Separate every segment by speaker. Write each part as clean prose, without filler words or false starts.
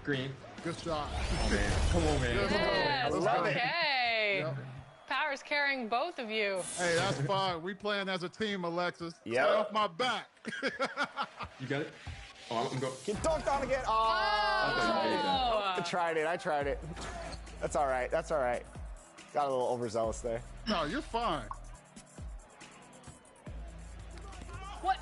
Speaker 1: Green.
Speaker 2: Good shot.
Speaker 1: Oh, man. Come on, man.
Speaker 3: Yes,
Speaker 2: Love it.
Speaker 3: okay.
Speaker 2: Yep.
Speaker 3: Power's carrying both of you.
Speaker 2: Hey, that's fine. We playing as a team, Alexis.
Speaker 4: Yep.
Speaker 2: Stay off my back.
Speaker 1: You got it? Oh, I'm going.
Speaker 4: Get dunked on again. Oh. I tried it. I tried it. That's all right. That's all right. Got a little overzealous there.
Speaker 2: No, you're fine.
Speaker 3: What?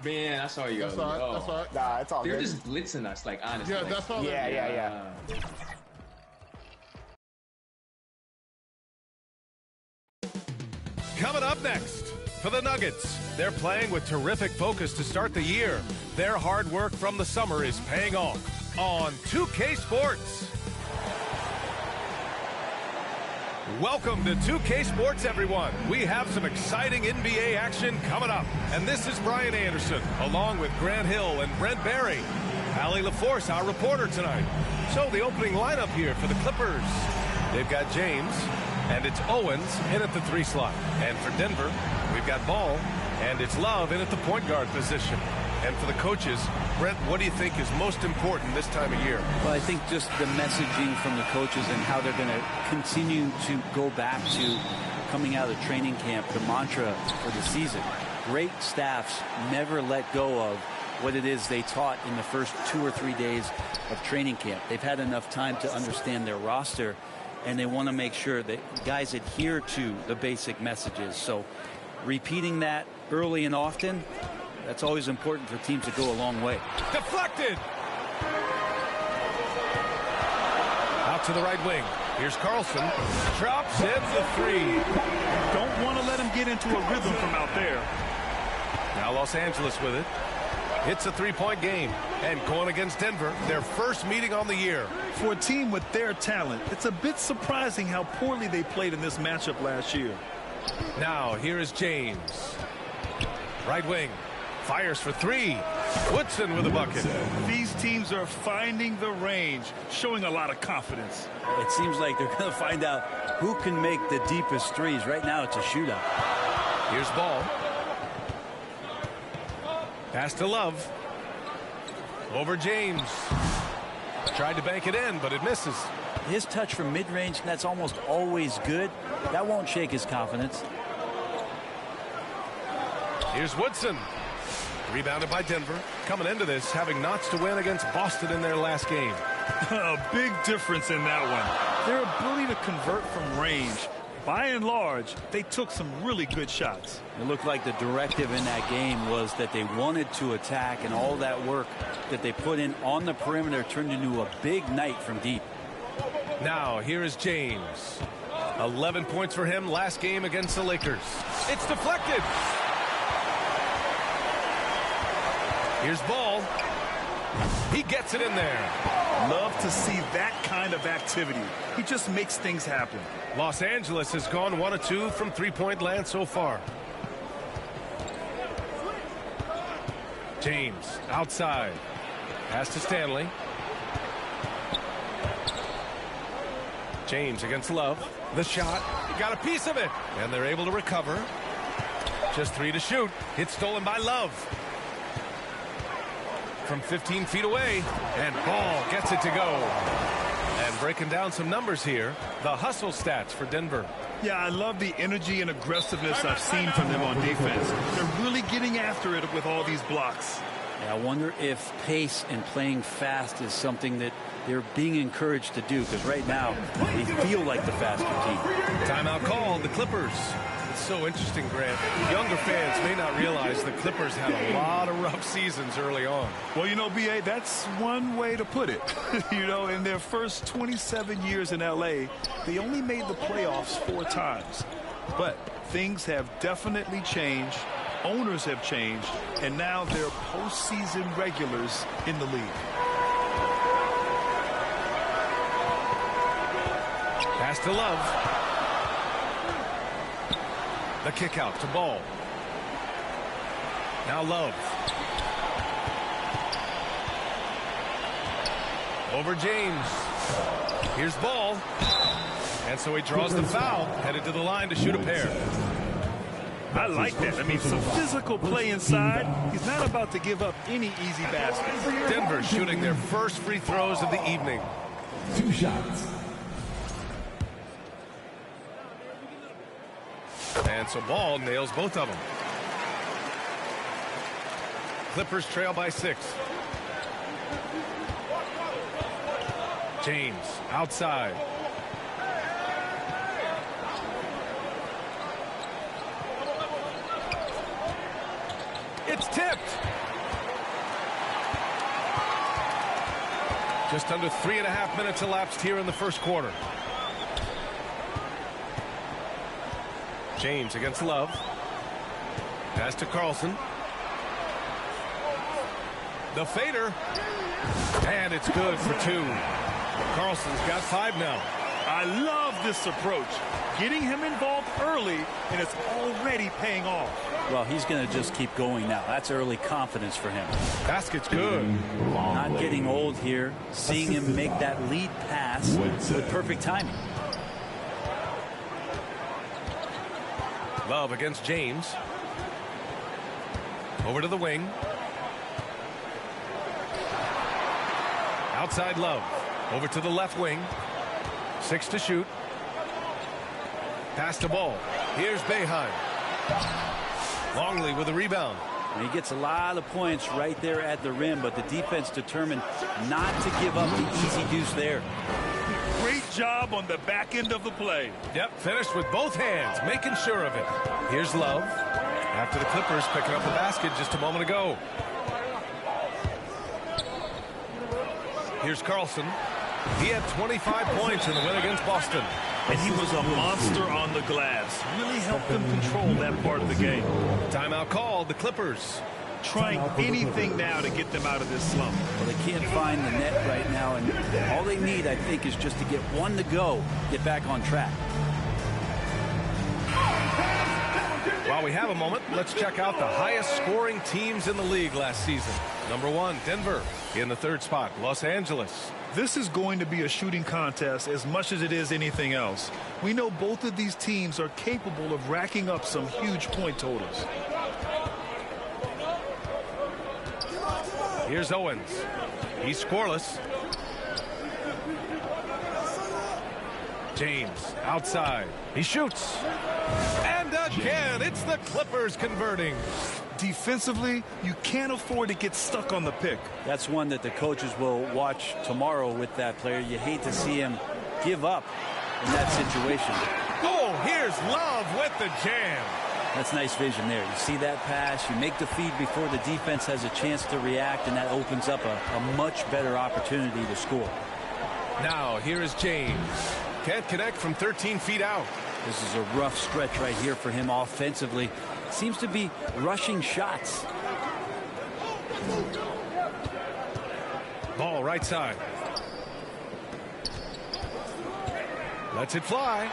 Speaker 1: Man, that's all you got.
Speaker 2: That's all right. That's all right.
Speaker 4: Nah, it's all
Speaker 1: They're
Speaker 4: good.
Speaker 1: just blitzing us, like, honestly.
Speaker 2: Yeah,
Speaker 1: like,
Speaker 2: that's all.
Speaker 4: Yeah.
Speaker 5: Coming up next, for the Nuggets, they're playing with terrific focus to start the year. Their hard work from the summer is paying off on 2K Sports. Welcome to 2K Sports, everyone. We have some exciting NBA action coming up. And this is Brian Anderson, along with Grant Hill and Brent Barry. Allie LaForce, our reporter tonight. So the opening lineup here for the Clippers. They've got James, and it's Owens in at the 3 slot. And for Denver, we've got Ball, and it's Love in at the point guard position. And for the coaches, Brent, what do you think is most important this time of year?
Speaker 6: Well, I think just the messaging from the coaches and how they're going to continue to go back to coming out of training camp, the mantra for the season. Great staffs never let go of what it is they taught in the first 2 or 3 days of training camp. They've had enough time to understand their roster, and they want to make sure that guys adhere to the basic messages. So repeating that early and often, that's always important for teams to go a long way.
Speaker 5: Deflected! Out to the right wing. Here's Carlson. Drops in the 3.
Speaker 7: Don't want to let him get into a rhythm from out there.
Speaker 5: Now Los Angeles with it. It's a 3-point game. And going against Denver, their first meeting on the year.
Speaker 7: For a team with their talent, it's a bit surprising how poorly they played in this matchup last year.
Speaker 5: Now here is James. Right wing. Fires for 3. Woodson with a bucket.
Speaker 7: These teams are finding the range, showing a lot of confidence.
Speaker 6: It seems like they're going to find out who can make the deepest threes. Right now, it's a shootout.
Speaker 5: Here's Ball. Pass to Love. Over James. Tried to bank it in, but it misses.
Speaker 6: His touch from mid-range, that's almost always good. That won't shake his confidence.
Speaker 5: Here's Woodson. Rebounded by Denver. Coming into this, having knots to win against Boston in their last game.
Speaker 7: A big difference in that one. Their ability to convert from range. By and large, they took some really good shots.
Speaker 6: It looked like the directive in that game was that they wanted to attack, and all that work that they put in on the perimeter turned into a big night from deep.
Speaker 5: Now, here is James. 11 points for him last game against the Lakers. It's deflected. Here's Ball. He gets it in there.
Speaker 7: Love to see that kind of activity. He just makes things happen.
Speaker 5: Los Angeles has gone 1 of 2 from 3-point land so far. James outside. Pass to Stanley. James against Love. The shot. Got a piece of it. And they're able to recover. Just 3 to shoot. Hit stolen by Love. From 15 feet away, and Ball gets it to go. And breaking down some numbers here, the hustle stats for Denver.
Speaker 7: Yeah, I love the energy and aggressiveness I've seen from them on defense. They're really getting after it with all these blocks.
Speaker 6: Yeah, I wonder if pace and playing fast is something that they're being encouraged to do, because right now they feel like the faster team.
Speaker 5: Timeout called, the Clippers. It's so interesting, Grant. Younger fans may not realize the Clippers had a lot of rough seasons early on.
Speaker 7: Well, you know, B.A., that's one way to put it. You know, in their first 27 years in L.A., they only made the playoffs 4 times. But things have definitely changed. Owners have changed. And now they're postseason regulars in the league.
Speaker 5: Pass to Love. The kick out to Ball. Now Love. Over James. Here's Ball. And so he draws the foul, headed to the line to shoot a pair.
Speaker 7: I like that. I mean, some physical play inside. He's not about to give up any easy baskets.
Speaker 5: Denver shooting their first free throws of the evening.
Speaker 8: 2 shots.
Speaker 5: And so Ball nails both of them. Clippers trail by 6. James outside. It's tipped. Just under 3.5 minutes elapsed here in the first quarter. James against Love. Pass to Carlson. The fader. And it's good for 2. Carlson's got 5 now.
Speaker 7: I love this approach. Getting him involved early, and it's already paying off.
Speaker 6: Well, he's going to just keep going now. That's early confidence for him.
Speaker 5: Basket's good.
Speaker 6: Not getting old here. Seeing him make that lead pass with perfect timing.
Speaker 5: Love against James. Over to the wing. Outside Love. Over to the left wing. 6 to shoot. Pass to Ball. Here's Boeheim. Longley with a rebound.
Speaker 6: And he gets a lot of points right there at the rim, but the defense determined not to give up the easy deuce there.
Speaker 7: Great job on the back end of the play.
Speaker 5: Yep, finished with both hands, making sure of it. Here's Love. After the Clippers picking up the basket just a moment ago. Here's Carlson. He had 25 points in the win against Boston.
Speaker 7: And he was a monster on the glass. Really helped them control that part of the game.
Speaker 5: Timeout called, the Clippers.
Speaker 7: Trying anything now to get them out of this slump.
Speaker 6: Well, they can't find the net right now, and all they need, I think, is just to get one to go, get back on track.
Speaker 5: While we have a moment, let's check out the highest scoring teams in the league last season. Number 1, Denver. In the 3rd spot, Los Angeles.
Speaker 7: This is going to be a shooting contest as much as it is anything else. We know both of these teams are capable of racking up some huge point totals.
Speaker 5: Here's Owens. He's scoreless. James outside. He shoots. And again, it's the Clippers converting.
Speaker 7: Defensively, you can't afford to get stuck on the pick.
Speaker 6: That's one that the coaches will watch tomorrow with that player. You hate to see him give up in that situation.
Speaker 5: Oh, here's Love with the jam.
Speaker 6: That's nice vision there. You see that pass, you make the feed before the defense has a chance to react, and that opens up a much better opportunity to score.
Speaker 5: Now, here is James. Can't connect from 13 feet out.
Speaker 6: This is a rough stretch right here for him offensively. Seems to be rushing shots.
Speaker 5: Ball right side. Lets it fly.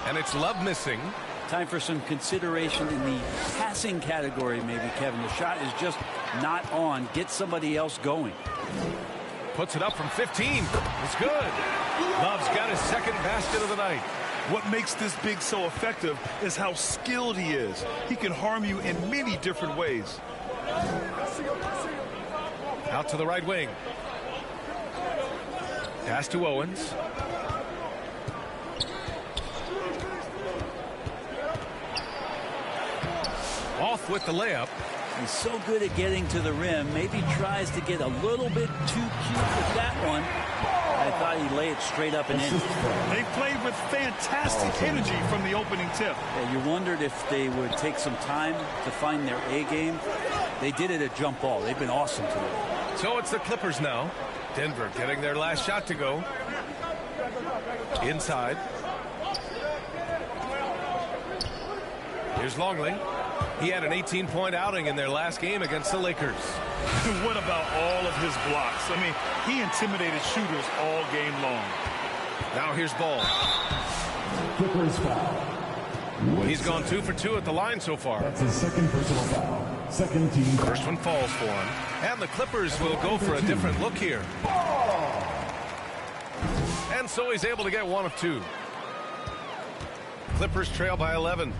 Speaker 5: And it's Love missing.
Speaker 6: Time for some consideration in the passing category, maybe, Kevin. The shot is just not on. Get somebody else going.
Speaker 5: Puts it up from 15. It's good. Love's got his 2nd basket of the night.
Speaker 7: What makes this big so effective is how skilled he is. He can harm you in many different ways.
Speaker 5: Out to the right wing. Pass to Owens. Off with the layup.
Speaker 6: He's so good at getting to the rim. Maybe tries to get a little bit too cute with that one. I thought he'd lay it straight up and in.
Speaker 7: They played with fantastic energy from the opening tip.
Speaker 6: Yeah, you wondered if they would take some time to find their A game. They did it at jump ball. They've been awesome today.
Speaker 5: So it's the Clippers now. Denver getting their last shot to go. Inside. Here's Longley. He had an 18-point outing in their last game against the Lakers.
Speaker 7: What about all of his blocks? I mean, he intimidated shooters all game long.
Speaker 5: Now here's Ball.
Speaker 8: Clippers foul.
Speaker 5: He's gone 2 for 2 at the line so far.
Speaker 8: That's his 2nd personal foul. 2nd team.
Speaker 5: First one falls for him. And the Clippers will go for a different look here. And so he's able to get 1 of 2. Clippers trail by 11.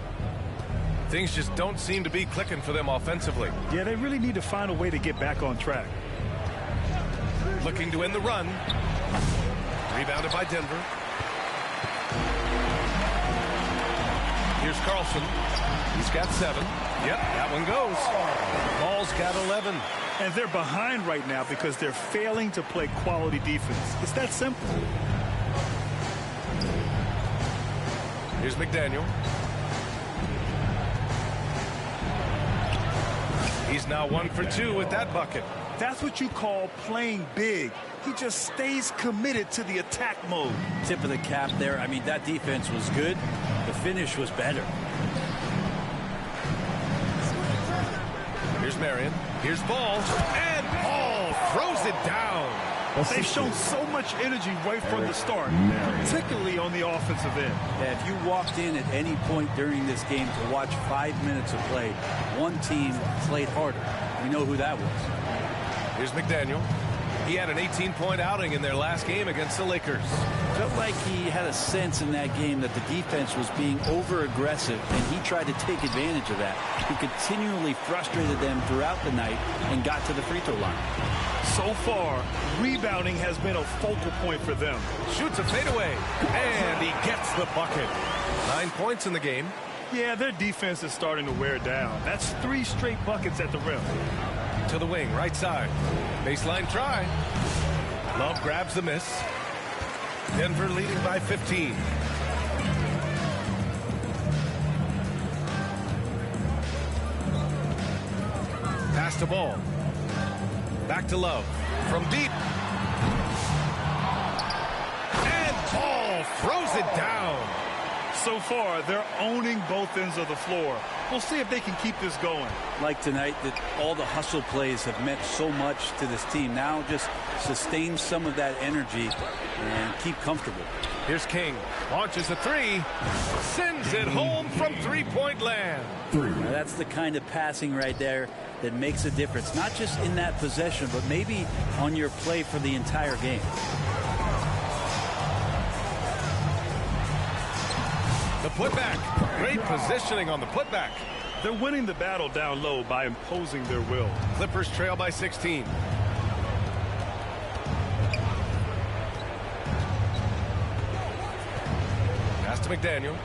Speaker 5: Things just don't seem to be clicking for them offensively.
Speaker 7: Yeah, they really need to find a way to get back on track.
Speaker 5: Looking to end the run. Rebounded by Denver. Here's Carlson. He's got 7. Yep, that one goes. Ball's got 11.
Speaker 7: And they're behind right now because they're failing to play quality defense. It's that simple.
Speaker 5: Here's McDaniel. He's now 1 for 2 with that bucket.
Speaker 7: That's what you call playing big. He just stays committed to the attack mode.
Speaker 6: Tip of the cap there. I mean, that defense was good. The finish was better.
Speaker 5: Here's Marion. Here's Ball. And Ball throws it down.
Speaker 7: They've shown so much energy right from the start, particularly on the offensive end.
Speaker 6: Yeah, if you walked in at any point during this game to watch 5 minutes of play, one team played harder. We know who that was.
Speaker 5: Here's McDaniel. He had an 18-point outing in their last game against the Lakers.
Speaker 6: Felt like he had a sense in that game that the defense was being over-aggressive, and he tried to take advantage of that. He continually frustrated them throughout the night and got to the free throw line.
Speaker 7: So far, rebounding has been a focal point for them.
Speaker 5: Shoots a fadeaway, and he gets the bucket. 9 points in the game.
Speaker 7: Yeah, their defense is starting to wear down. That's 3 straight buckets at the rim.
Speaker 5: To the wing, right side. Baseline try. Love grabs the miss. Denver leading by 15. Pass to Ball. Back to Love. From deep. And Ball throws it down.
Speaker 7: So far, they're owning both ends of the floor. We'll see if they can keep this going.
Speaker 6: Like tonight, that all the hustle plays have meant so much to this team. Now just sustain some of that energy and keep comfortable.
Speaker 5: Here's King. Launches a 3. Sends it home from three-point land.
Speaker 6: Now that's the kind of passing right there that makes a difference. Not just in that possession, but maybe on your play for the entire game.
Speaker 5: The putback. Great positioning on the putback.
Speaker 7: They're winning the battle down low by imposing their will.
Speaker 5: Clippers trail by 16. Pass to McDaniel.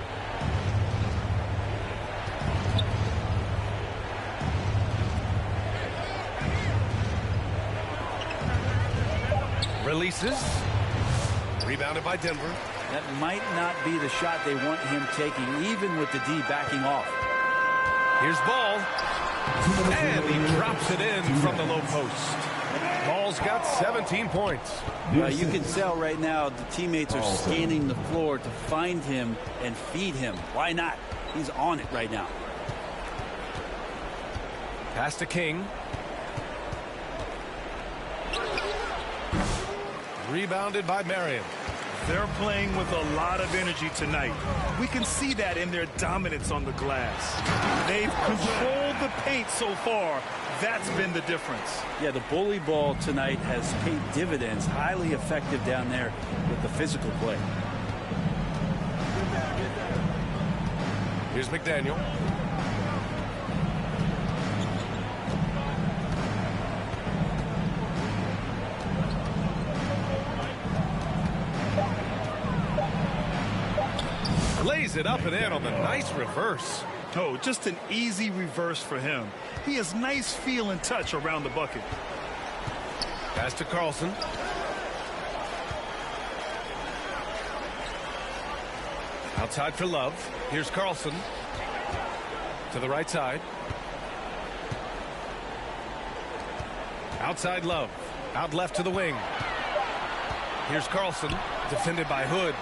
Speaker 5: Releases. Rebounded by Denver.
Speaker 6: That might not be the shot they want him taking, even with the D backing off.
Speaker 5: Here's Ball. And he drops it in from the low post. Ball's got 17 points.
Speaker 6: You can tell right now the teammates are scanning the floor to find him and feed him. Why not? He's on it right now.
Speaker 5: Pass to King. Rebounded by Marion.
Speaker 7: They're playing with a lot of energy tonight. We can see that in their dominance on the glass. They've controlled the paint so far. That's been the difference.
Speaker 6: Yeah, the bully ball tonight has paid dividends. Highly effective down there with the physical play.
Speaker 5: Here's McDaniel. Lays it up and in on the nice reverse.
Speaker 7: Oh, just an easy reverse for him. He has nice feel and touch around the bucket.
Speaker 5: Pass to Carlson. Outside for Love. Here's Carlson. To the right side. Outside Love. Out left to the wing. Here's Carlson. Defended by Hood.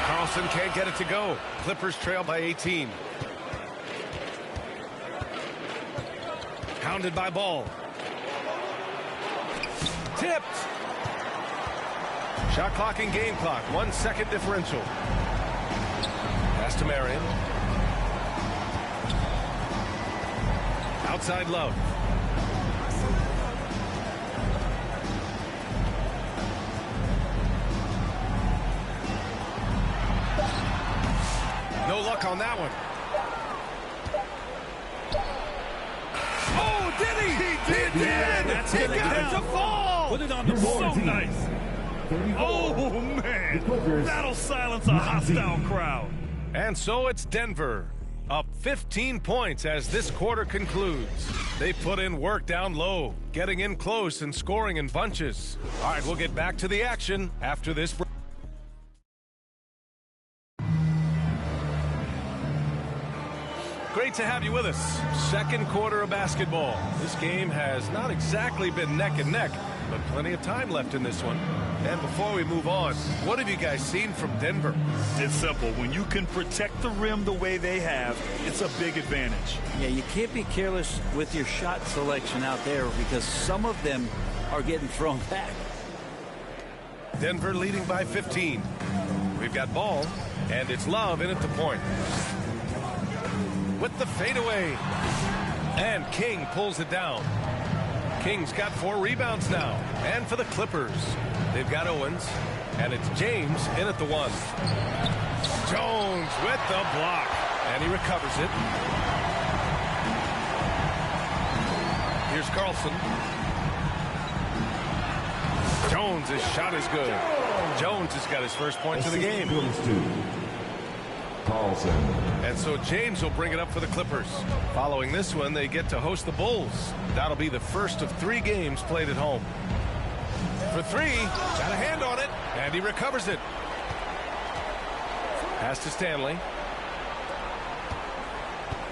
Speaker 5: Carlson can't get it to go. Clippers trail by 18. Pounded by Ball. Tipped. Shot clock and game clock. 1 second differential. Pass to Marion. Outside Love. No luck on that one. did he? He did!
Speaker 7: That's
Speaker 5: He
Speaker 7: gonna
Speaker 5: got it
Speaker 7: count.
Speaker 5: to fall!
Speaker 7: Put it on the
Speaker 8: Your
Speaker 7: board.
Speaker 8: team.
Speaker 7: Nice.
Speaker 8: 34.
Speaker 7: Oh, man.
Speaker 8: Clippers.
Speaker 7: That'll silence a hostile crowd.
Speaker 5: And so it's Denver, up 15 points as this quarter concludes. They put in work down low, getting in close and scoring in bunches. All right, we'll get back to the action after this break. Great to have you with us. Second quarter of basketball. This game has not exactly been neck and neck, but plenty of time left in this one. And before we move on, what have you guys seen from Denver?
Speaker 7: It's simple. When you can protect the rim the way they have, it's a big advantage.
Speaker 6: Yeah, you can't be careless with your shot selection out there because some of them are getting thrown back.
Speaker 5: Denver leading by 15. We've got ball, and it's Love in at the point. With the fadeaway. And King pulls it down. King's got 4 rebounds now. And for the Clippers, they've got Owens. And it's James in at the 1. Jones with the block. And he recovers it. Here's Carlson. Jones' shot is good. Jones has got his first points of the game.
Speaker 8: Carlson.
Speaker 5: And so James will bring it up for the Clippers. Following this one, they get to host the Bulls. That'll be the first of 3 games played at home. For 3, got a hand on it, and he recovers it. Pass to Stanley.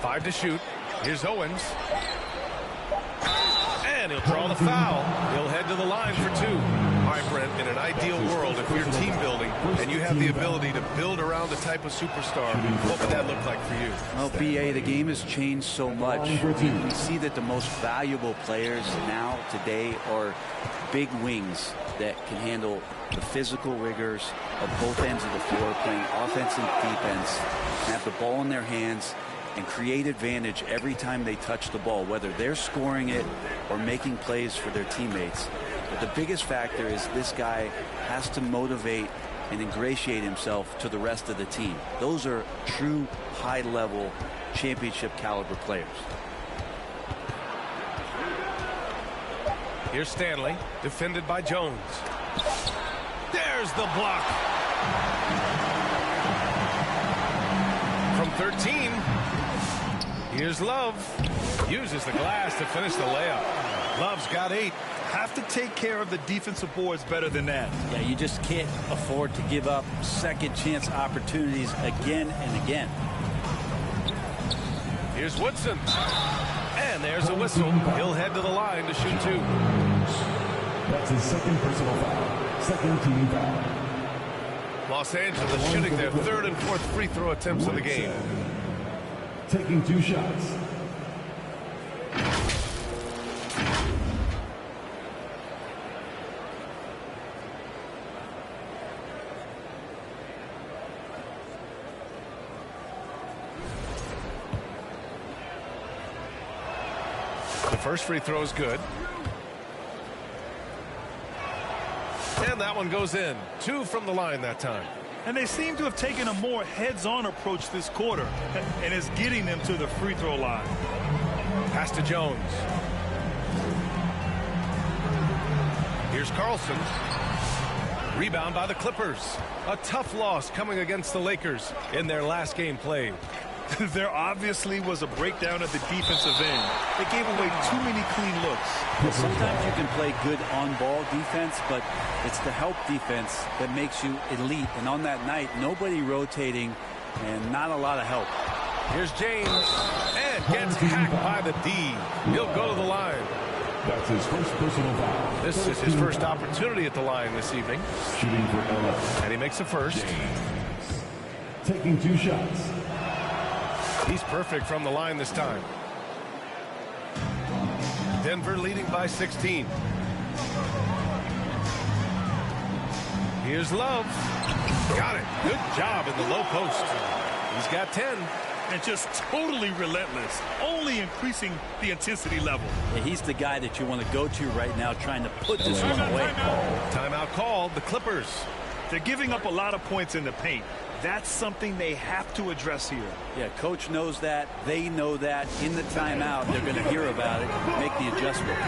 Speaker 5: 5 to shoot. Here's Owens. And he'll draw the foul. He'll head to the line for 2. All right, Brent, in an ideal world, if you're team building and you have the ability to build around a type of superstar, what would that look like for you?
Speaker 6: Well, BA, the game has changed so much. We see that the most valuable players now, today, are big wings that can handle the physical rigors of both ends of the floor, playing offense and defense, and have the ball in their hands and create advantage every time they touch the ball, whether they're scoring it or making plays for their teammates. But the biggest factor is this guy has to motivate and ingratiate himself to the rest of the team. Those are true high-level championship caliber players.
Speaker 5: Here's Stanley, defended by Jones. There's the block. From 13, here's Love. Uses the glass to finish the layup. Love's got 8.
Speaker 7: Have to take care of the defensive boards better than that.
Speaker 6: Yeah, you just can't afford to give up second chance opportunities again and again.
Speaker 5: Here's Woodson. And there's a whistle. He'll head to the line to shoot 2.
Speaker 8: That's his second personal foul. Second team foul.
Speaker 5: Los Angeles shooting their 3rd and 4th free throw attempts of the game.
Speaker 8: Taking 2 shots.
Speaker 5: The first free throw is good. And that one goes in. 2 from the line that time.
Speaker 7: And they seem to have taken a more heads-on approach this quarter, and it's getting them to the free throw line.
Speaker 5: Pass to Jones. Here's Carlson. Rebound by the Clippers. A tough loss coming against the Lakers in their last game played.
Speaker 7: There obviously was a breakdown at the defensive end. They gave away too many clean looks.
Speaker 6: Sometimes you can play good on-ball defense, but it's the help defense that makes you elite. And on that night, nobody rotating and not a lot of help.
Speaker 5: Here's James. And gets hacked by the D. He'll go to the line.
Speaker 8: That's his first personal foul.
Speaker 5: This is his first opportunity at the line this evening.
Speaker 8: Shooting for LA.
Speaker 5: And he makes the first.
Speaker 8: Taking 2 shots.
Speaker 5: He's perfect from the line this time. Denver leading by 16. Here's Love. Got it. Good job in the low post. He's got 10.
Speaker 7: And just totally relentless, only increasing the intensity level.
Speaker 6: Yeah, he's the guy that you want to go to right now, trying to put this one away.
Speaker 5: Timeout called. The Clippers.
Speaker 7: They're giving up a lot of points in the paint. That's something they have to address here.
Speaker 6: Yeah, coach knows that. They know that. In the timeout, they're going to hear about it, make the adjustment.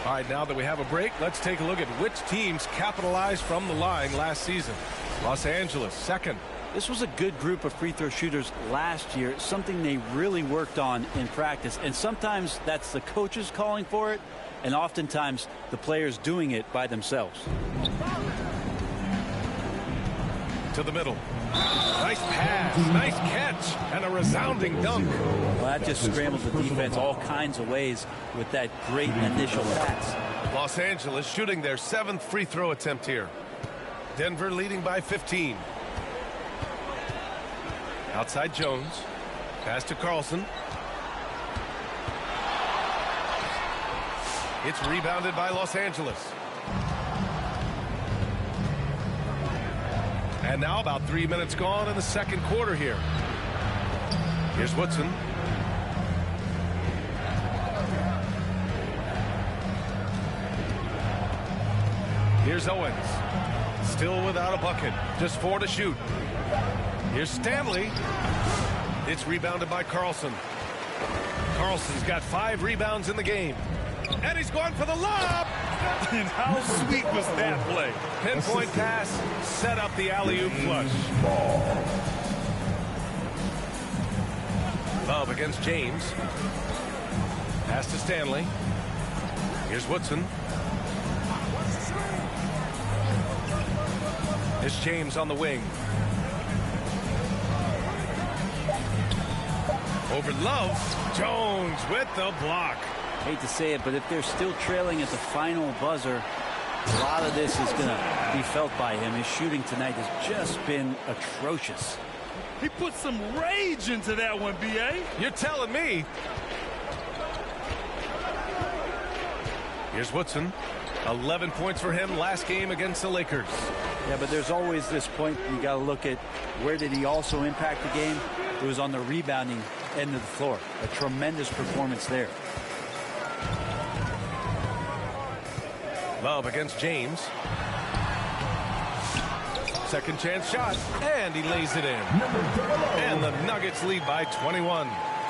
Speaker 5: All right, now that we have a break, let's take a look at which teams capitalized from the line last season. Los Angeles, second.
Speaker 6: This was a good group of free throw shooters last year, something they really worked on in practice. And sometimes that's the coaches calling for it, and oftentimes the players doing it by themselves.
Speaker 5: To the middle. Nice pass, nice catch, and a resounding dunk.
Speaker 6: Well, that just scrambles the defense all kinds of ways with that great initial pass.
Speaker 5: Los Angeles shooting their 7th free throw attempt here. Denver leading by 15. Outside Jones. Pass to Carlson. It's rebounded by Los Angeles. And now about 3 minutes gone in the second quarter here. Here's Woodson. Here's Owens. Still without a bucket. Just 4 to shoot. Here's Stanley. It's rebounded by Carlson. Carlson's got 5 rebounds in the game. And he's going for the lob.
Speaker 7: And how sweet was that play?
Speaker 5: Pinpoint pass, set up the alley-oop flush. Love against James. Pass to Stanley. Here's Woodson. It's James on the wing. Over Love. Jones with the block.
Speaker 6: Hate to say it, but if they're still trailing at the final buzzer, a lot of this is going to be felt by him. His shooting tonight has just been atrocious.
Speaker 7: He put some rage into that one, B.A.
Speaker 5: You're telling me. Here's Woodson. 11 points for him last game against the Lakers.
Speaker 6: Yeah, but there's always this point you got to look at where did he also impact the game. It was on the rebounding end of the floor. A tremendous performance there.
Speaker 5: Love against James. Second chance shot, and he lays it in. And the Nuggets lead by 21.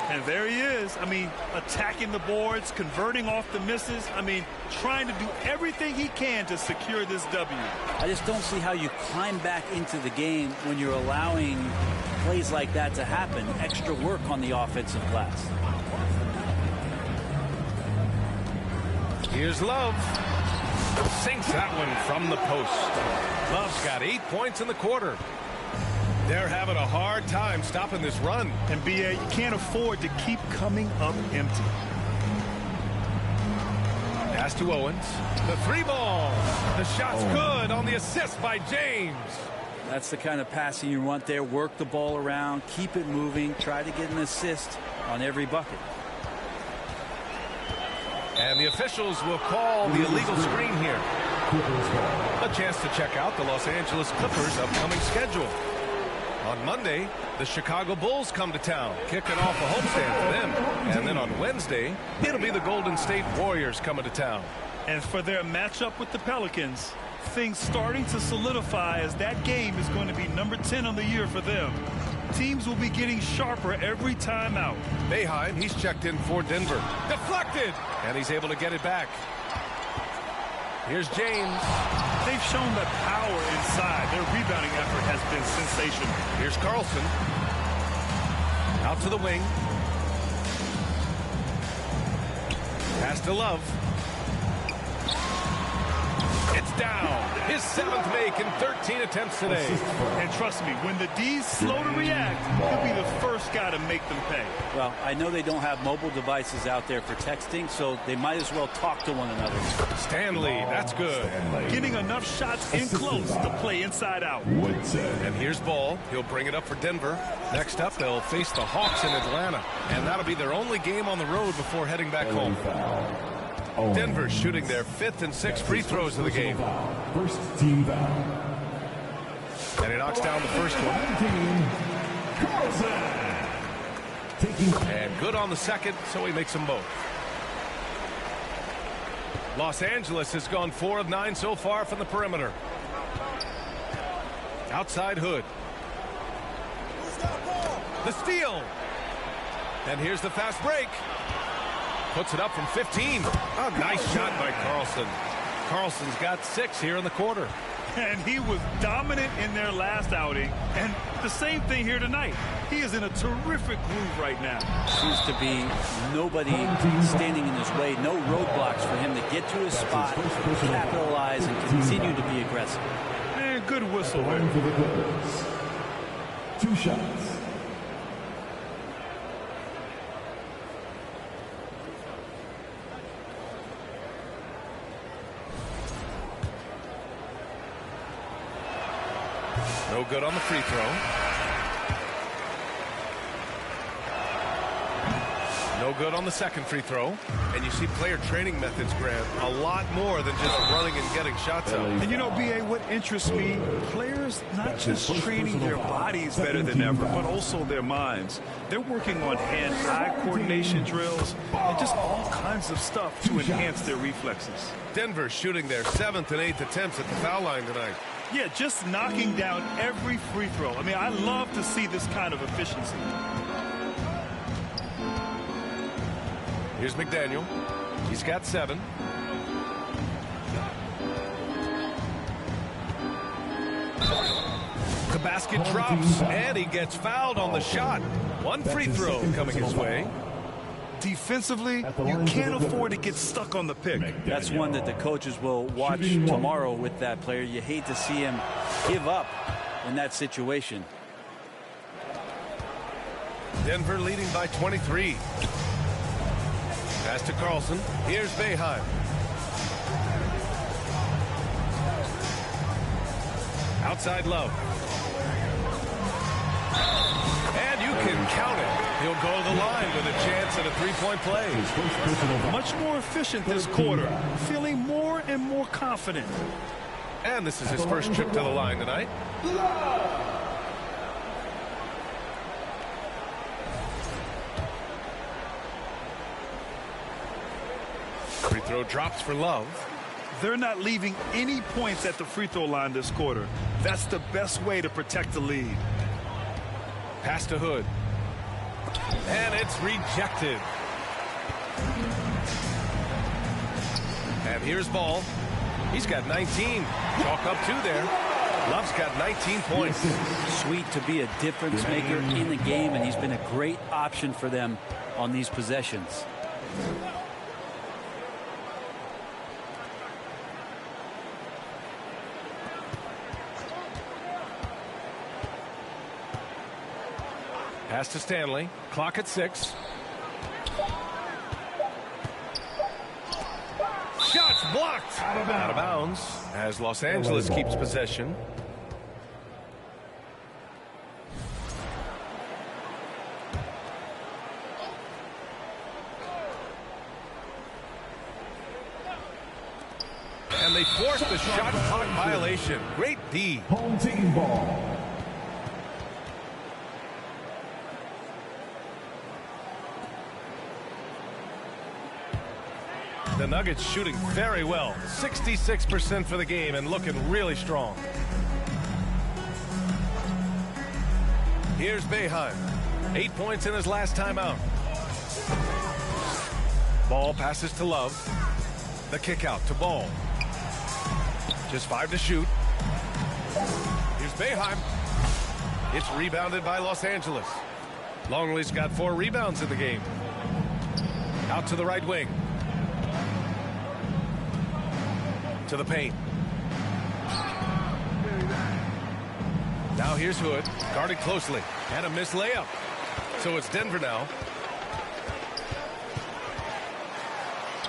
Speaker 7: And there he is. I mean, attacking the boards, converting off the misses. I mean, trying to do everything he can to secure this W.
Speaker 6: I just don't see how you climb back into the game when you're allowing plays like that to happen. Extra work on the offensive glass.
Speaker 5: Here's Love. Sinks that one from the post. Love's got 8 points in the quarter. They're having a hard time stopping this run.
Speaker 7: And B.A., you can't afford to keep coming up empty.
Speaker 5: Pass to Owens. The 3 ball. The shot's good on the assist by James.
Speaker 6: That's the kind of passing you want there. Work the ball around, keep it moving, try to get an assist on every bucket.
Speaker 5: And the officials will call the illegal screen here. A chance to check out the Los Angeles Clippers' upcoming schedule. On Monday, the Chicago Bulls come to town, kicking off a homestand for them. And then on Wednesday, it'll be the Golden State Warriors coming to town.
Speaker 7: And for their matchup with the Pelicans, things starting to solidify as that game is going to be number 10 on the year for them. Teams will be getting sharper every time out.
Speaker 5: Boeheim, he's checked in for Denver. Deflected! And he's able to get it back. Here's James.
Speaker 7: They've shown that power inside. Their rebounding effort has been sensational.
Speaker 5: Here's Carlson. Out to the wing. Pass to Love. It's down. His 7th make in 13 attempts today.
Speaker 7: And trust me, when the D's slow to react, he'll be the first guy to make them pay.
Speaker 6: Well, I know they don't have mobile devices out there for texting, so they might as well talk to one another.
Speaker 5: Stanley, that's good.
Speaker 7: Getting enough shots in close to play inside out.
Speaker 5: And here's Ball. He'll bring it up for Denver. Next up, they'll face the Hawks in Atlanta. And that'll be their only game on the road before heading back home. Denver shooting their 5th and 6th free throws of the game.
Speaker 8: First team foul.
Speaker 5: And he knocks down the first one. And good on the second, so he makes them both. Los Angeles has gone 4 of 9 so far from the perimeter. Outside Hood. The steal. And here's the fast break. Puts it up from 15. A nice shot by Carlson. Carlson's got 6 here in the quarter.
Speaker 7: And he was dominant in their last outing. And the same thing here tonight. He is in a terrific groove right now.
Speaker 6: Seems to be nobody standing in his way. No roadblocks for him to get to his spot, capitalize, and continue to be aggressive.
Speaker 7: Man, good whistle.
Speaker 8: Going for the Clippers. 2 shots.
Speaker 5: No good on the free throw. No good on the second free throw. And you see player training methods, Grant, a lot more than just running and getting shots up.
Speaker 7: And you know, B.A., what interests me, players not just training their bodies better than ever, but also their minds. They're working on hand-eye coordination drills and just all kinds of stuff to enhance their reflexes.
Speaker 5: Denver shooting their 7th and 8th attempts at the foul line tonight.
Speaker 7: Yeah, just knocking down every free throw. I mean, I love to see this kind of efficiency.
Speaker 5: Here's McDaniel. He's got 7. The basket drops, and he gets fouled on the shot. 1 free throw coming his way.
Speaker 7: Defensively, you can't afford to get stuck on the pick.
Speaker 6: That's one that the coaches will watch tomorrow with that player. You hate to see him give up in that situation.
Speaker 5: Denver leading by 23. Pass to Carlson. Here's Boeheim. Outside Love. And you can count it. He'll go to the line with a chance at a 3-point play.
Speaker 7: Much more efficient this quarter. Feeling more and more confident.
Speaker 5: And this is his first trip to the line tonight. Free throw drops for Love.
Speaker 7: They're not leaving any points at the free throw line this quarter. That's the best way to protect the lead.
Speaker 5: Pass to Hood. And it's rejected. And here's Ball. He's got 19. Chalk up 2 there. Love's got 19 points.
Speaker 6: Sweet to be a difference maker in the game, and he's been a great option for them on these possessions.
Speaker 5: Pass to Stanley. Clock at 6. Shots blocked. Out of bounds as Los Angeles keeps possession. And they force the shot clock violation. Great D.
Speaker 8: Home team ball.
Speaker 5: The Nuggets shooting very well. 66% for the game and looking really strong. Here's Boeheim. 8 points in his last time out. Ball passes to Love. The kick out to Ball. Just 5 to shoot. Here's Boeheim. It's rebounded by Los Angeles. Longley's got 4 rebounds in the game. Out to the right wing. To the paint. Now here's Hood, guarded closely, and a missed layup. So it's Denver now.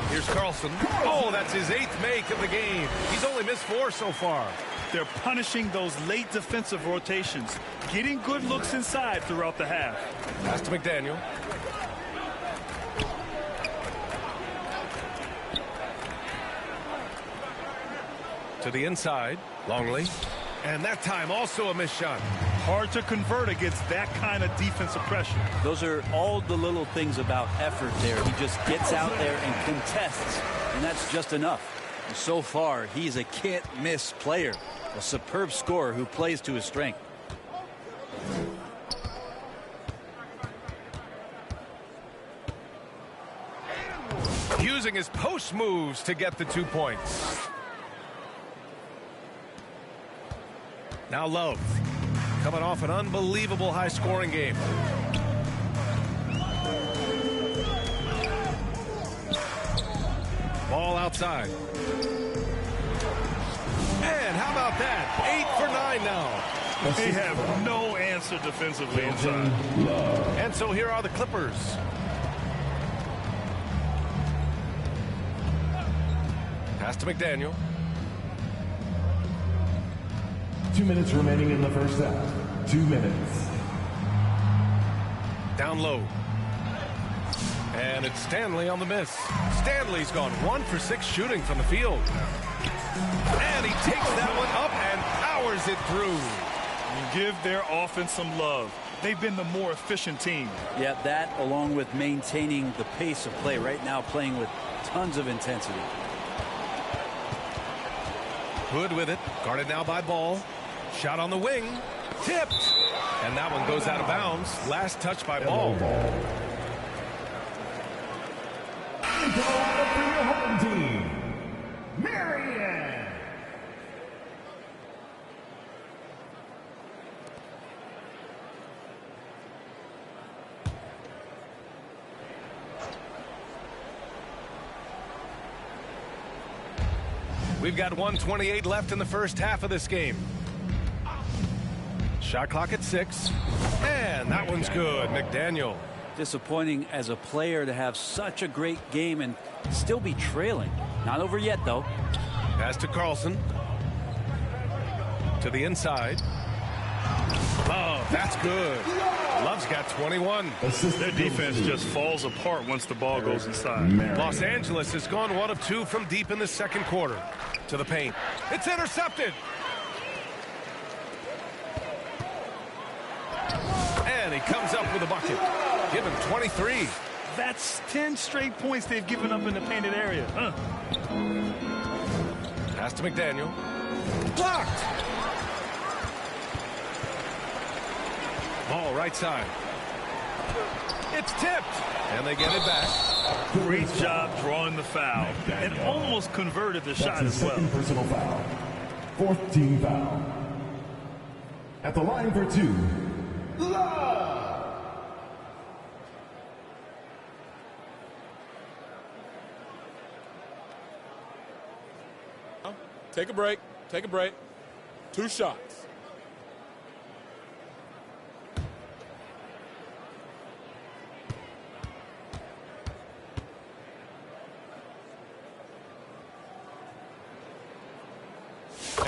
Speaker 5: Here's Carlson. Oh, that's his 8th make of the game. He's only missed 4 so far.
Speaker 7: They're punishing those late defensive rotations, getting good looks inside throughout the half.
Speaker 5: Pass to McDaniel. To the inside, Longley. And that time also a missed shot.
Speaker 7: Hard to convert against that kind of defensive pressure.
Speaker 6: Those are all the little things about effort there. He just gets out there and contests, and that's just enough. And so far, he's a can't-miss player, a superb scorer who plays to his strength.
Speaker 5: Using his post moves to get the 2 points. Now Love, coming off an unbelievable high-scoring game. Ball outside. And how about that? 8 for 9 now.
Speaker 7: They have no answer defensively inside.
Speaker 5: And so here are the Clippers. Pass to McDaniel.
Speaker 8: 2 minutes remaining in the first half. 2 minutes.
Speaker 5: Down low. And it's Stanley on the miss. Stanley's gone 1 for 6 shooting from the field. And he takes that one up and powers it through.
Speaker 7: Give their offense some love. They've been the more efficient team.
Speaker 6: Yeah, that along with maintaining the pace of play right now, playing with tons of intensity.
Speaker 5: Hood with it. Guarded now by Ball. Shot on the wing. Tipped. And that one goes out of bounds. Last touch by Ball.
Speaker 8: And go out for your home team, Marion.
Speaker 5: We've got 1:28 left in the first half of this game. Shot clock at 6. And that one's good. McDaniel.
Speaker 6: Disappointing as a player to have such a great game and still be trailing. Not over yet, though.
Speaker 5: Pass to Carlson. To the inside. Oh, that's good. Love's got 21.
Speaker 7: Their defense just falls apart once the ball goes inside.
Speaker 5: Los Angeles has gone 1 of 2 from deep in the second quarter. To the paint. It's intercepted. And he comes up with a bucket. Give him 23.
Speaker 7: That's 10 straight points they've given up in the painted area.
Speaker 5: Pass to McDaniel. Blocked. Ball right side. It's tipped. And they get it back.
Speaker 7: Great job drawing the foul. And almost converted the shot as well.
Speaker 8: Second personal foul. 4th team foul. At the line for 2, Love.
Speaker 9: Take a break. Take a break. 2 shots.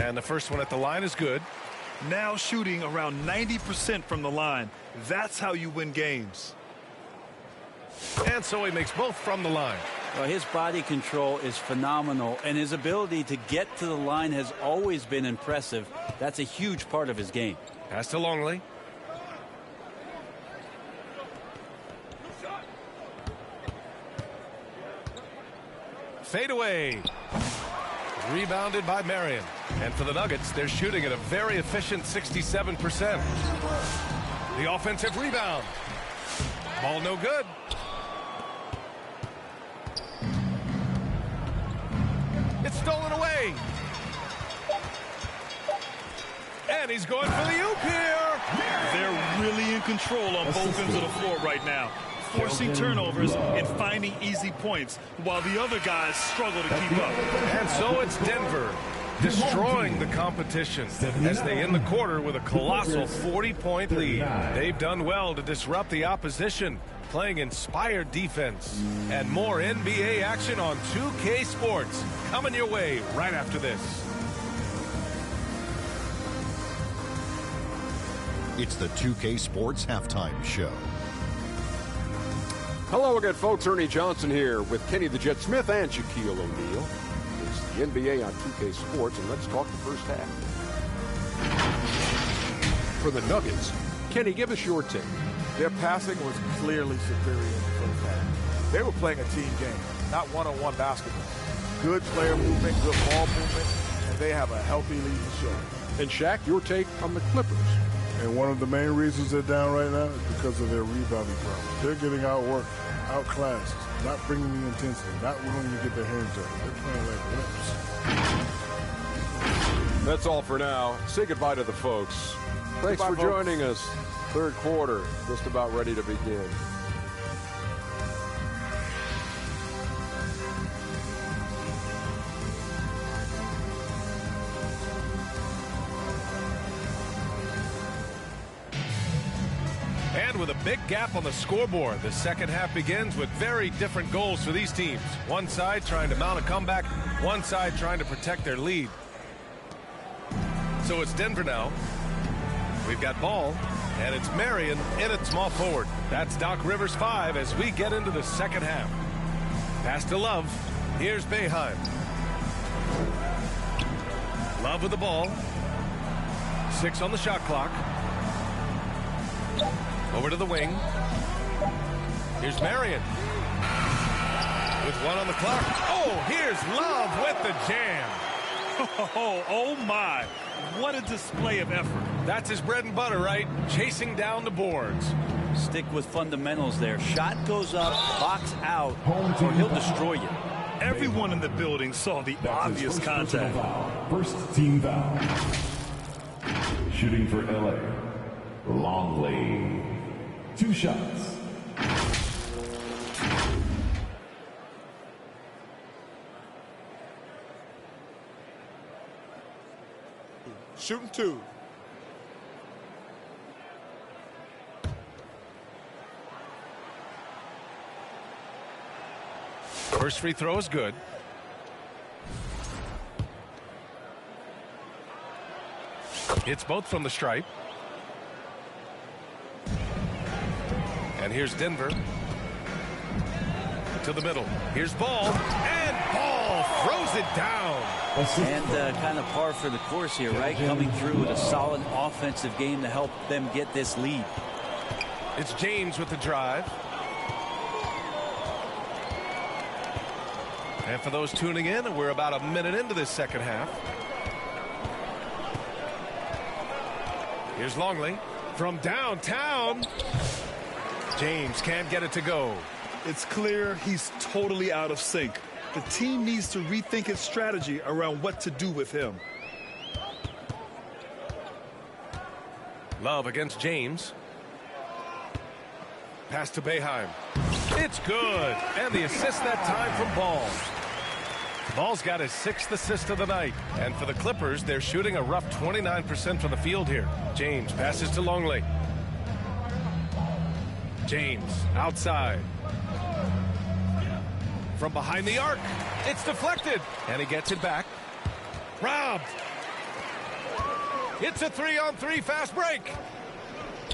Speaker 5: And the first one at the line is good.
Speaker 7: Now shooting around 90% from the line. That's how you win games.
Speaker 5: And so he makes both from the line.
Speaker 6: Well, his body control is phenomenal, and his ability to get to the line has always been impressive. That's a huge part of his game.
Speaker 5: Pass to Longley. Fade away. Rebounded by Marion. And for the Nuggets, they're shooting at a very efficient 67%. The offensive rebound. Ball no good. It's stolen away. And he's going for the oop here.
Speaker 7: They're really in control on both ends of the floor right now, forcing turnovers and finding easy points while the other guys struggle to keep up.
Speaker 5: And so it's Denver destroying the competition as they end the quarter with a colossal 40-point lead. They've done well to disrupt the opposition, playing inspired defense. And more NBA action on 2K Sports coming your way right after this.
Speaker 10: It's the 2K Sports Halftime Show.
Speaker 11: Hello again, folks. Ernie Johnson here with Kenny the Jet Smith and Shaquille O'Neal. It's the NBA on 2K Sports, and let's talk the first half. for the Nuggets. Kenny, give us your take.
Speaker 12: Their passing was clearly superior in the first half. They were playing a team game, not one-on-one basketball. Good player movement, good ball movement, and they have a healthy lead to show.
Speaker 11: And Shaq, your take on the Clippers.
Speaker 13: And one of the main reasons they're down right now is because of their rebounding problem. They're getting outworked, outclassed, not bringing the intensity, not willing to get their hands dirty. They're playing like wimps.
Speaker 11: That's all for now. Say goodbye to the folks. Thanks for joining us. Third quarter, just about ready to begin.
Speaker 5: And with a big gap on the scoreboard, the second half begins with very different goals for these teams. One side trying to mount a comeback, one side trying to protect their lead. So it's Denver now. We've got ball, and it's Marion in at small forward. That's Doc Rivers 5 as we get into the second half. Pass to Love. Here's Boeheim. Love with the ball. 6 on the shot clock. Over to the wing. Here's Marion. With 1 on the clock. Oh, here's Love with the jam.
Speaker 7: Oh my. What a display of effort.
Speaker 5: That's his bread and butter, right? Chasing down the boards.
Speaker 6: Stick with fundamentals there. Shot goes up, box out, or he'll destroy you.
Speaker 7: Everyone in the building saw the obvious contact.
Speaker 8: First team foul. Shooting for LA. Longley. 2 shots.
Speaker 12: Shooting 2.
Speaker 5: First free throw is good. It's both from the stripe. And here's Denver. To the middle. Here's Ball. And Ball throws it down.
Speaker 6: And kind of par for the course here, right? Coming through with a solid offensive game to help them get this lead.
Speaker 5: It's James with the drive. And for those tuning in, we're about a minute into this second half. Here's Longley from downtown. James can't get it to go.
Speaker 7: It's clear he's totally out of sync. The team needs to rethink its strategy around what to do with him.
Speaker 5: Love against James. Pass to Boeheim. It's good. And the assist that time from Ball. Ball's got his 6th assist of the night. And for the Clippers, they're shooting a rough 29% from the field here. James passes to Longley. James outside. From behind the arc. It's deflected. And he gets it back. Robbed. It's a 3-on-3 fast break.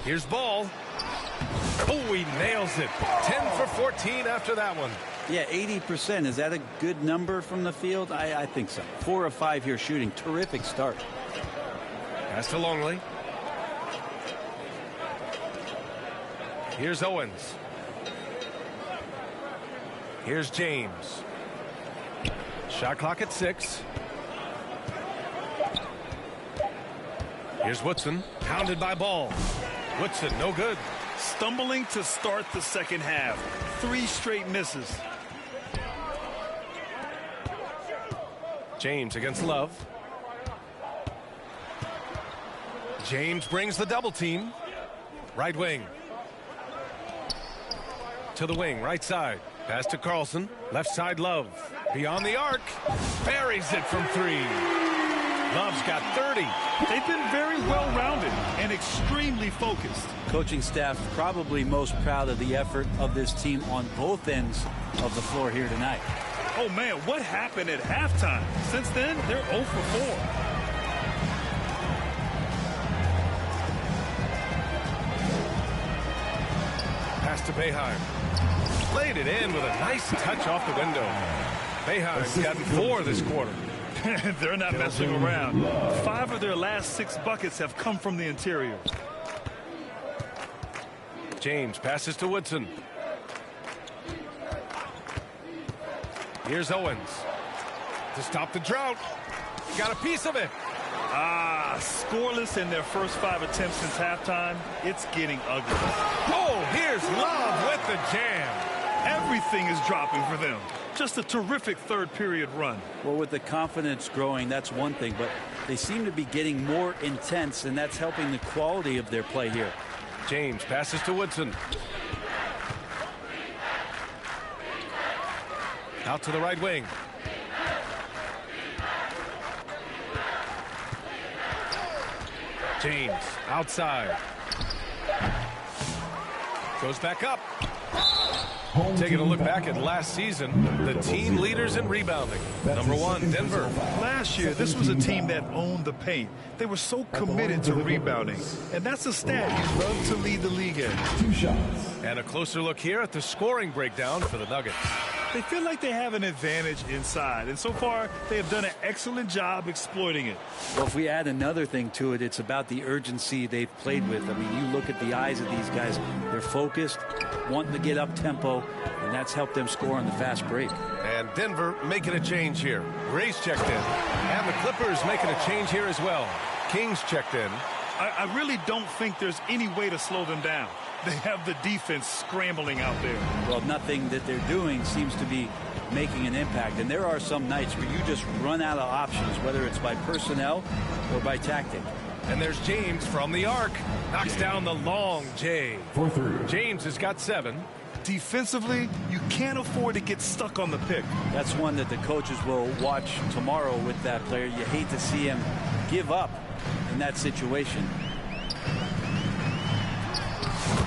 Speaker 5: Here's Ball. Oh, he nails it. 10 for 14 after that one.
Speaker 6: Yeah, 80%. Is that a good number from the field? I think so. 4 of 5 here shooting. Terrific start.
Speaker 5: Pass to Longley. Here's Owens. Here's James. Shot clock at 6. Here's Woodson. Pounded by Ball. Woodson, no good.
Speaker 7: Stumbling to start the second half. 3 straight misses.
Speaker 5: James against Love. James brings the double team. Right wing. To the wing, right side. Pass to Carlson. Left side, Love. Beyond the arc. Buries it from 3. Love's got 30.
Speaker 7: They've been very well-rounded and extremely focused.
Speaker 6: Coaching staff probably most proud of the effort of this team on both ends of the floor here tonight.
Speaker 7: Oh, man, what happened at halftime? Since then, they're 0 for 4.
Speaker 5: Pass to Boeheim. Played it in with a nice touch off the window. Boeheim's gotten 4 this quarter.
Speaker 7: They're not messing around. 5 of their last 6 buckets have come from the interior.
Speaker 5: James passes to Woodson. Here's Owens to stop the drought. Got a piece of it.
Speaker 7: Scoreless in their first 5 attempts since halftime. It's getting ugly.
Speaker 5: Oh, here's Love with the jam.
Speaker 7: Everything is dropping for them. Just a terrific third period run.
Speaker 6: Well, with the confidence growing, that's one thing, but they seem to be getting more intense, and that's helping the quality of their play here.
Speaker 5: James passes to Woodson. Out to the right wing. James outside. Goes back up. Taking a look back at last season, the team leaders in rebounding. Number 1, Denver.
Speaker 7: Last year, this was a team that owned the paint. They were so committed to rebounding. And that's a stat you love to lead the league in.
Speaker 13: 2 shots.
Speaker 5: And a closer look here at the scoring breakdown for the Nuggets.
Speaker 7: They feel like they have an advantage inside, and so far they have done an excellent job exploiting it.
Speaker 6: Well, if we add another thing to it, it's about the urgency they've played with. I mean, you look at the eyes of these guys. They're focused, wanting to get up tempo, and that's helped them score on the fast break.
Speaker 5: And Denver making a change here. Gray's checked in. And the Clippers making a change here as well. Kings checked in.
Speaker 7: I really don't think there's any way to slow them down. They have the defense scrambling out there.
Speaker 6: Well, nothing that they're doing seems to be making an impact. And there are some nights where you just run out of options, whether it's by personnel or by tactic.
Speaker 5: And there's James from the arc. Knocks down the long J.
Speaker 13: 4-3.
Speaker 5: James has got 7.
Speaker 7: Defensively, you can't afford to get stuck on the pick.
Speaker 6: That's one that the coaches will watch tomorrow with that player. You hate to see him give up in that situation.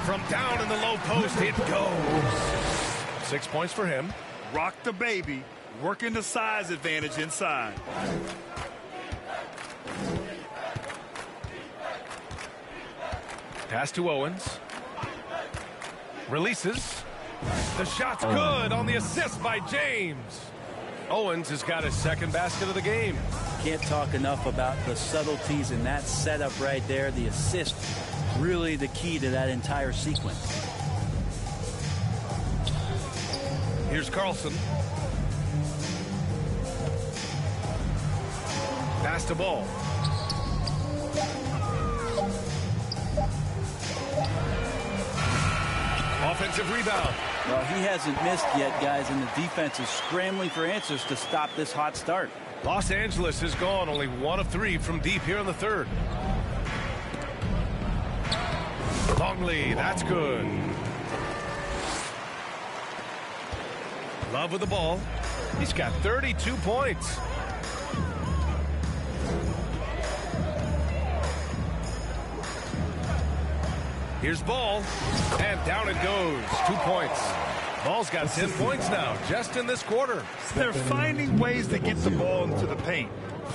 Speaker 5: From down in the low post, it goes. 6 points for him.
Speaker 7: Rock the baby, working the size advantage inside.
Speaker 5: Pass to Owens. Releases. The shot's good on the assist by James. Owens has got his 2nd basket of the game.
Speaker 6: Can't talk enough about the subtleties in that setup right there. The assist, really the key to that entire sequence.
Speaker 5: Here's Carlson. Pass to Ball. Offensive rebound.
Speaker 6: Well, he hasn't missed yet, guys, and the defense is scrambling for answers to stop this hot start.
Speaker 5: Los Angeles has gone only 1 of 3 from deep here in the 3rd. Longley, that's good. Love with the ball. He's got 32 points. Here's Ball, and down it goes. 2 points. Ball's got 10 points now, just in this quarter.
Speaker 7: They're finding ways to get the ball into the paint.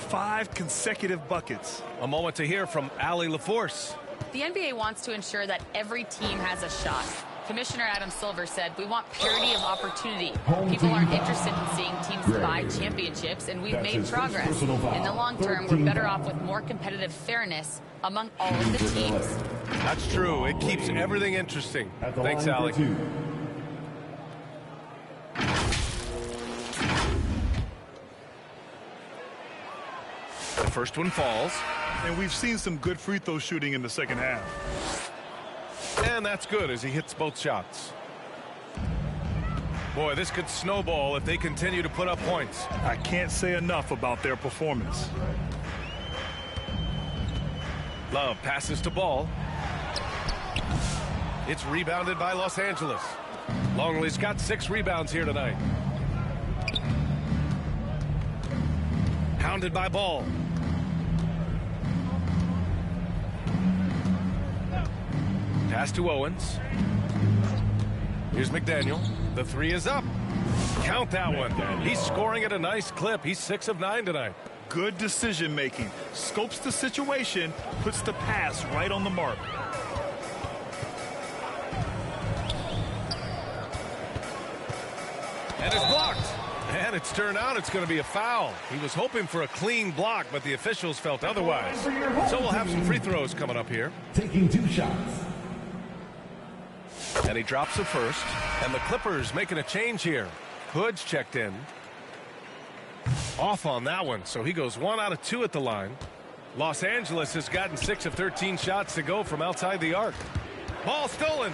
Speaker 7: 5 consecutive buckets.
Speaker 5: A moment to hear from Allie LaForce.
Speaker 14: The NBA wants to ensure that every team has a shot. Commissioner Adam Silver said, we want parity of opportunity. People aren't interested in seeing teams buy championships, and we've made progress. In the long term, we're better off with more competitive fairness among all of the teams.
Speaker 5: That's true. It keeps everything interesting. Thanks, Allie. The first one falls.
Speaker 7: And we've seen some good free throw shooting in the second half.
Speaker 5: And that's good as he hits both shots. Boy, this could snowball if they continue to put up points.
Speaker 7: I can't say enough about their performance.
Speaker 5: Love passes to Ball. It's rebounded by Los Angeles. Longley's got 6 rebounds here tonight. Hounded by Ball. Pass to Owens. Here's McDaniel. The 3 is up. Count that one. He's scoring at a nice clip. He's 6 of 9 tonight.
Speaker 7: Good decision making. Scopes the situation, puts the pass right on the mark.
Speaker 5: And it's blocked. And it's turned out it's going to be a foul. He was hoping for a clean block, but the officials felt otherwise. So we'll have some free throws coming up here.
Speaker 8: Taking 2 shots.
Speaker 5: And he drops the first. And the Clippers making a change here. Hood's checked in. Off on that one. So he goes 1 out of 2 at the line. Los Angeles has gotten 6 of 13 shots to go from outside the arc. Ball stolen.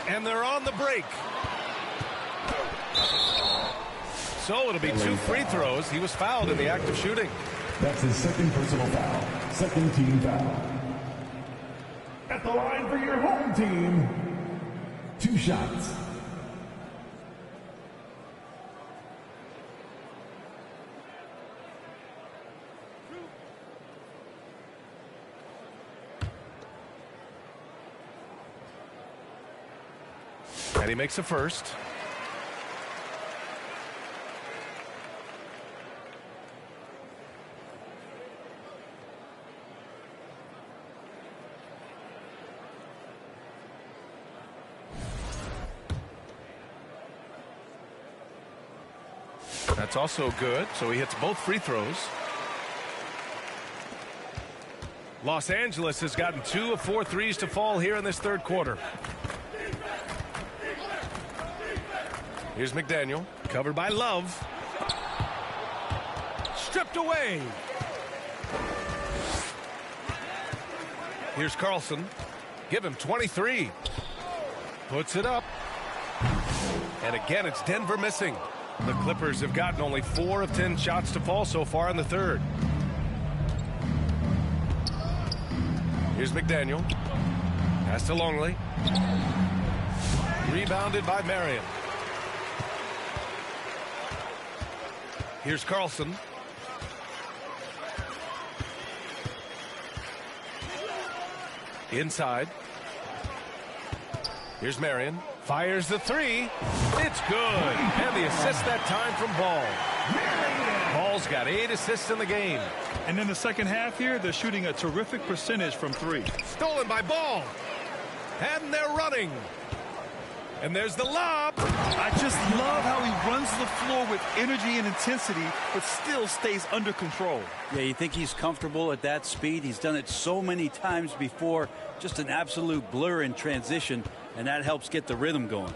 Speaker 5: And they're on the break. So it'll be 2 free throws. He was fouled in the act of shooting.
Speaker 8: That's his second personal foul. Second team foul. At the line for your home team. 2 shots.
Speaker 5: And he makes the first. That's also good, so he hits both free throws. Los Angeles has gotten 2 of 4 threes to fall here in this third quarter. Here's McDaniel, covered by Love. Stripped away. Here's Carlson. Give him 23. Puts it up. And again, it's Denver missing. The Clippers have gotten only 4 of 10 shots to fall so far in the third. Here's McDaniel. Pass to Longley. Rebounded by Marion. Here's Carlson. Inside. Here's Marion. Fires the 3. It's good. And the assist that time from Ball. Ball's got 8 assists in the game.
Speaker 7: And in the second half here, they're shooting a terrific percentage from 3.
Speaker 5: Stolen by Ball. And they're running. And there's the lob.
Speaker 7: I just love how he runs the floor with energy and intensity, but still stays under control.
Speaker 6: Yeah, you think he's comfortable at that speed? He's done it so many times before. Just an absolute blur in transition, and that helps get the rhythm going.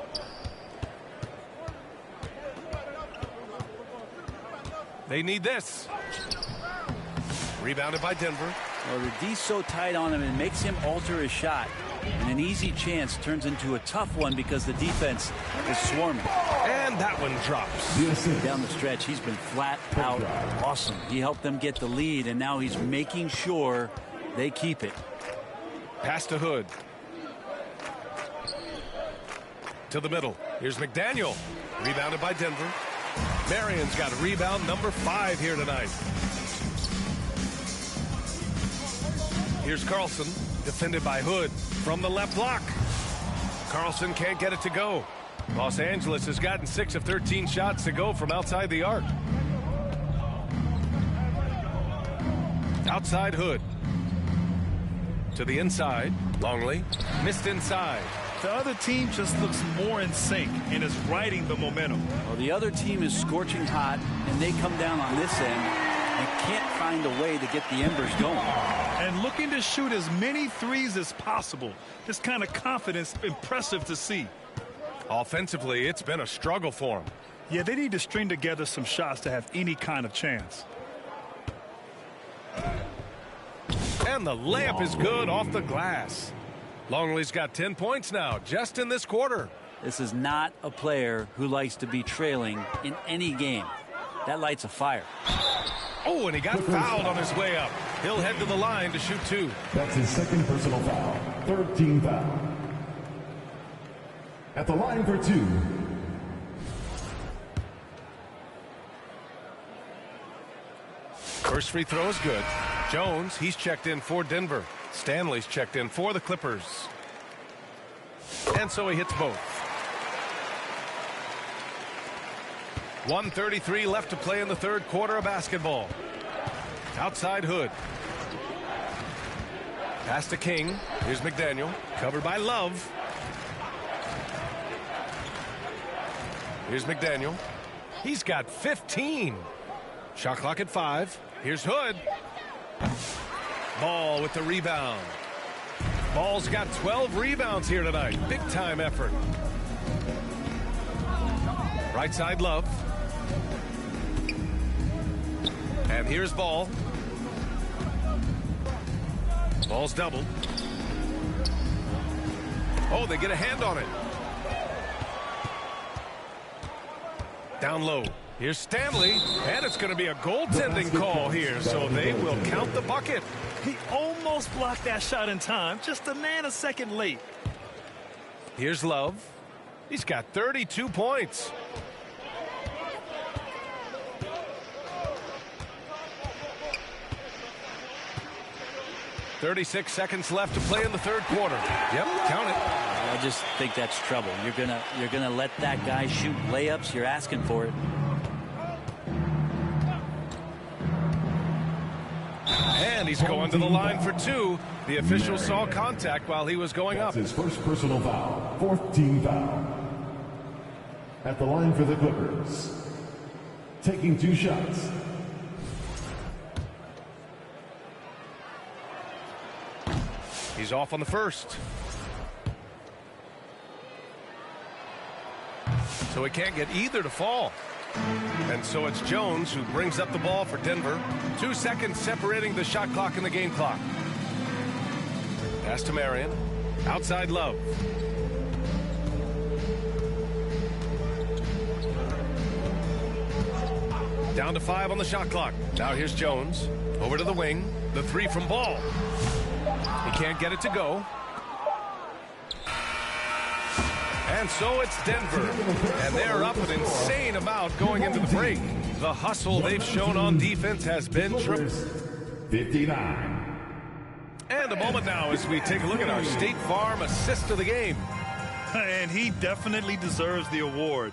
Speaker 5: They need this. Rebounded by Denver.
Speaker 6: Well, the D's so tight on him, it makes him alter his shot. And an easy chance turns into a tough one because the defense is swarming.
Speaker 5: And that one drops.
Speaker 6: Down the stretch, he's been flat out awesome. He helped them get the lead, and now he's making sure they keep it.
Speaker 5: Pass to Hood. To the middle. Here's McDaniel. Rebounded by Denver. Marion's got rebound number 5 here tonight. Here's Carlson. Defended by Hood from the left block. Carlson can't get it to go. Los Angeles has gotten 6 of 13 shots to go from outside the arc. Outside Hood. To the inside. Longley. Missed inside.
Speaker 7: The other team just looks more in sync and is riding the momentum.
Speaker 6: Well, the other team is scorching hot, and they come down on this end and can't find a way to get the embers going.
Speaker 7: And looking to shoot as many threes as possible. This kind of confidence, impressive to see.
Speaker 5: Offensively, it's been a struggle for them.
Speaker 7: Yeah, they need to string together some shots to have any kind of chance.
Speaker 5: And the layup is good off the glass. Longley's got 10 points now, just in this quarter.
Speaker 6: This is not a player who likes to be trailing in any game. That lights a fire.
Speaker 5: Oh, and he got fouled on his way up. He'll head to the line to shoot 2.
Speaker 8: That's his second personal foul. Third team foul. At the line for 2.
Speaker 5: First free throw is good. Jones, he's checked in for Denver. Stanley's checked in for the Clippers. And so he hits both. 1:33 left to play in the third quarter of basketball. Outside Hood. Pass to King. Here's McDaniel. Covered by Love. Here's McDaniel. He's got 15. Shot clock at 5. Here's Hood. Ball with the rebound. Ball's got 12 rebounds here tonight. Big time effort. Right side, Love. And here's Ball. Ball's doubled. Oh, they get a hand on it. Down low. Here's Stanley, and it's going to be a goaltending call here, so they will count the bucket.
Speaker 7: He almost blocked that shot in time, just a nanosecond late.
Speaker 5: Here's Love. He's got 32 points. "36 seconds left to play in the third quarter." Yep, count it.
Speaker 6: I just think that's trouble. You're gonna let that guy shoot layups. You're asking for it.
Speaker 5: And he's going to the line for 2. The official saw contact while he was going up.
Speaker 8: His first personal foul, 4th team foul. At the line for the Clippers, taking 2 shots.
Speaker 5: He's off on the first. So he can't get either to fall. And so it's Jones who brings up the ball for Denver. 2 seconds separating the shot clock and the game clock. Pass to Marion. Outside Love. Down to 5 on the shot clock. Now here's Jones. Over to the wing. The 3 from Ball. He can't get it to go. And so it's Denver. And they're up an insane amount going into the break. The hustle they've shown on defense has been tremendous.
Speaker 8: 59.
Speaker 5: And a moment now as we take a look at our State Farm assist of the game.
Speaker 7: And he definitely deserves the award.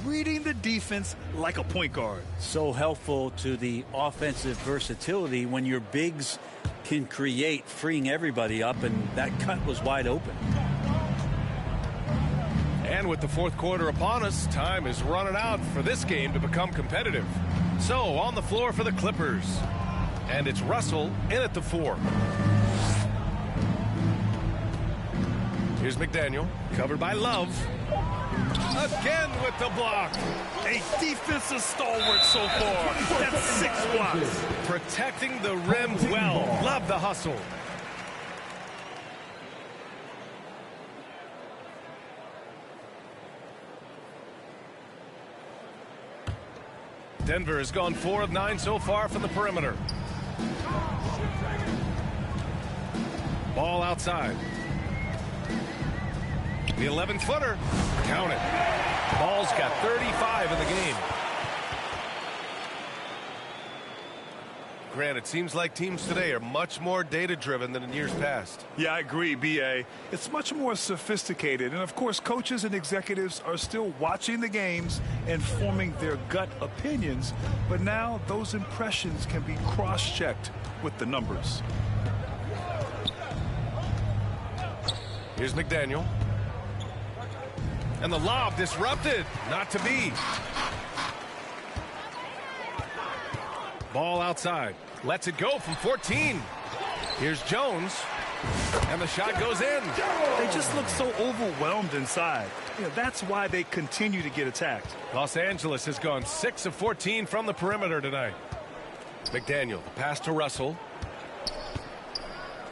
Speaker 7: Reading the defense like a point guard.
Speaker 6: So helpful to the offensive versatility when your bigs can create, freeing everybody up, and that cut was wide open.
Speaker 5: And with the fourth quarter upon us, time is running out for this game to become competitive. So on the floor for the Clippers. And it's Russell in at the 4. Here's McDaniel, covered by Love. Again with the block.
Speaker 7: A defensive stalwart so far. That's 6 blocks.
Speaker 5: Protecting the rim well. Love the hustle. Denver has gone 4 of 9 so far from the perimeter. Ball outside. The 11-footer. Count it. Ball's got 35 in the game. Grant, it seems like teams today are much more data-driven than in years past.
Speaker 7: Yeah, I agree, B.A. It's much more sophisticated. And, of course, coaches and executives are still watching the games and forming their gut opinions. But now those impressions can be cross-checked with the numbers.
Speaker 5: Here's McDaniel. And the lob disrupted. Not to be. Ball outside. Lets it go from 14. Here's Jones. And the shot goes in.
Speaker 7: They just look so overwhelmed inside. You know, that's why they continue to get attacked.
Speaker 5: Los Angeles has gone 6 of 14 from the perimeter tonight. McDaniel, the pass to Russell.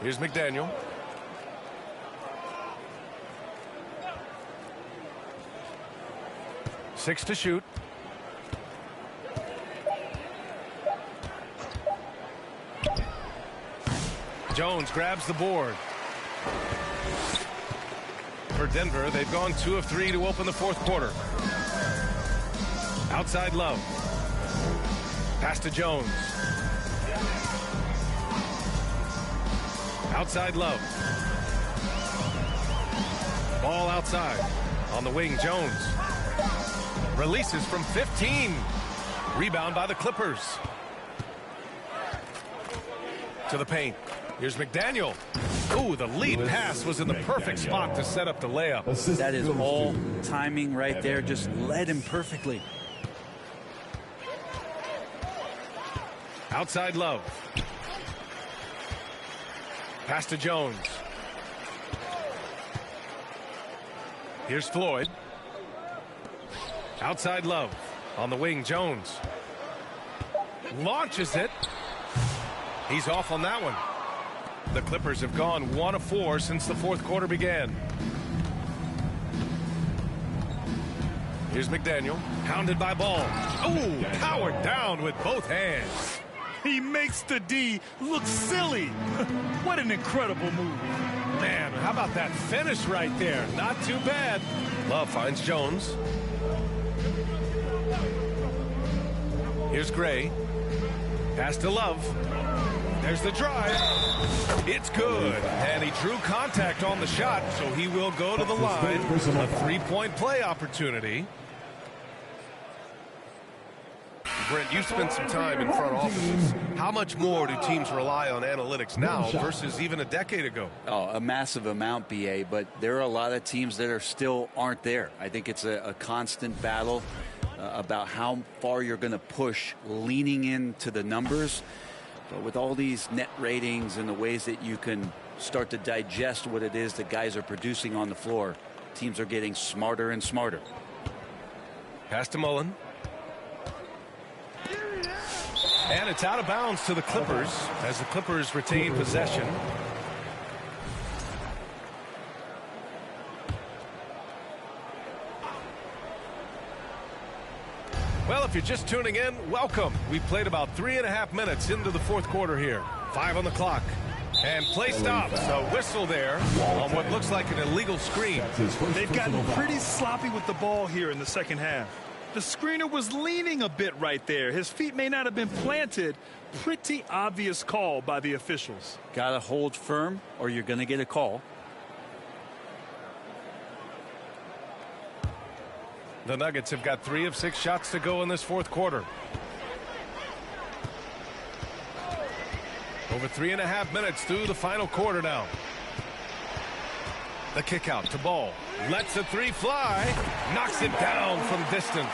Speaker 5: Here's McDaniel. Six to shoot. Jones grabs the board. For Denver, they've gone 2 of 3 to open the fourth quarter. Outside Love. Pass to Jones. Outside Love. Ball outside. On the wing, Jones. Releases from 15. Rebound by the Clippers. To the paint. Here's McDaniel. Ooh, the lead pass was in the perfect spot to set up the layup.
Speaker 6: That is all timing right there. Just led him perfectly.
Speaker 5: Outside Love. Pass to Jones. Here's Floyd. Outside Love. On the wing, Jones. Launches it. He's off on that one. The Clippers have gone 1 of 4 since the fourth quarter began. Here's McDaniel. Pounded by Ball. Oh, powered down with both hands.
Speaker 7: He makes the D look silly. What an incredible move.
Speaker 5: Man, how about that finish right there? Not too bad. Love finds Jones. Here's Gray. Pass to Love. There's the drive. It's good. And he drew contact on the shot, so he will go to the line. A three-point play opportunity. Brent, you spent some time in front offices. How much more do teams rely on analytics now versus even a decade ago?
Speaker 6: Oh, a massive amount, BA, but there are a lot of teams that are still aren't there. I think it's a constant battle about how far you're going to push, leaning into the numbers. But with all these net ratings and the ways that you can start to digest what it is that guys are producing on the floor, teams are getting smarter and smarter.
Speaker 5: Pass to Mullen. And it's out of bounds to the Clippers as the Clippers retain possession. Well, if you're just tuning in, welcome. We played about 3.5 minutes into the fourth quarter here. 5 on the clock. And play stops. A whistle there on what looks like an illegal screen.
Speaker 7: They've gotten pretty sloppy with the ball here in the second half. The screener was leaning a bit right there. His feet may not have been planted. Pretty obvious call by the officials.
Speaker 6: Got to hold firm or you're going to get a call.
Speaker 5: The Nuggets have got 3 of 6 shots to go in this fourth quarter. Over 3.5 minutes through the final quarter now. The kick out to Ball. Lets the 3 fly. Knocks it down from distance.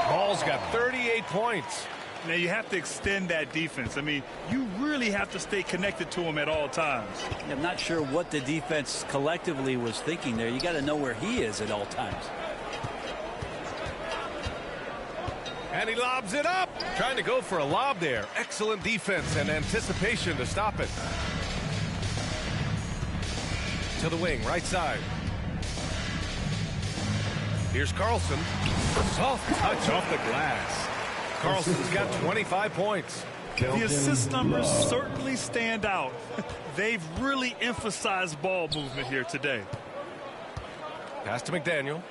Speaker 5: Ball's got 38 points.
Speaker 7: Now you have to extend that defense. I mean, you really have to stay connected to him at all times.
Speaker 6: I'm not sure what the defense collectively was thinking there. You got to know where he is at all times.
Speaker 5: And he lobs it up. Trying to go for a lob there. Excellent defense and anticipation to stop it. To the wing, right side. Here's Carlson. Soft touch off the glass. Carlson's got 25 points.
Speaker 7: The assist numbers certainly stand out. They've really emphasized ball movement here today.
Speaker 5: Pass to McDaniel.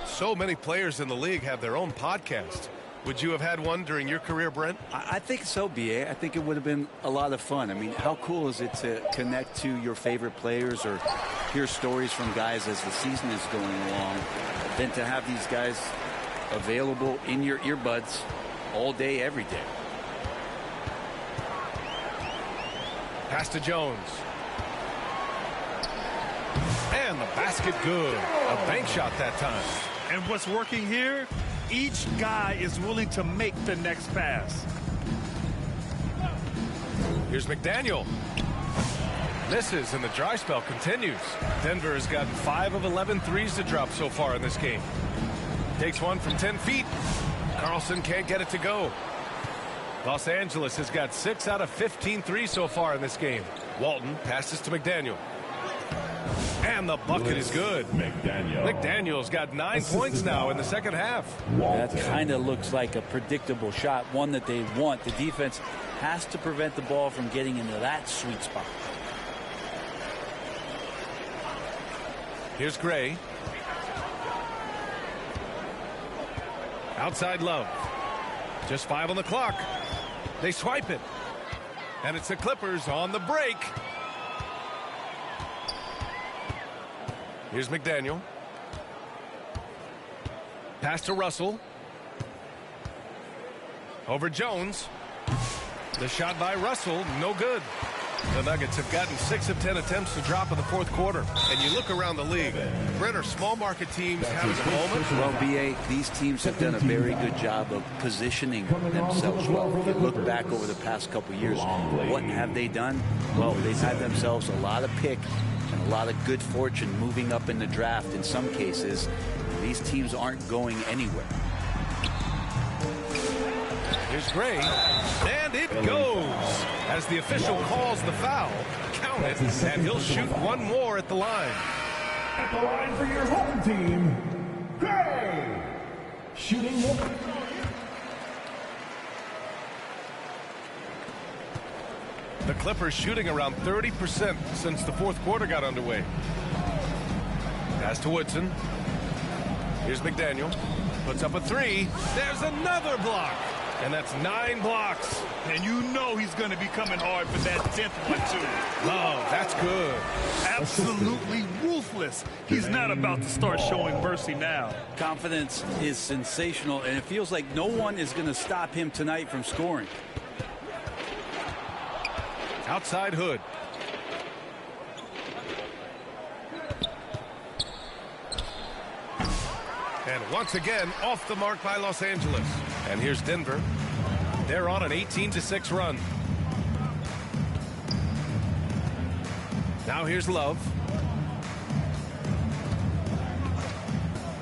Speaker 5: So many players in the league have their own podcast. Would you have had one during your career, Brent?
Speaker 6: I think so, BA. I think it would have been a lot of fun. I mean, how cool is it to connect to your favorite players or hear stories from guys as the season is going along, than to have these guys available in your earbuds all day, every day.
Speaker 5: Pass to Jones. And the basket good. A bank shot that time.
Speaker 7: And what's working here, each guy is willing to make the next pass.
Speaker 5: Here's McDaniel. Misses, and the dry spell continues. Denver has gotten 5 of 11 threes to drop so far in this game. Takes one from 10 feet. Carlson can't get it to go. Los Angeles has got 6 out of 15 threes so far in this game. Walton passes to McDaniel. And the bucket is good. McDaniel's got 9 points now in the second half.
Speaker 6: That kind of looks like a predictable shot, one that they want. The defense has to prevent the ball from getting into that sweet spot.
Speaker 5: Here's Gray. Outside Love. Just 5 on the clock. They swipe it. And it's the Clippers on the break. Here's McDaniel. Pass to Russell. Over Jones. The shot by Russell, no good. The Nuggets have gotten 6 of 10 attempts to drop in the fourth quarter. And you look around the league, Brent, are small market teams having a moment?
Speaker 6: Well, BA, these teams have done a very good job of positioning themselves well. If you look back over the past couple of years, what have they done? Well, they've had themselves a lot of pick and a lot of good fortune moving up in the draft in some cases. These teams aren't going anywhere.
Speaker 5: Here's Gray, and it goes. As the official calls the foul, count it, and he'll shoot one more at the line.
Speaker 8: At the line for your home team, Gray. Shooting one.
Speaker 5: The Clippers shooting around 30% since the fourth quarter got underway. Pass to Woodson. Here's McDaniel. Puts up a three. There's another block. And that's 9 blocks.
Speaker 7: And you know he's going to be coming hard for that 10th one, too.
Speaker 5: Oh, that's good.
Speaker 7: Absolutely ruthless. He's not about to start showing mercy now.
Speaker 6: Confidence is sensational, and it feels like no one is going to stop him tonight from scoring.
Speaker 5: Outside Hood. And once again, off the mark by Los Angeles. And here's Denver. They're on an 18-6 run. Now here's Love.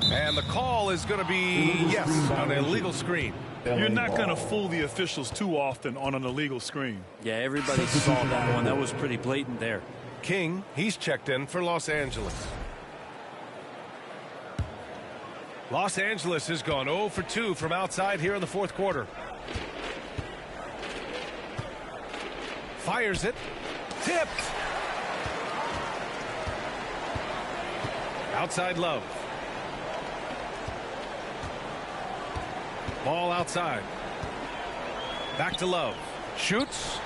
Speaker 5: And the call is going to be, yes, an illegal screen.
Speaker 7: You're not going to fool the officials too often on an illegal screen.
Speaker 6: Yeah, everybody saw that one. That was pretty blatant there.
Speaker 5: King, he's checked in for Los Angeles. Los Angeles has gone 0 for 2 from outside here in the fourth quarter. Fires it. Tipped. Outside Love. Ball outside. Back to Love. Shoots.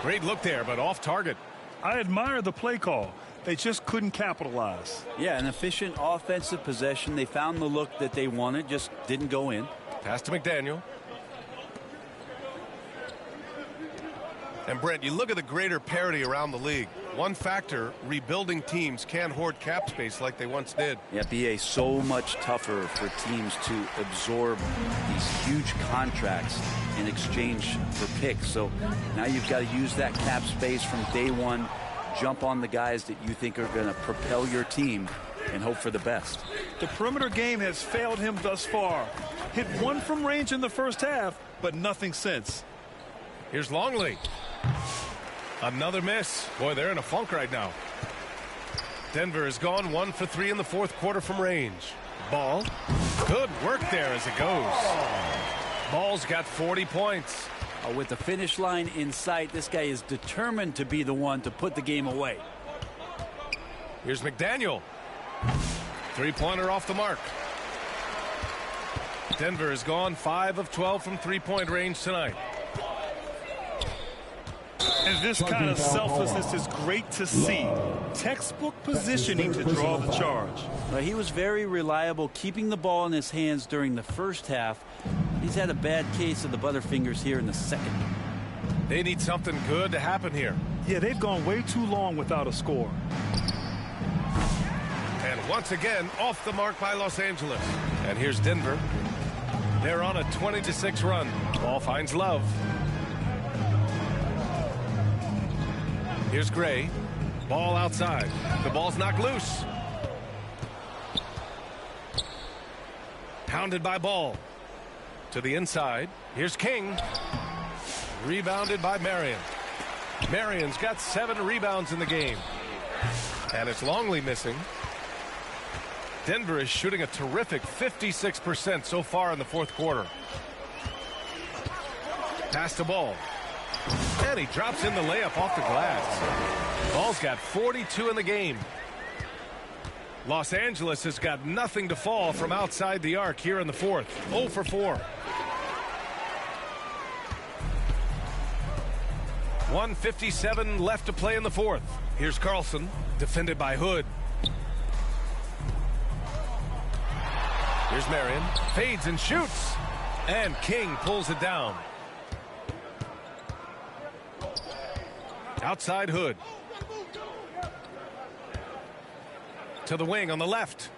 Speaker 5: Great look there, but off target.
Speaker 7: I admire the play call. They just couldn't capitalize.
Speaker 6: Yeah, an efficient offensive possession. They found the look that they wanted, just didn't go in.
Speaker 5: Pass to McDaniel. And Brent, you look at the greater parity around the league. One factor, rebuilding teams can't hoard cap space like they once did.
Speaker 6: Yeah, BA, so much tougher for teams to absorb these huge contracts in exchange for picks. So now you've got to use that cap space from day one, jump on the guys that you think are going to propel your team and hope for the best.
Speaker 7: The perimeter game has failed him thus far. Hit one from range in the first half, but nothing since.
Speaker 5: Here's Longley. Another miss. Boy, they're in a funk right now. Denver has gone 1 for 3 in the fourth quarter from range. Ball. Good work there as it goes. Ball's got 40 points.
Speaker 6: With the finish line in sight, this guy is determined to be the one to put the game away.
Speaker 5: Here's McDaniel. Three-pointer off the mark. Denver has gone 5 of 12 from three-point range tonight.
Speaker 7: And this kind of selflessness is great to see. Textbook positioning to draw the charge.
Speaker 6: Well, he was very reliable, keeping the ball in his hands during the first half. He's had a bad case of the butterfingers here in the second.
Speaker 5: They need something good to happen here.
Speaker 7: Yeah, they've gone way too long without a score.
Speaker 5: And once again, off the mark by Los Angeles. And here's Denver. They're on a 20-6 run. Ball finds Love. Here's Gray. Ball outside. The ball's knocked loose. Pounded by Ball. To the inside. Here's King. Rebounded by Marion. Marion's got 7 rebounds in the game. And it's Longley missing. Denver is shooting a terrific 56% so far in the fourth quarter. Pass to Ball. And he drops in the layup off the glass. Ball's got 42 in the game. Los Angeles has got nothing to fall from outside the arc here in the fourth. 0 for 4. 1:57 left to play in the fourth. Here's Carlson, defended by Hood. Here's Marion, fades and shoots. And King pulls it down. Outside Hood. To the wing on the left.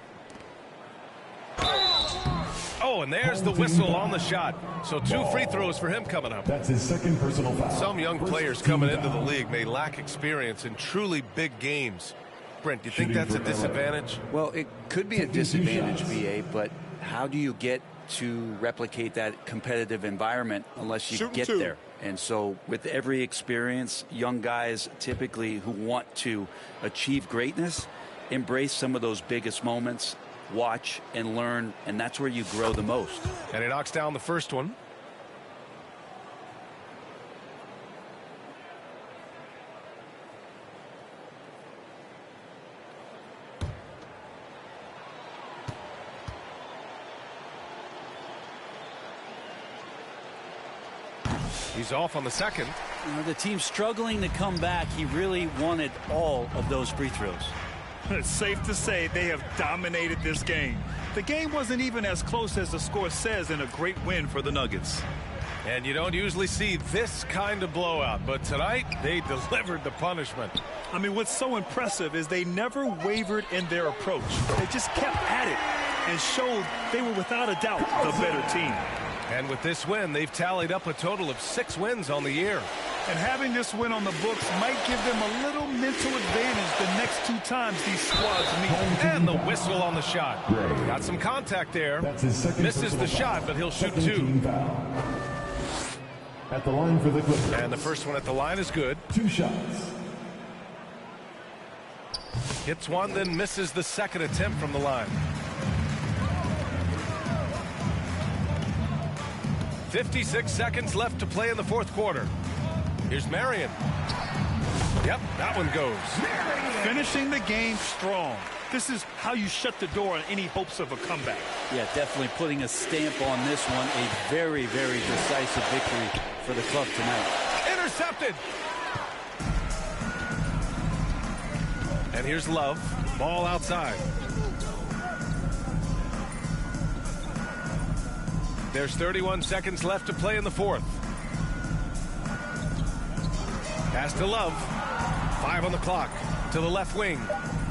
Speaker 5: Oh, and there's the whistle on the shot. So 2 free throws for him coming up.
Speaker 8: That's his second personal foul.
Speaker 5: Some young players coming into the league may lack experience in truly big games. Brent, do you think that's a disadvantage?
Speaker 6: Well, it could be a disadvantage, VA, but how do you get to replicate that competitive environment unless you get there? And so with every experience, young guys typically who want to achieve greatness embrace some of those biggest moments, watch and learn, and that's where you grow the most.
Speaker 5: And he knocks down the first one. He's off on the second.
Speaker 6: The team's struggling to come back. He really wanted all of those free throws.
Speaker 7: It's safe to say they have dominated this game. The game wasn't even as close as the score says in a great win for the Nuggets.
Speaker 5: And you don't usually see this kind of blowout, but tonight they delivered the punishment.
Speaker 7: I mean, what's so impressive is they never wavered in their approach. They just kept at it and showed they were without a doubt the better team.
Speaker 5: And with this win, they've tallied up a total of 6 wins on the year.
Speaker 7: And having this win on the books might give them a little mental advantage the next 2 times these squads meet.
Speaker 5: And the whistle on the shot. Got some contact there. Misses the shot, but he'll shoot 2.
Speaker 8: At the line for the Clippers.
Speaker 5: And the first one at the line is good.
Speaker 8: 2 shots.
Speaker 5: Hits one, then misses the second attempt from the line. 56 seconds left to play in the fourth quarter. Here's Marion. Yep, that one goes.
Speaker 7: Finishing the game strong. This is how you shut the door on any hopes of a comeback.
Speaker 6: Yeah, definitely putting a stamp on this one. A very, very decisive victory for the club tonight.
Speaker 5: Intercepted. And here's Love. Ball outside. There's 31 seconds left to play in the fourth. Pass to Love. 5 on the clock. To the left wing.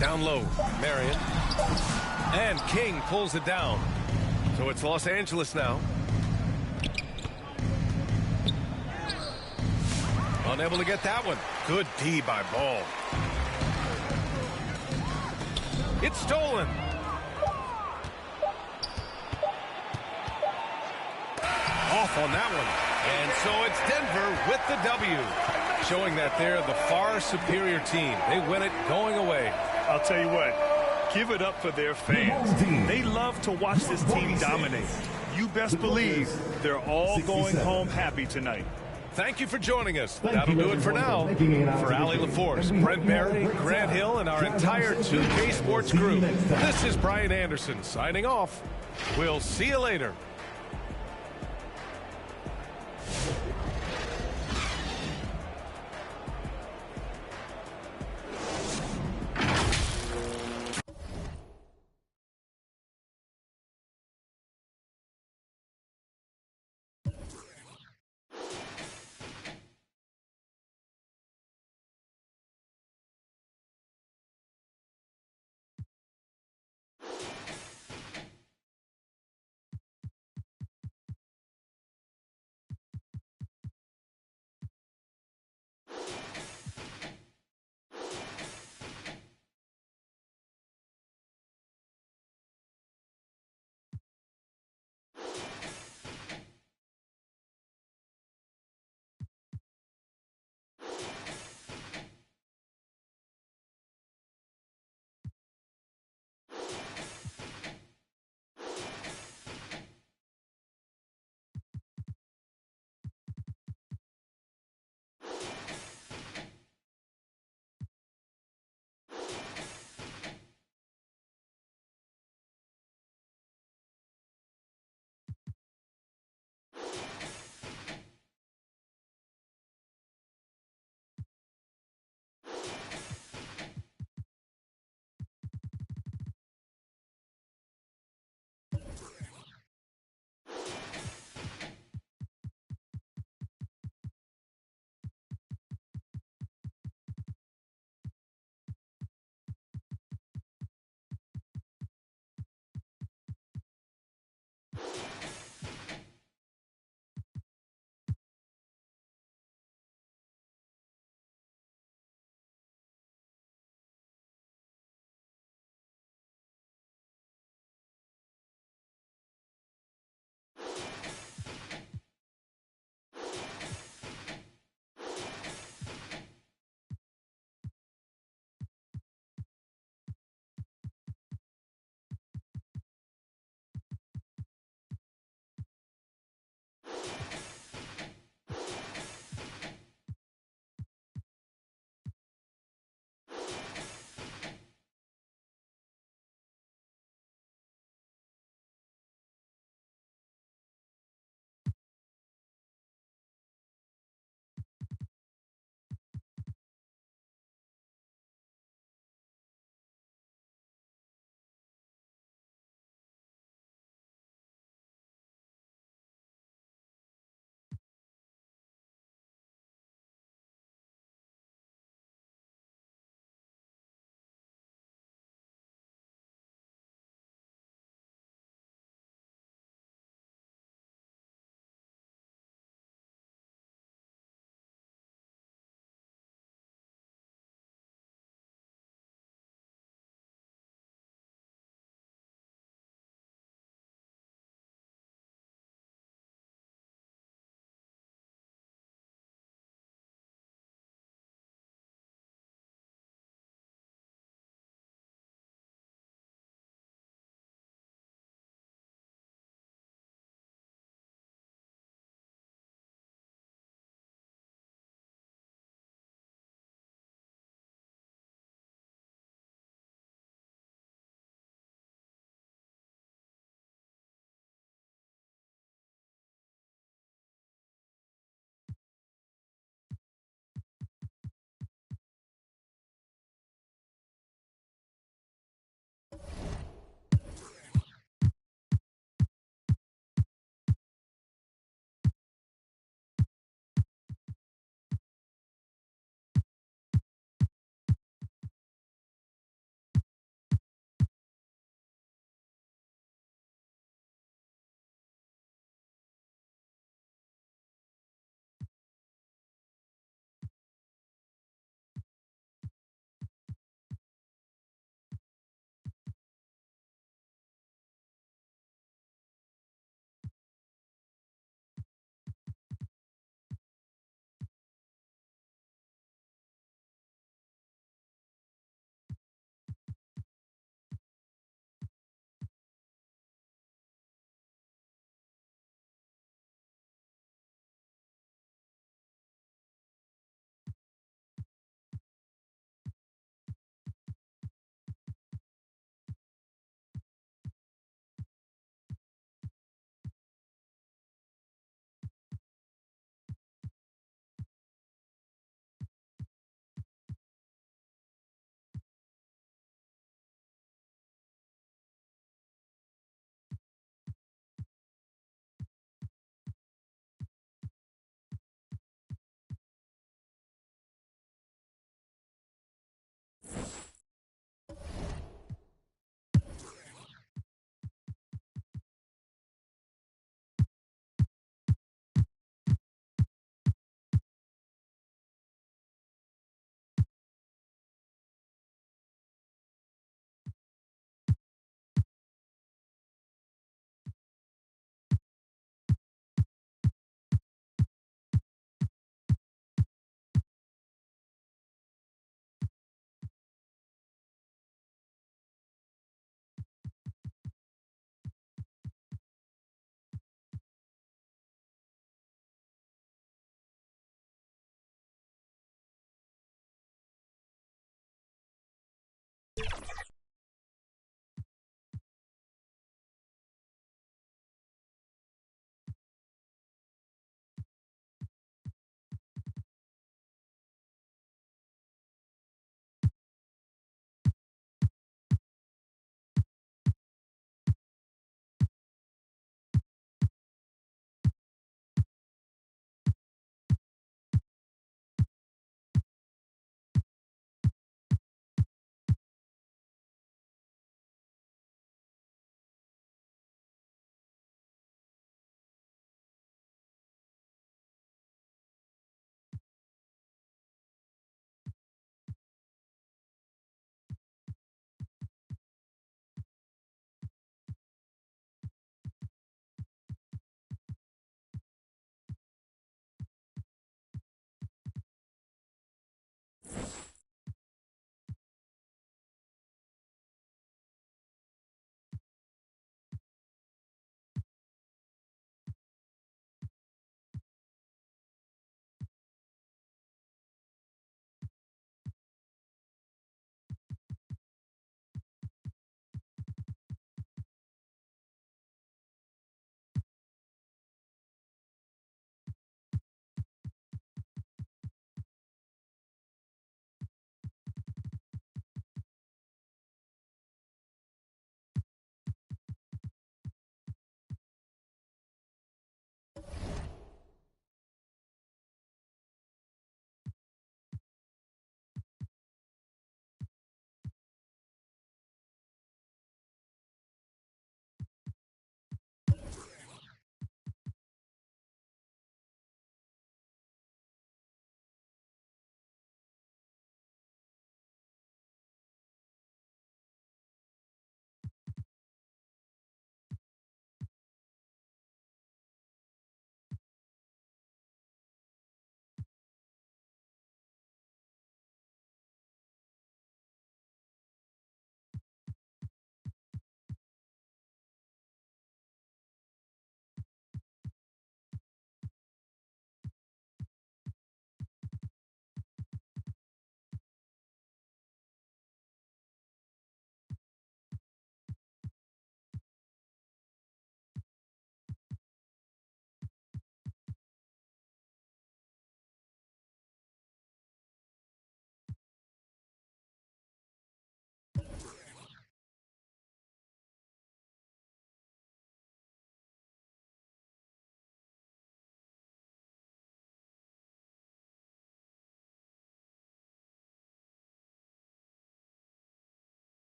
Speaker 5: Down low. Marion. And King pulls it down. So it's Los Angeles now. Unable to get that one. Good D by Ball. It's stolen. Off on that one. And so it's Denver with the W, showing that they're the far superior team. They win it going away.
Speaker 7: I'll tell you what, give it up for their fans. They love to watch this team dominate. You best believe they're all going home happy tonight.
Speaker 5: Thank you for joining us. That'll do it for now. For Ali LaForce, Brent Barry, Grant Hill, and our entire 2K Sports crew, this is Brian Anderson signing off. We'll see you later.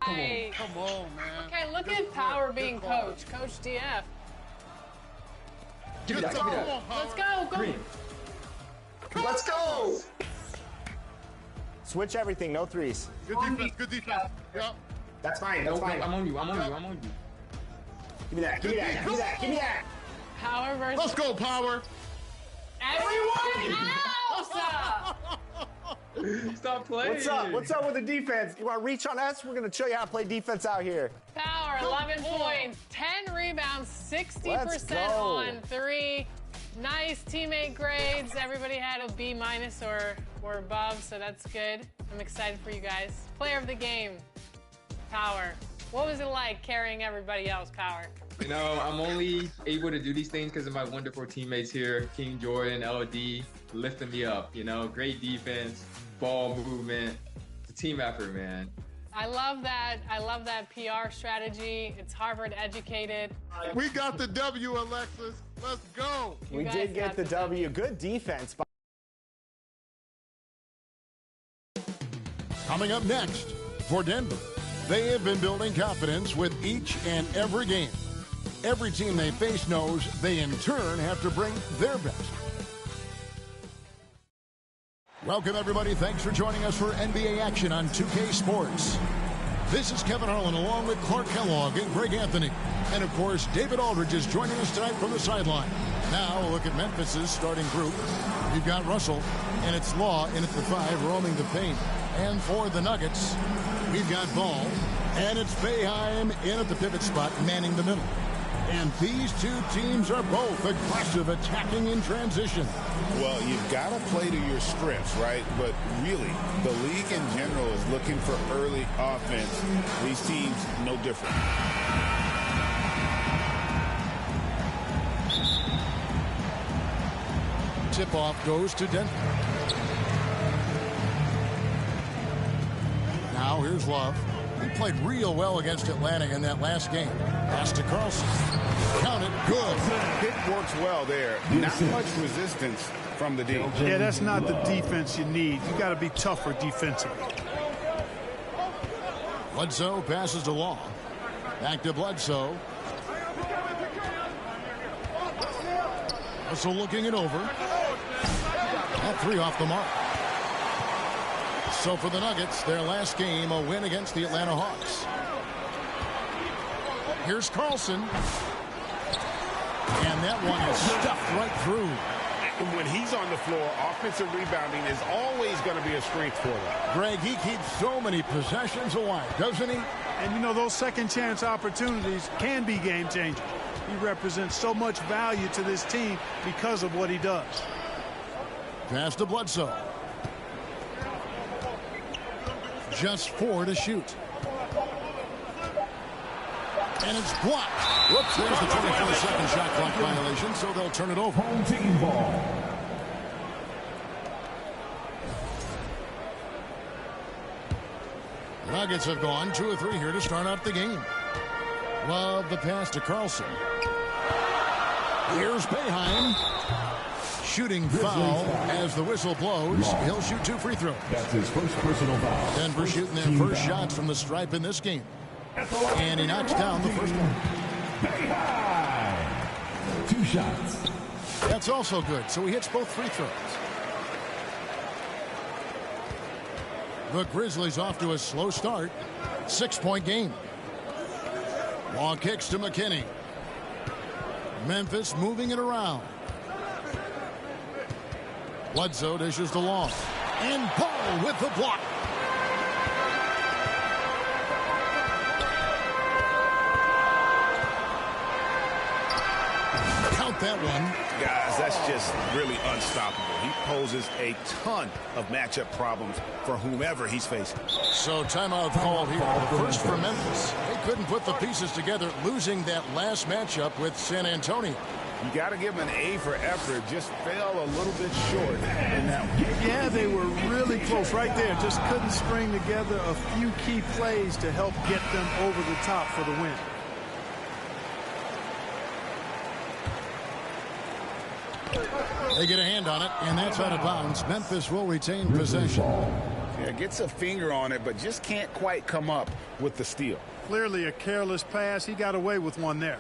Speaker 3: Hey.
Speaker 2: Come on, man.
Speaker 3: Okay, look at Power being coach. Coach DF.
Speaker 1: Give me that. Give me that.
Speaker 3: Let's go. Go.
Speaker 1: Green.
Speaker 4: Let's go. Switch everything. No threes.
Speaker 2: Good defense. Good defense. Yep.
Speaker 4: That's fine.
Speaker 1: No,
Speaker 4: That's fine.
Speaker 1: I'm on you. I'm on you. I'm on you.
Speaker 4: Give me that. Give me that. Give me that. Give me that.
Speaker 3: Power versus.
Speaker 2: Let's go, Power.
Speaker 3: Everyone else.
Speaker 1: Stop playing.
Speaker 4: What's up? What's up with the defense? You want to reach on us? We're going to show you how to play defense out here.
Speaker 3: Power, 11 points, 10 rebounds, 60% on 3. Nice teammate grades. Everybody had a B- or above, so that's good. I'm excited for you guys. Player of the game, Power. What was it like carrying everybody else, Power?
Speaker 1: You know, I'm only able to do these things because of my wonderful teammates here, King Jordan, LD, lifting me up. You know, great defense, ball movement, it's a team effort, man.
Speaker 3: I love that. I love that PR strategy. It's Harvard educated.
Speaker 2: We got the W, Alexis. Let's go.
Speaker 4: We did get the W. Good defense.
Speaker 8: Coming up next, for Denver, they have been building confidence with each and every game. Every team they face knows they in turn have to bring their best. Welcome, everybody. Thanks for joining us for NBA action on 2K Sports. This is Kevin Harlan along with Clark Kellogg and Greg Anthony. And, of course, David Aldridge is joining us tonight from the sideline. Now, a look at Memphis's starting group. We've got Russell, and it's Law in at the 5, roaming the paint. And for the Nuggets, we've got Ball, and it's Boeheim in at the pivot spot, manning the middle. And these two teams are both aggressive, attacking in transition.
Speaker 15: Well, you've got to play to your strengths, right? But really, the league in general is looking for early offense. These teams, no different.
Speaker 8: Tip-off goes to Denver. Now here's Love. He played real well against Atlanta in that last game. Pass to Carlson. Count it. Good.
Speaker 15: It works well there. Not much resistance from the D.
Speaker 16: Yeah, that's not the defense you need. You got to be tougher defensively.
Speaker 8: Bledsoe passes to Law. Back to Bledsoe. Russell looking it over. That 3 off the mark. So for the Nuggets, their last game, a win against the Atlanta Hawks. Here's Carlson. And that one is stuffed right through.
Speaker 15: When he's on the floor, offensive rebounding is always going to be a strength for them.
Speaker 8: Greg, he keeps so many possessions alive, doesn't he?
Speaker 16: And, you know, those second chance opportunities can be game changing. He represents so much value to this team because of what he does.
Speaker 8: Pass to Bledsoe. Just 4 to shoot. And it's blocked. Whoops, there's the 24-second shot clock violation, so they'll turn it over.
Speaker 13: Home team ball.
Speaker 8: Nuggets have gone 2 of 3 here to start out the game. Love the pass to Carlson. Here's Boeheim. Shooting foul as the whistle blows. He'll shoot 2 free throws.
Speaker 13: That's his first personal foul.
Speaker 8: Denver shooting their first shots from the stripe in this game. And he knocks down the first one.
Speaker 13: 2 shots.
Speaker 8: That's also good. So he hits both free throws. The Grizzlies off to a slow start. 6-point game. Long kicks to McKinney. Memphis moving it around. Bledsoe dishes to Long. And Paul with the block. Count that one.
Speaker 15: Guys, that's just really unstoppable. He poses a ton of matchup problems for whomever he's facing.
Speaker 8: So timeout call here. The first for Memphis. They couldn't put the pieces together, losing that last matchup with San Antonio.
Speaker 15: You got to give him an A for effort. Just fell a little bit short in that one.
Speaker 16: Yeah, they were really close right there. Just couldn't string together a few key plays to help get them over the top for the win.
Speaker 8: They get a hand on it, and that's out of bounds. Memphis will retain possession.
Speaker 15: Yeah, gets a finger on it, but just can't quite come up with the steal.
Speaker 16: Clearly a careless pass. He got away with one there.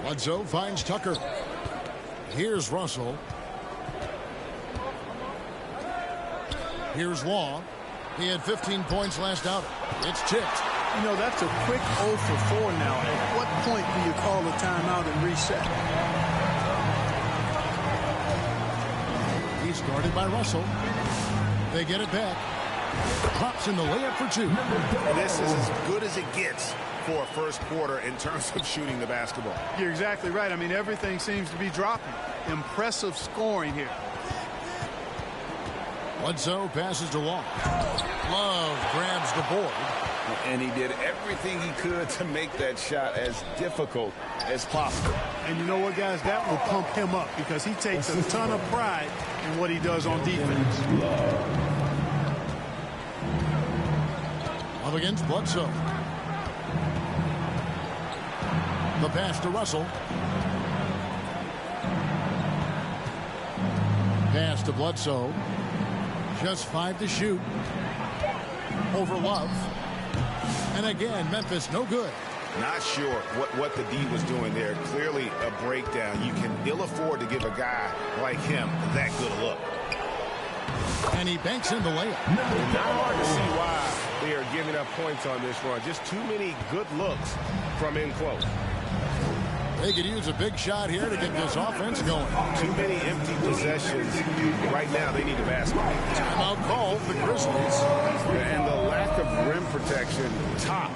Speaker 8: Bledsoe finds Tucker. Here's Russell. Here's Law. He had 15 points last outing. It's tipped.
Speaker 16: You know, that's a quick 0 for 4 now. At what point do you call a timeout and reset?
Speaker 8: He's guarded by Russell. They get it back. Drops in the layup for 2.
Speaker 15: This is as good as it gets for a first quarter in terms of shooting the basketball.
Speaker 16: You're exactly right. I mean, everything seems to be dropping. Impressive scoring here.
Speaker 8: Bledsoe passes to Law. Love grabs the board.
Speaker 15: And he did everything he could to make that shot as difficult as possible.
Speaker 16: And you know what, guys? That will pump him up because he takes a ton of pride in what he does on defense.
Speaker 8: Up against Bledsoe. The pass to Russell. Pass to Bledsoe. Just 5 to shoot. Over Love. And again, Memphis no good.
Speaker 15: Not sure what the D was doing there. Clearly a breakdown. You can ill afford to give a guy like him that good a look.
Speaker 8: And he banks in the layup.
Speaker 17: Not hard to see why they are giving up points on this run. Just too many good looks from in close.
Speaker 8: They could use a big shot here to get this offense going.
Speaker 17: Too many empty possessions. Right now, they need a basket.
Speaker 8: Timeout call for the Grizzlies.
Speaker 17: And the lack of rim protection, top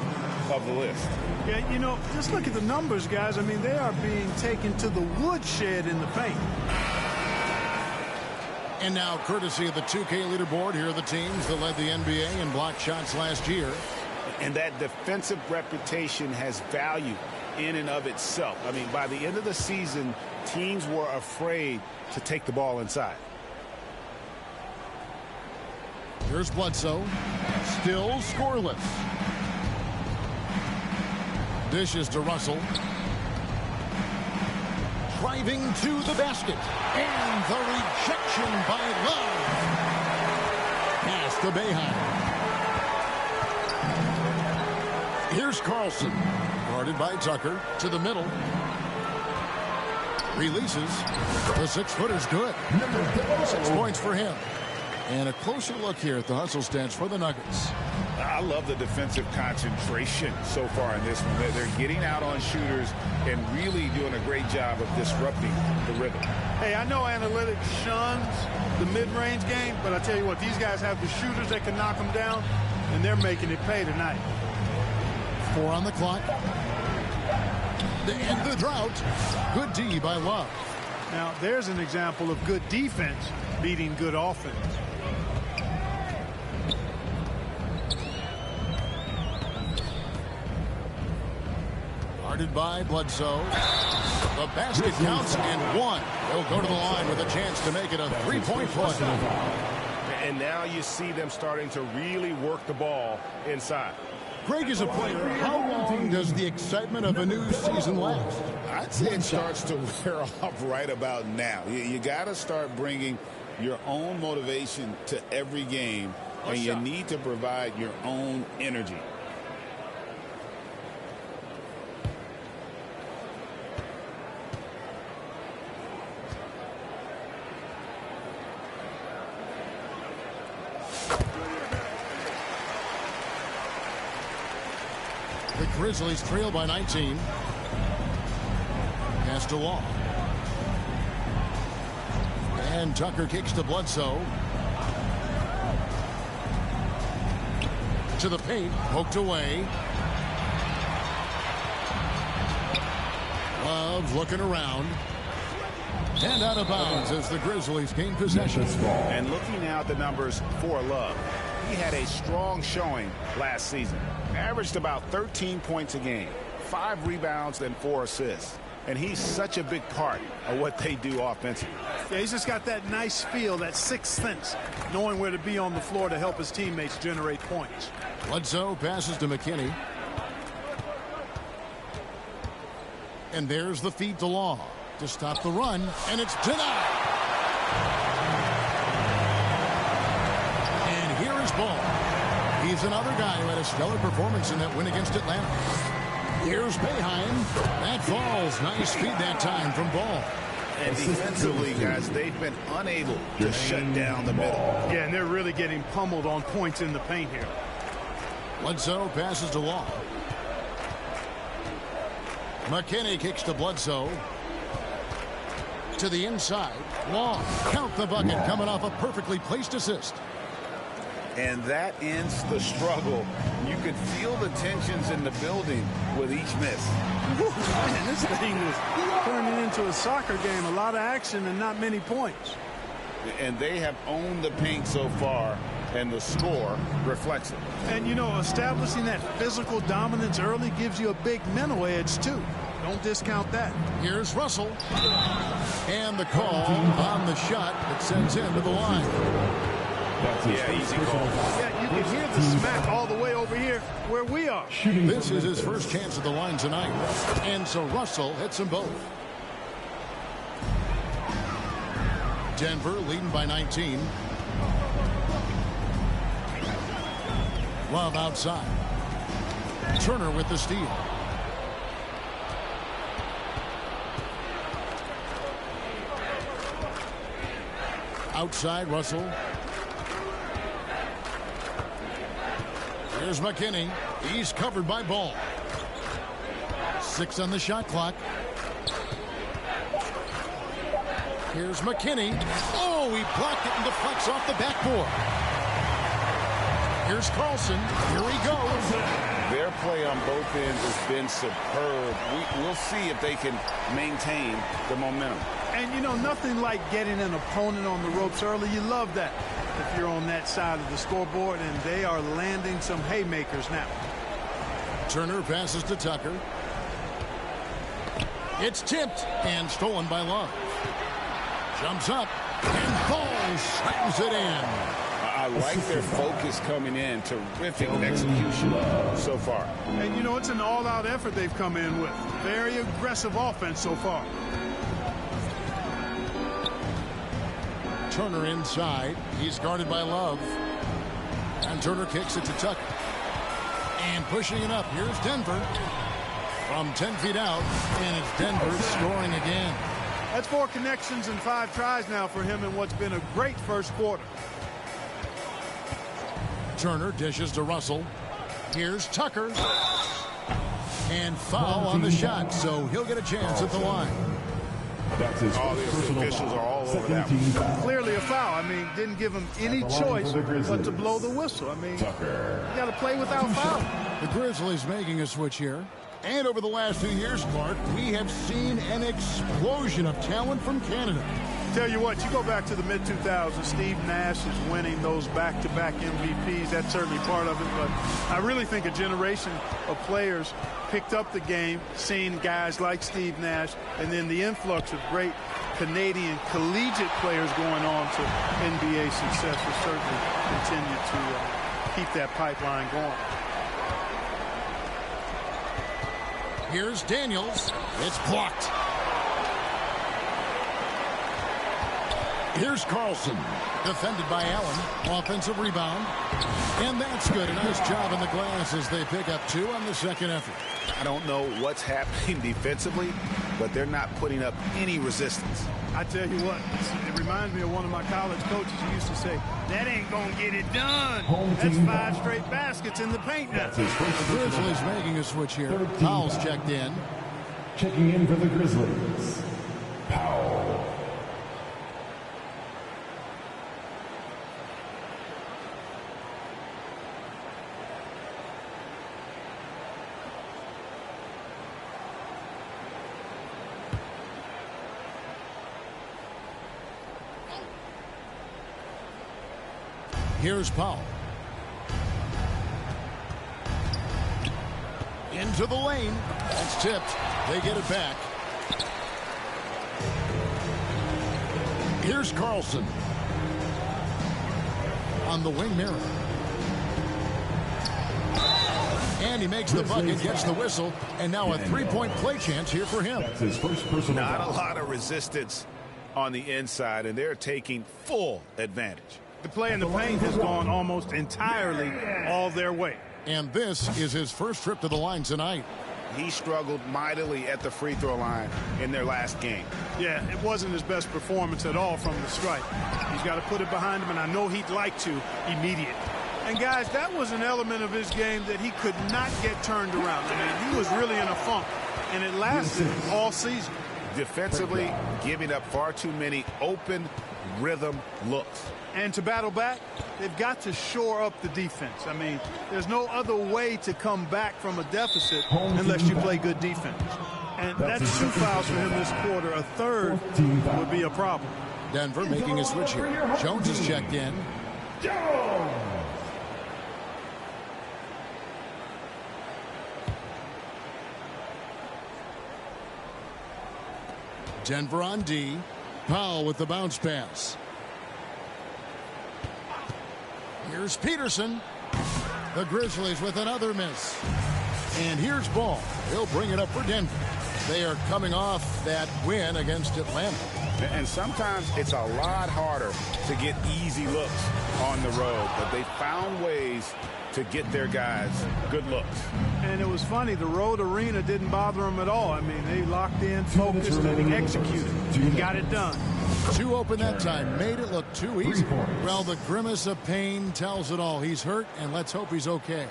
Speaker 17: of the list.
Speaker 16: Yeah, you know, just look at the numbers, guys. I mean, they are being taken to the woodshed in the paint.
Speaker 8: And now, courtesy of the 2K leaderboard, here are the teams that led the NBA in block shots last year.
Speaker 15: And that defensive reputation has value in and of itself. I mean, by the end of the season, teams were afraid to take the ball inside.
Speaker 8: Here's Bledsoe. Still scoreless. Dishes to Russell. Driving to the basket. And the rejection by Love. Pass to Boeheim. Here's Carlson. Guarded by Tucker to the middle. Releases. The 6-footer's good. 6 points for him. And a closer look here at the hustle stats for the Nuggets.
Speaker 15: I love the defensive concentration so far in this one. They're getting out on shooters and really doing a great job of disrupting the rhythm.
Speaker 16: Hey, I know analytics shuns the mid-range game, but I tell you what, these guys have the shooters that can knock them down, and they're making it pay tonight.
Speaker 8: 4 on the clock. To end the drought. Good D by Love.
Speaker 16: Now, there's an example of good defense beating good offense.
Speaker 8: Guarded by Bledsoe. The basket counts and 1. They'll go to the line with a chance to make it a 3-point play.
Speaker 17: And now you see them starting to really work the ball inside.
Speaker 8: Greg is a player. How long does the excitement of a new season last?
Speaker 15: I'd say it starts to wear off right about now. You got to start bringing your own motivation to every game, and you need to provide your own energy.
Speaker 8: The Grizzlies trail by 19. Pass to Law. And Tucker kicks to Bledsoe. To the paint. Poked away. Love looking around. And out of bounds as the Grizzlies gain possession.
Speaker 15: And looking now at the numbers for Love. He had a strong showing last season. Averaged about 13 points a game, 5 rebounds and 4 assists. And he's such a big part of what they do offensively.
Speaker 16: Yeah, he's just got that nice feel, that sixth sense, knowing where to be on the floor to help his teammates generate points.
Speaker 8: Bledsoe passes to McKinney. And there's the feed to Law to stop the run, and it's denied. And here is Ball. He's another guy who had a stellar performance in that win against Atlanta. Here's Boeheim. That falls. Nice feed that time from Ball.
Speaker 15: And defensively, guys, they've been unable to shut down the middle.
Speaker 16: Yeah, and they're really getting pummeled on points in the paint here.
Speaker 8: Bledsoe passes to Law. McKinney kicks to Bledsoe. To the inside. Law. Count the bucket coming off a perfectly placed assist.
Speaker 15: And that ends the struggle. You could feel the tensions in the building with each miss.
Speaker 16: Man, this thing is turning into a soccer game. A lot of action and not many points.
Speaker 15: And they have owned the paint so far, and the score reflects it.
Speaker 16: And, you know, establishing that physical dominance early gives you a big mental edge, too. Don't discount that.
Speaker 8: Here's Russell. And the call on the shot that sends him to the line.
Speaker 15: Yeah, easy call.
Speaker 16: Yeah, you can hear the smack all the way over here where we are.
Speaker 8: This is his first chance at the line tonight. And so Russell hits them both. Denver leading by 19. Love outside. Turner with the steal. Outside Russell. Here's McKinney. He's covered by Ball. 6 on the shot clock. Here's McKinney. Oh, he blocked it and deflects off the backboard. Here's Carlson. Here he goes.
Speaker 15: Their play on both ends has been superb. We'll see if they can maintain the momentum.
Speaker 16: And, you know, nothing like getting an opponent on the ropes early. You love that if you're on that side of the scoreboard, and they are landing some haymakers now.
Speaker 8: Turner passes to Tucker. It's tipped and stolen by Love. Jumps up and Ball slams it in.
Speaker 15: I like their focus coming in. Terrific execution so far.
Speaker 16: And, you know, it's an all-out effort they've come in with. Very aggressive offense so far.
Speaker 8: Turner inside. He's guarded by Love. And Turner kicks it to Tucker. And pushing it up. Here's Denver. From 10 feet out. And it's Denver scoring again.
Speaker 16: That's 4 connections and 5 tries now for him in what's been a great first quarter.
Speaker 8: Turner dishes to Russell. Here's Tucker. And foul on the shot. So he'll get a chance at the line.
Speaker 15: That's his the officials are all over that one.
Speaker 16: Clearly a foul. I mean, didn't give him any choice but to blow the whistle. I mean, you got to play without foul.
Speaker 8: The Grizzlies making a switch here. And over the last 2 years, Clark, we have seen an explosion of talent from Canada.
Speaker 16: Tell you what, you go back to the mid-2000s, Steve Nash is winning those back-to-back MVPs. That's certainly part of it. But I really think a generation of players picked up the game, seeing guys like Steve Nash, and then the influx of great Canadian collegiate players going on to NBA success will certainly continue to keep that pipeline going.
Speaker 8: Here's Daniels. It's blocked. Here's Carlson. Defended by Allen. Offensive rebound. And that's good. A nice job in the glass as they pick up 2 on the second effort.
Speaker 15: I don't know what's happening defensively, but they're not putting up any resistance.
Speaker 16: I tell you what, it reminds me of one of my college coaches who used to say, that ain't going to get it done. That's 5 straight baskets in the paint now.
Speaker 8: The Grizzlies making a switch here. Powell's checked in.
Speaker 18: Checking in for the Grizzlies, Powell.
Speaker 8: Here's Powell. Into the lane. That's tipped. They get it back. Here's Carlson. On the wing mirror. And he makes the bucket, gets the whistle, and now a 3-point play chance here for him.
Speaker 18: That's his first personal
Speaker 15: Not
Speaker 18: foul.
Speaker 15: a lot of resistance on the inside, and they're taking full advantage.
Speaker 16: The play in the paint has gone almost entirely all their way.
Speaker 8: And this is his first trip to the line tonight.
Speaker 15: He struggled mightily at the free throw line in their last game.
Speaker 16: Yeah, it wasn't his best performance at all from the stripe. He's got to put it behind him, and I know he'd like to immediately. And, guys, that was an element of his game that he could not get turned around. I mean, he was really in a funk, and it lasted all season.
Speaker 15: Defensively, giving up far too many open rhythm looks.
Speaker 16: And to battle back, they've got to shore up the defense. I mean, there's no other way to come back from a deficit unless you play good defense. And that's 2 fouls for him this quarter. A third would be a problem.
Speaker 8: Denver making a switch here. Jones is checked in. Denver on D. Powell with the bounce pass. Here's Peterson. The Grizzlies with another miss. And here's Ball. He'll bring it up for Denver. They are coming off that win against Atlanta.
Speaker 15: And sometimes it's a lot harder to get easy looks on the road, but they found ways to get their guys good looks.
Speaker 16: And it was funny, the road arena didn't bother them at all. I mean, they locked in, focused, and executed. And got it done.
Speaker 8: 2 open that time. Made it look too easy. Well, the grimace of pain tells it all. He's hurt, and let's hope he's okay.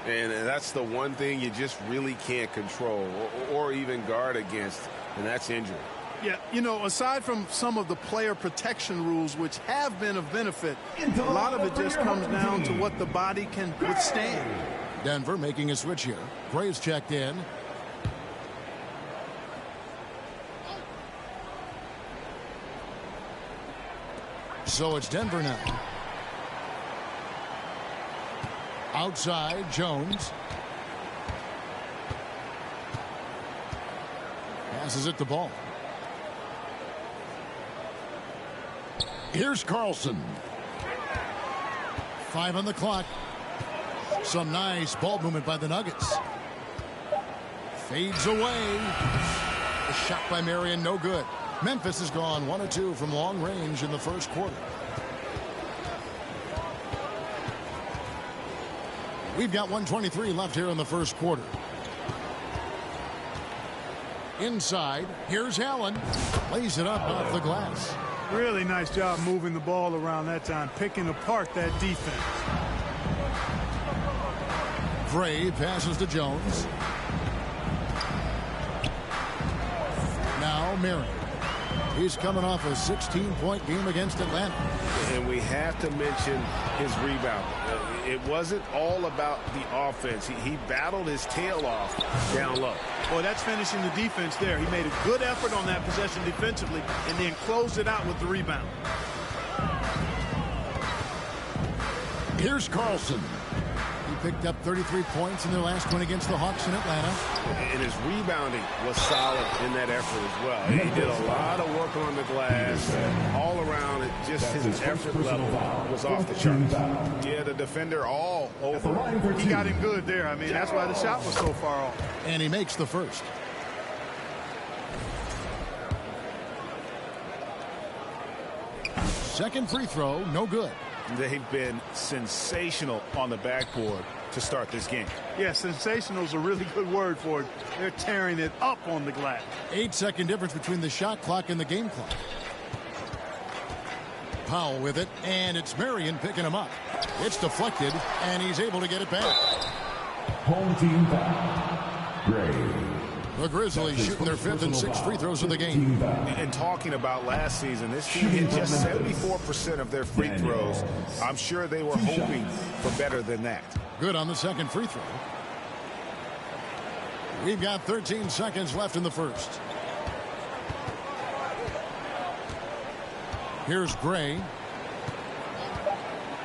Speaker 17: And that's the one thing you just really can't control or even guard against, and that's injury.
Speaker 16: Yeah, you know, aside from some of the player protection rules, which have been of benefit, a lot of it just comes down to what the body can withstand.
Speaker 8: Denver making a switch here. Gray's checked in. So it's Denver now. Outside, Jones. Passes it to Ball. Here's Carlson. 5 on the clock. Some nice ball movement by the Nuggets. Fades away. A shot by Marion, no good. Memphis has gone 1 of 2 from long range in the first quarter. We've got 1:23 left here in the first quarter. Inside, here's Allen. Lays it up off the glass.
Speaker 16: Really nice job moving the ball around that time, picking apart that defense.
Speaker 8: Gray passes to Jones. Now Marion. He's coming off a 16-point game against Atlanta.
Speaker 17: And we have to mention his rebound. It wasn't all about the offense. He battled his tail off down low.
Speaker 16: Boy, that's finishing the defense there. He made a good effort on that possession defensively and then closed it out with the rebound.
Speaker 8: Here's Carlson. He picked up 33 points in their last win against the Hawks in Atlanta.
Speaker 17: And his rebounding was solid in that effort as well. He did a lot of work on the glass. All around, it just his effort level was off the charts. Yeah, the defender all over.
Speaker 16: He got him good there. I mean, that's why the shot was so far off.
Speaker 8: And he makes the first. Second free throw, no good.
Speaker 15: They've been sensational on the backboard to start this game.
Speaker 16: Yeah, sensational is a really good word for it. They're tearing it up on the glass.
Speaker 8: 8-second difference between the shot clock and the game clock. Powell with it, and it's Marion picking him up. It's deflected, and he's able to get it back.
Speaker 18: Home team foul. Gray.
Speaker 8: The Grizzlies shooting their 5th and 6th free throws of the game.
Speaker 15: And talking about last season, this team hit just 74% of their free throws. I'm sure they were hoping for better than that.
Speaker 8: Good on the second free throw. We've got 13 seconds left in the first. Here's Gray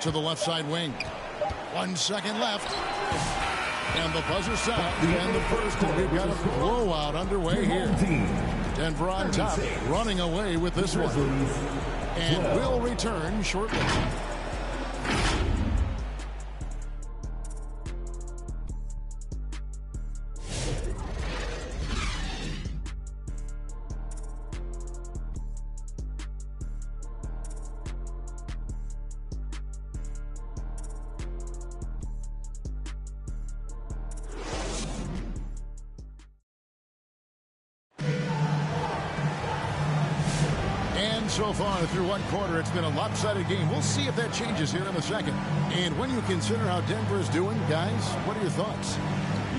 Speaker 8: to the left side wing. 1 second left. And the buzzer sounds, and the first, and we've got a blowout underway here. Denver on top, running away with this one. And will return shortly. And so far through one quarter, it's been a lopsided game. We'll see if that changes here in the second. And when you consider how Denver is doing, guys, what are your thoughts?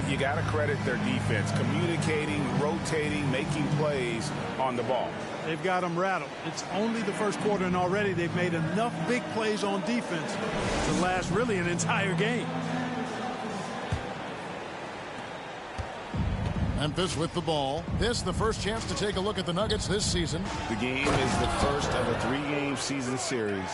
Speaker 15: You got to credit their defense, communicating, rotating, making plays on the ball.
Speaker 16: They've got them rattled. It's only the first quarter, and already they've made enough big plays on defense to last really an entire game.
Speaker 8: Memphis with the ball. This the first chance to take a look at the Nuggets this season.
Speaker 15: The game is the first of a 3-game season series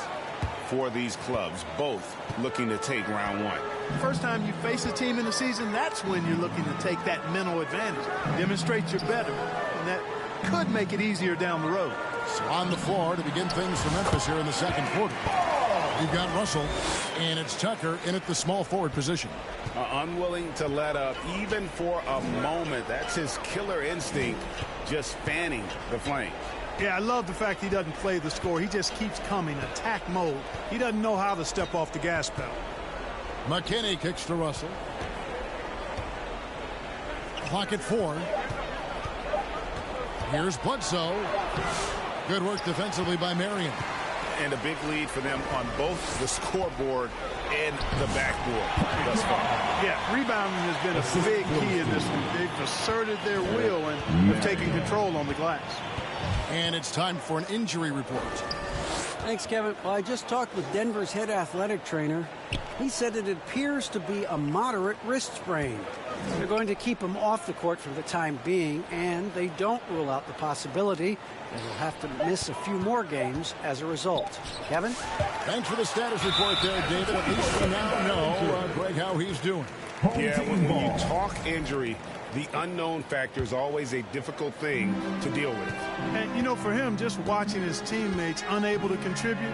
Speaker 15: for these clubs, both looking to take round one.
Speaker 16: First time you face a team in the season, that's when you're looking to take that mental advantage. Demonstrate you're better, and that could make it easier down the road.
Speaker 8: So on the floor to begin things for Memphis here in the second quarter. You've got Russell, and it's Tucker in at the small forward position.
Speaker 15: Unwilling to let up even for a moment. That's his killer instinct, just fanning the flames.
Speaker 16: Yeah, I love the fact he doesn't play the score. He just keeps coming, attack mode. He doesn't know how to step off the gas pedal.
Speaker 8: McKinney kicks to Russell. Clock at 4. Here's Bledsoe. Good work defensively by Marion.
Speaker 15: And a big lead for them on both the scoreboard and the backboard thus far.
Speaker 16: Yeah, rebounding has been a big key in this one. They've asserted their will and have taken control on the glass.
Speaker 8: And it's time for an injury report.
Speaker 19: Thanks, Kevin. Well, I just talked with Denver's head athletic trainer. He said it appears to be a moderate wrist sprain. They're going to keep him off the court for the time being, and they don't rule out the possibility that he'll have to miss a few more games as a result. Kevin?
Speaker 8: Thanks for the status report there, David. At least we now know, Greg, how he's doing.
Speaker 15: Yeah, when you talk injury, the unknown factor is always a difficult thing to deal with.
Speaker 16: And, you know, for him, just watching his teammates unable to contribute,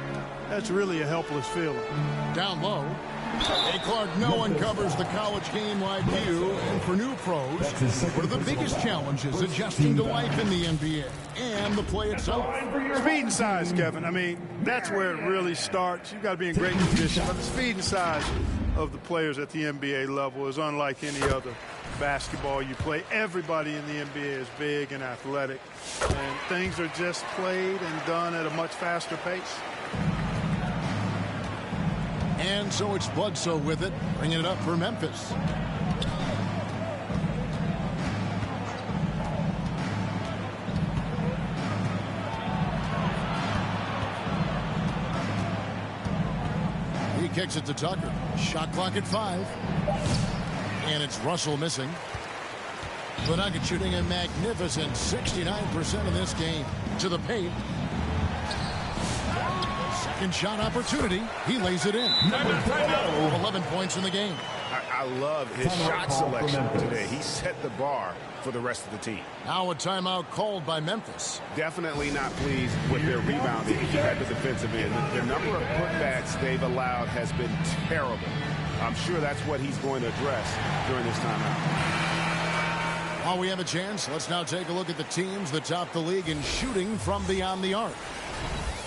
Speaker 16: that's really a helpless feeling.
Speaker 8: Down low. Hey, Clark, no one covers the college game like you. And for new pros, what are the biggest challenges adjusting to life in the NBA and the play itself?
Speaker 16: Speed and size, Kevin. I mean, that's where it really starts. You've got to be in great condition. But the speed and size of the players at the NBA level is unlike any other basketball you play. Everybody in the NBA is big and athletic, and things are just played and done at a much faster pace.
Speaker 8: And so it's Bledsoe with it, bringing it up for Memphis. He kicks it to Tucker. Shot clock at 5. And it's Russell missing. The Nuggets shooting a magnificent 69% in this game. To the paint. Second shot opportunity. He lays it in. 11 points in the game.
Speaker 15: I love his shot selection today. He set the bar for the rest of the team.
Speaker 8: Now a timeout called by Memphis.
Speaker 15: Definitely not pleased with their rebounding at the defensive end. The number of putbacks they've allowed has been terrible. I'm sure that's what he's going to address during this timeout.
Speaker 8: While we have a chance, let's now take a look at the teams that top the league in shooting from beyond the arc.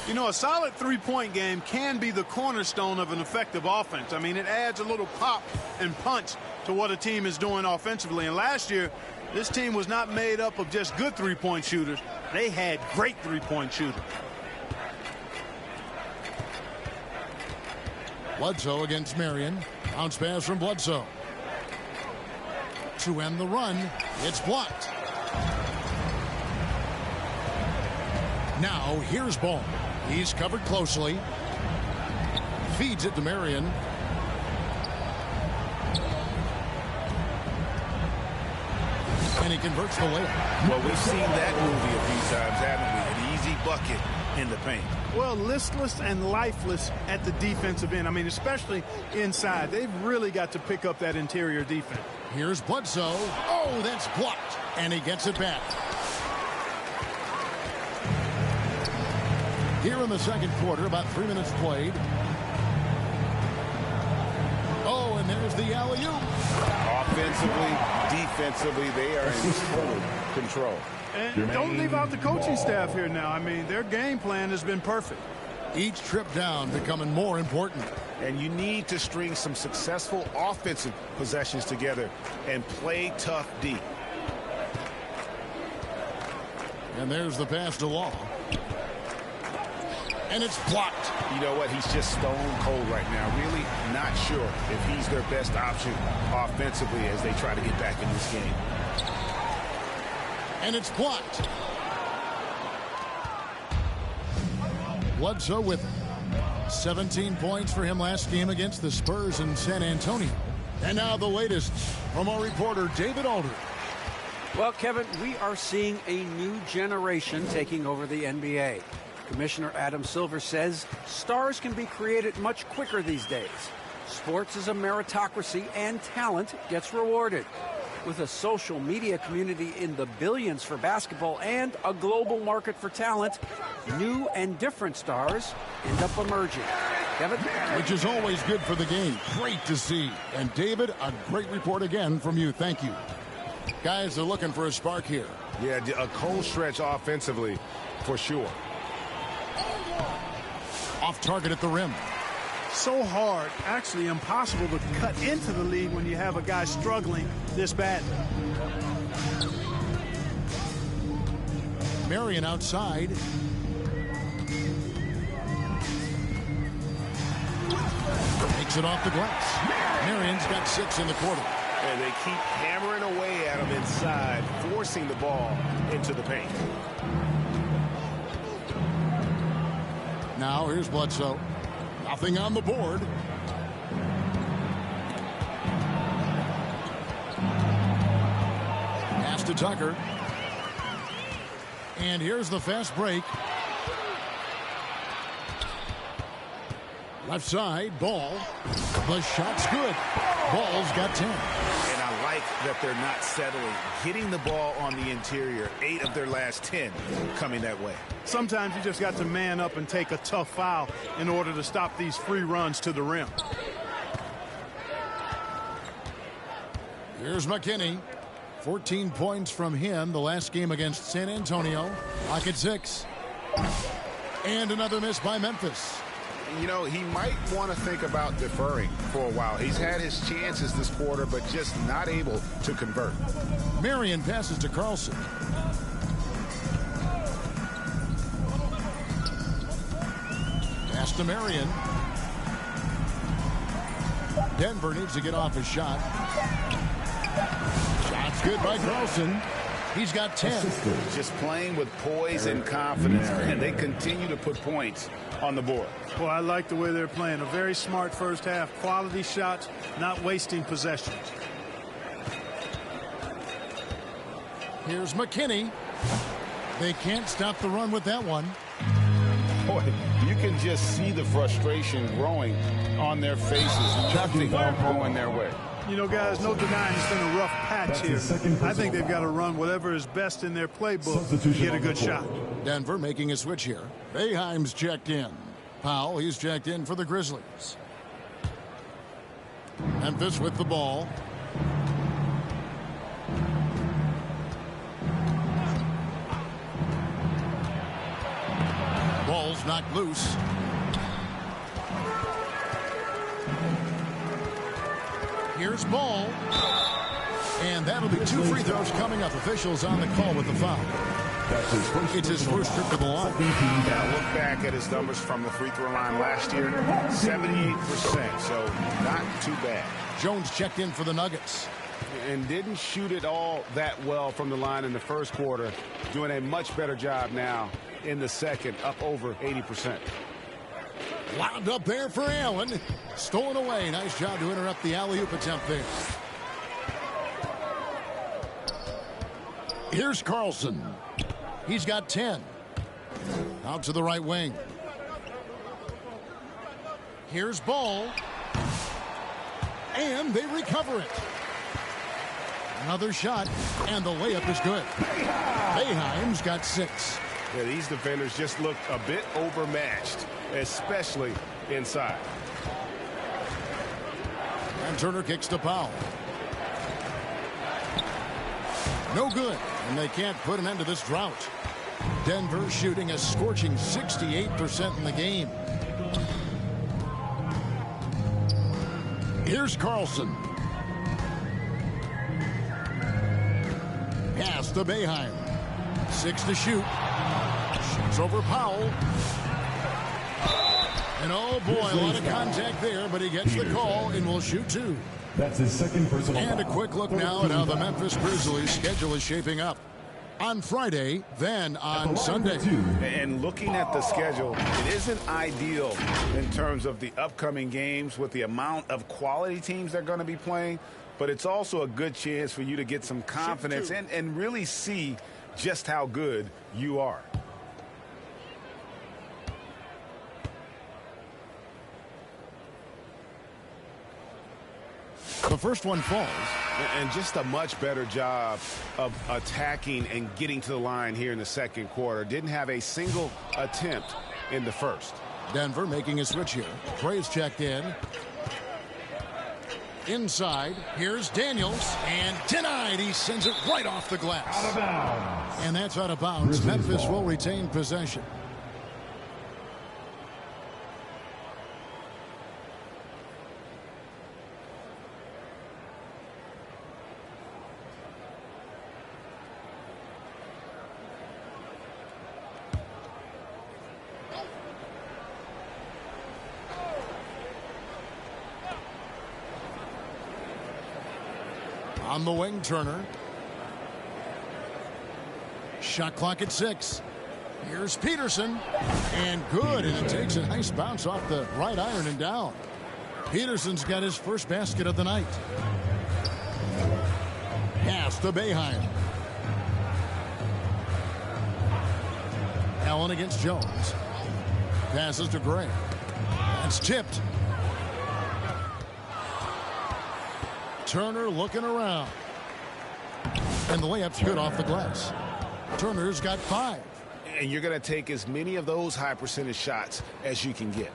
Speaker 16: You know, a solid three-point game can be the cornerstone of an effective offense. I mean, it adds a little pop and punch to what a team is doing offensively. And last year, this team was not made up of just good three-point shooters. They had great three-point shooters.
Speaker 8: Bledsoe against Marion. Bounce pass from Bledsoe. To end the run, it's blocked. Now, here's Ball. He's covered closely. Feeds it to Marion. And he converts the layup.
Speaker 15: Well, we've seen that movie a few times, haven't we? An easy bucket in the paint.
Speaker 16: Well, listless and lifeless at the defensive end. I mean, especially inside. They've really got to pick up that interior defense.
Speaker 8: Here's Bledsoe. Oh, that's blocked. And he gets it back. Here in the second quarter, about 3 minutes played. Oh, and there's the alley-oop.
Speaker 15: Offensively, defensively, they are in total control.
Speaker 16: And don't leave out the coaching staff here now. I mean, their game plan has been perfect.
Speaker 8: Each trip down becoming more important.
Speaker 15: And you need to string some successful offensive possessions together and play tough deep.
Speaker 8: And there's the pass to Law. And it's blocked.
Speaker 17: You know what? He's just stone cold right now. Really not sure if he's their best option offensively as they try to get back in this game.
Speaker 8: And it's blocked. Bledsoe with 17 points for him last game against the Spurs in San Antonio. And now the latest from our reporter, David Aldridge.
Speaker 19: Well, Kevin, we are seeing a new generation taking over the NBA. Commissioner Adam Silver says stars can be created much quicker these days. Sports is a meritocracy and talent gets rewarded. With a social media community in the billions for basketball and a global market for talent, new and different stars end up emerging. Kevin?
Speaker 8: Which is always good for the game. Great to see. And David, a great report again from you. Thank you. Guys are looking for a spark here.
Speaker 17: Yeah, a cold stretch offensively for sure.
Speaker 8: Off target at the rim.
Speaker 16: So hard, actually impossible to cut into the league when you have a guy struggling this badly.
Speaker 8: Marion outside. Takes it off the glass. Marion's got 6 in the quarter.
Speaker 17: And they keep hammering away at him inside, forcing the ball into the paint.
Speaker 8: Now here's Bledsoe. Nothing on the board. Pass to Tucker. And here's the fast break. Left side, Ball. The shot's good. Ball's got 10.
Speaker 17: And I like that they're not settling. Hitting the ball on the interior. 8 of their last 10 coming that way.
Speaker 16: Sometimes you just got to man up and take a tough foul in order to stop these free runs to the rim.
Speaker 8: Here's McKinney. 14 points from him the last game against San Antonio. Pocket 6. And another miss by Memphis.
Speaker 17: You know, he might want to think about deferring for a while. He's had his chances this quarter, but just not able to convert.
Speaker 8: Marion passes to Carlson. Pass to Marion. Denver needs to get off his shot. Shot's good by Carlson. He's got 10.
Speaker 17: Just playing with poise and confidence, and they continue to put points on the board.
Speaker 16: Well, I like the way they're playing. A very smart first half. Quality shots, not wasting possessions.
Speaker 8: Here's McKinney. They can't stop the run with that one.
Speaker 17: Boy, you can just see the frustration growing on their faces. Nothing going their way.
Speaker 16: You know, guys, no denying it's been a rough patch here. I think they've got to run whatever is best in their playbook to get a good shot.
Speaker 8: Denver making a switch here. Boeheim's checked in. Powell, he's checked in for the Grizzlies. Memphis with the ball. Ball's knocked loose. Here's Ball. And that'll be 2 free throws coming up. Officials on the call with the foul. It's his first trip to the line.
Speaker 17: Now look back at his numbers from the free throw line last year. 78%, so not too bad.
Speaker 8: Jones checked in for the Nuggets.
Speaker 17: And didn't shoot it all that well from the line in the first quarter. Doing a much better job now in the second, up over 80%.
Speaker 8: Lobbed up there for Allen. Stolen away. Nice job to interrupt the alley-oop attempt there. Here's Carlson. He's got 10. Out to the right wing. Here's Ball. And they recover it. Another shot, and the layup is good. Boeheim's got 6.
Speaker 17: Yeah, these defenders just looked a bit overmatched, especially inside.
Speaker 8: And Turner kicks to Powell. No good, and they can't put an end to this drought. Denver shooting a scorching 68% in the game. Here's Carlson. Pass to Boeheim. 6 to shoot. Shoots over Powell. And oh boy, a lot of contact there, but he gets the call and will shoot 2.
Speaker 18: That's his second personal
Speaker 8: And a
Speaker 18: foul.
Speaker 8: quick look now at how the Memphis Grizzlies schedule is shaping up. On Friday, then on Sunday.
Speaker 15: And looking at the schedule, it isn't ideal in terms of the upcoming games with the amount of quality teams they're going to be playing, but it's also a good chance for you to get some confidence and really see just how good you are.
Speaker 8: The first one falls.
Speaker 15: And just a much better job of attacking and getting to the line here in the second quarter. Didn't have a single attempt in the first.
Speaker 8: Denver making a switch here. Gray's checked in. Inside, here's Daniels, and denied. He sends it right off the glass.
Speaker 18: Out of bounds.
Speaker 8: And that's out of bounds. Memphis will retain possession. On the wing, Turner. Shot clock at 6. Here's Peterson. And good. And it takes a nice bounce off the right iron and down. Peterson's got his first basket of the night. Pass to Boeheim. Allen against Jones. Passes to Gray. That's tipped. Turner looking around. And the layup's good off the glass. Turner's got 5.
Speaker 15: And you're going to take as many of those high percentage shots as you can get.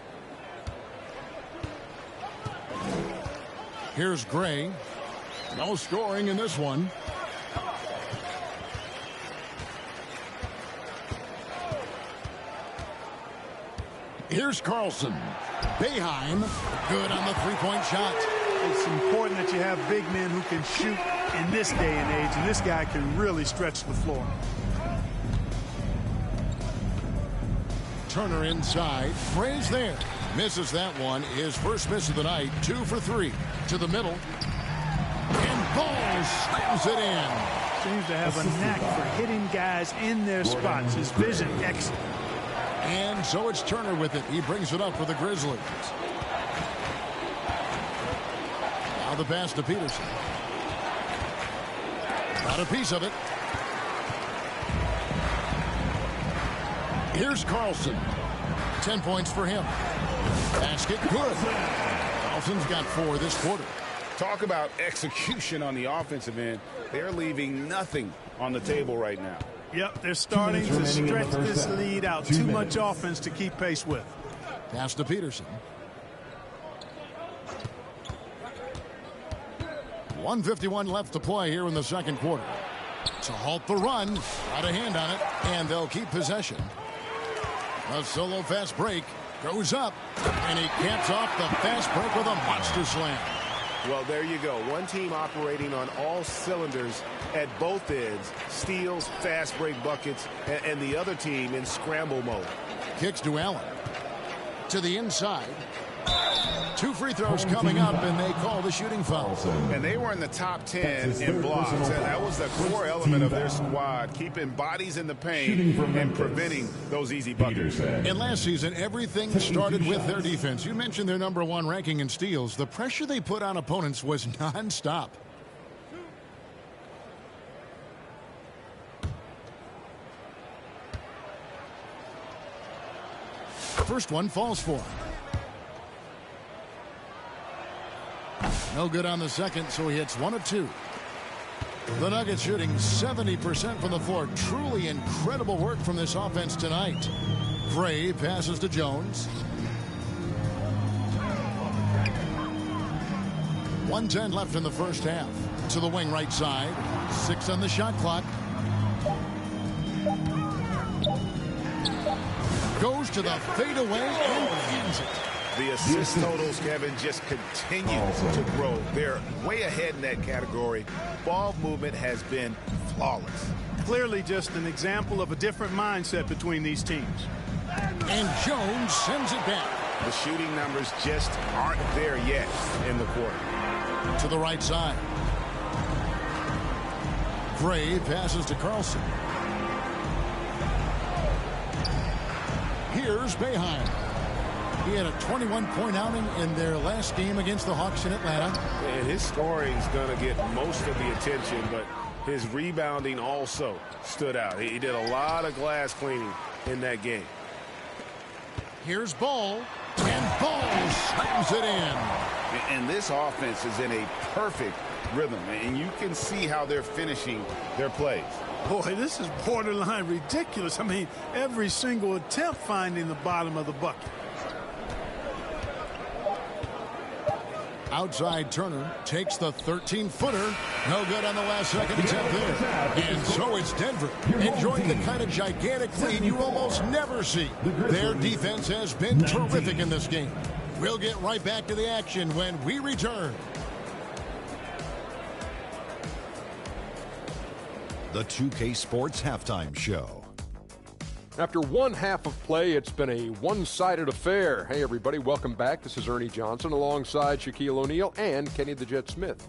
Speaker 8: Here's Gray. No scoring in this one. Here's Carlson. Boeheim. Good on the three-point shot.
Speaker 16: It's important that you have big men who can shoot in this day and age, and this guy can really stretch the floor.
Speaker 8: Turner inside. Gray's there. Misses that one. His first miss of the night. 2 for 3. To the middle. And Ball slams it in.
Speaker 16: Seems to have a knack for hitting guys in their spots. His vision excellent.
Speaker 8: And so it's Turner with it. He brings it up for the Grizzlies. Now the pass to Peterson. Got a piece of it. Here's Carlson. 10 points for him. Basket good. Carlson's got 4 this quarter.
Speaker 15: Talk about execution on the offensive end. They're leaving nothing on the table right now.
Speaker 16: Yep, they're starting to stretch this lead out. Too much offense to keep pace with.
Speaker 8: Pass to Peterson. 1:51 left to play here in the second quarter. To halt the run. Got a hand on it, and they'll keep possession. A solo fast break goes up, and he caps off the fast break with a monster slam.
Speaker 15: Well, there you go. One team operating on all cylinders at both ends. Steals, fast break buckets, and the other team in scramble mode.
Speaker 8: Kicks to Allen. To the inside. 2 free throws coming up, and they call the shooting foul.
Speaker 15: And they were in the top 10 in blocks. And that was the core element of their squad, keeping bodies in the paint and preventing those easy buckets.
Speaker 8: And last season, everything started with their defense. You mentioned their #1 ranking in steals. The pressure they put on opponents was nonstop. First one falls for him. No good on the second, so he hits 1 of 2. The Nuggets shooting 70% from the floor. Truly incredible work from this offense tonight. Gray passes to Jones. 1:10 left in the first half. To the wing right side. 6 on the shot clock. Goes to the fadeaway and ends it.
Speaker 15: The assist totals, Kevin, just continue to grow. They're way ahead in that category. Ball movement has been flawless.
Speaker 16: Clearly just an example of a different mindset between these teams.
Speaker 8: And Jones sends it back.
Speaker 17: The shooting numbers just aren't there yet in the quarter.
Speaker 8: To the right side. Gray passes to Carlson. Here's Boeheim. He had a 21-point outing in their last game against the Hawks in Atlanta.
Speaker 17: And his scoring is going to get most of the attention, but his rebounding also stood out. He did a lot of glass cleaning in that game.
Speaker 8: Here's Ball, and Ball slams it in.
Speaker 15: And this offense is in a perfect rhythm, and you can see how they're finishing their plays.
Speaker 16: Boy, this is borderline ridiculous. I mean, every single attempt finding the bottom of the bucket.
Speaker 8: Outside Turner takes the 13-footer. No good on the last second attempt there. And so it's Denver enjoying the kind of gigantic lead you almost never see. Their defense has been terrific in this game. We'll get right back to the action when we return.
Speaker 10: The 2K Sports Halftime Show.
Speaker 11: After one half of play, it's been a one-sided affair. Hey, everybody, welcome back. This is Ernie Johnson alongside Shaquille O'Neal and Kenny the Jet Smith.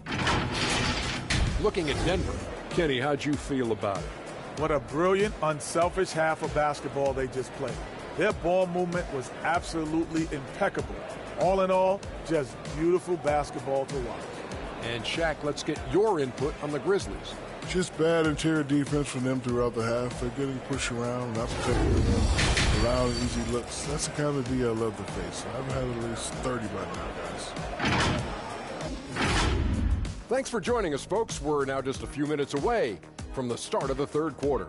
Speaker 11: Looking at Denver. Kenny, how'd you feel about it?
Speaker 12: What a brilliant, unselfish half of basketball they just played. Their ball movement was absolutely impeccable. All in all, just beautiful basketball to watch.
Speaker 11: And Shaq, let's get your input on the Grizzlies.
Speaker 13: Just bad interior defense from them throughout the half. They're getting pushed around, not protecting them, allowing easy looks. That's the kind of D I love to face. I've had at least 30 by now, guys.
Speaker 11: Thanks for joining us, folks. We're now just a few minutes away from the start of the third quarter.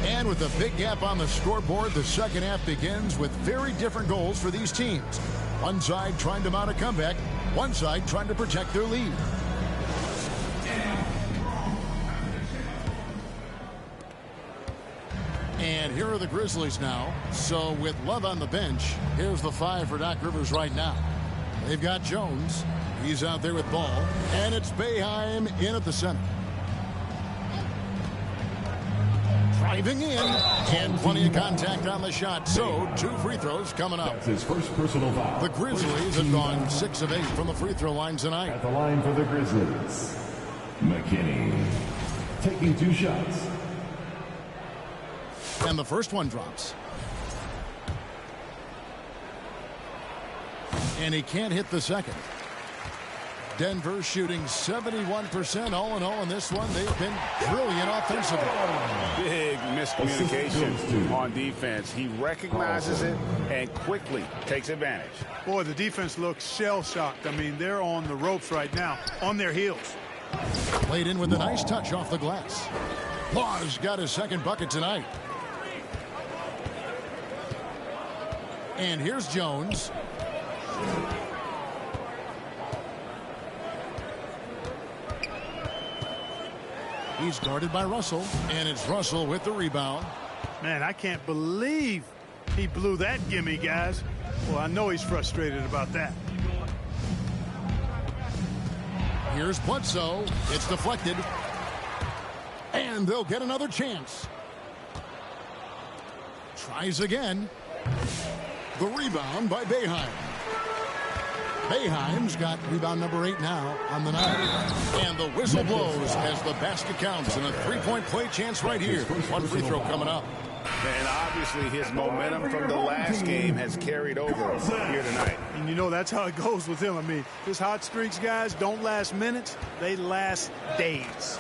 Speaker 8: And with a big gap on the scoreboard, the second half begins with very different goals for these teams. One side trying to mount a comeback, one side trying to protect their lead. And here are the Grizzlies now. So with Love on the bench, here's the five for Doc Rivers right now. They've got Jones. He's out there with Ball. And it's Boeheim in at the center. Driving in, and plenty of contact on the shot. So, 2 free throws coming up.
Speaker 18: That's his first personal foul.
Speaker 8: The Grizzlies have gone 6 of 8 from the free throw line tonight.
Speaker 18: At the line for the Grizzlies, McKinney taking 2 shots.
Speaker 8: And the first one drops. And he can't hit the second. Denver shooting 71% all in all in this one. They've been brilliant offensively.
Speaker 17: Big miscommunication on defense. He recognizes it and quickly takes advantage.
Speaker 16: Boy, the defense looks shell-shocked. I mean, they're on the ropes right now, on their heels.
Speaker 8: Played in with a nice touch off the glass. Law's got his second bucket tonight. And here's Jones. He's guarded by Russell, and it's Russell with the rebound.
Speaker 16: Man, I can't believe he blew that gimme, guys. Well, I know he's frustrated about that.
Speaker 8: Here's Bledsoe. It's deflected. And they'll get another chance. Tries again. The rebound by Boeheim. Boeheim's got rebound number 8 now on the night. And the whistle blows as the basket counts. And a 3-point play chance right here. One free throw coming up.
Speaker 17: And obviously his momentum from the last game has carried over here tonight.
Speaker 16: And you know, that's how it goes with him. I mean, his hot streaks, guys, don't last minutes. They last days.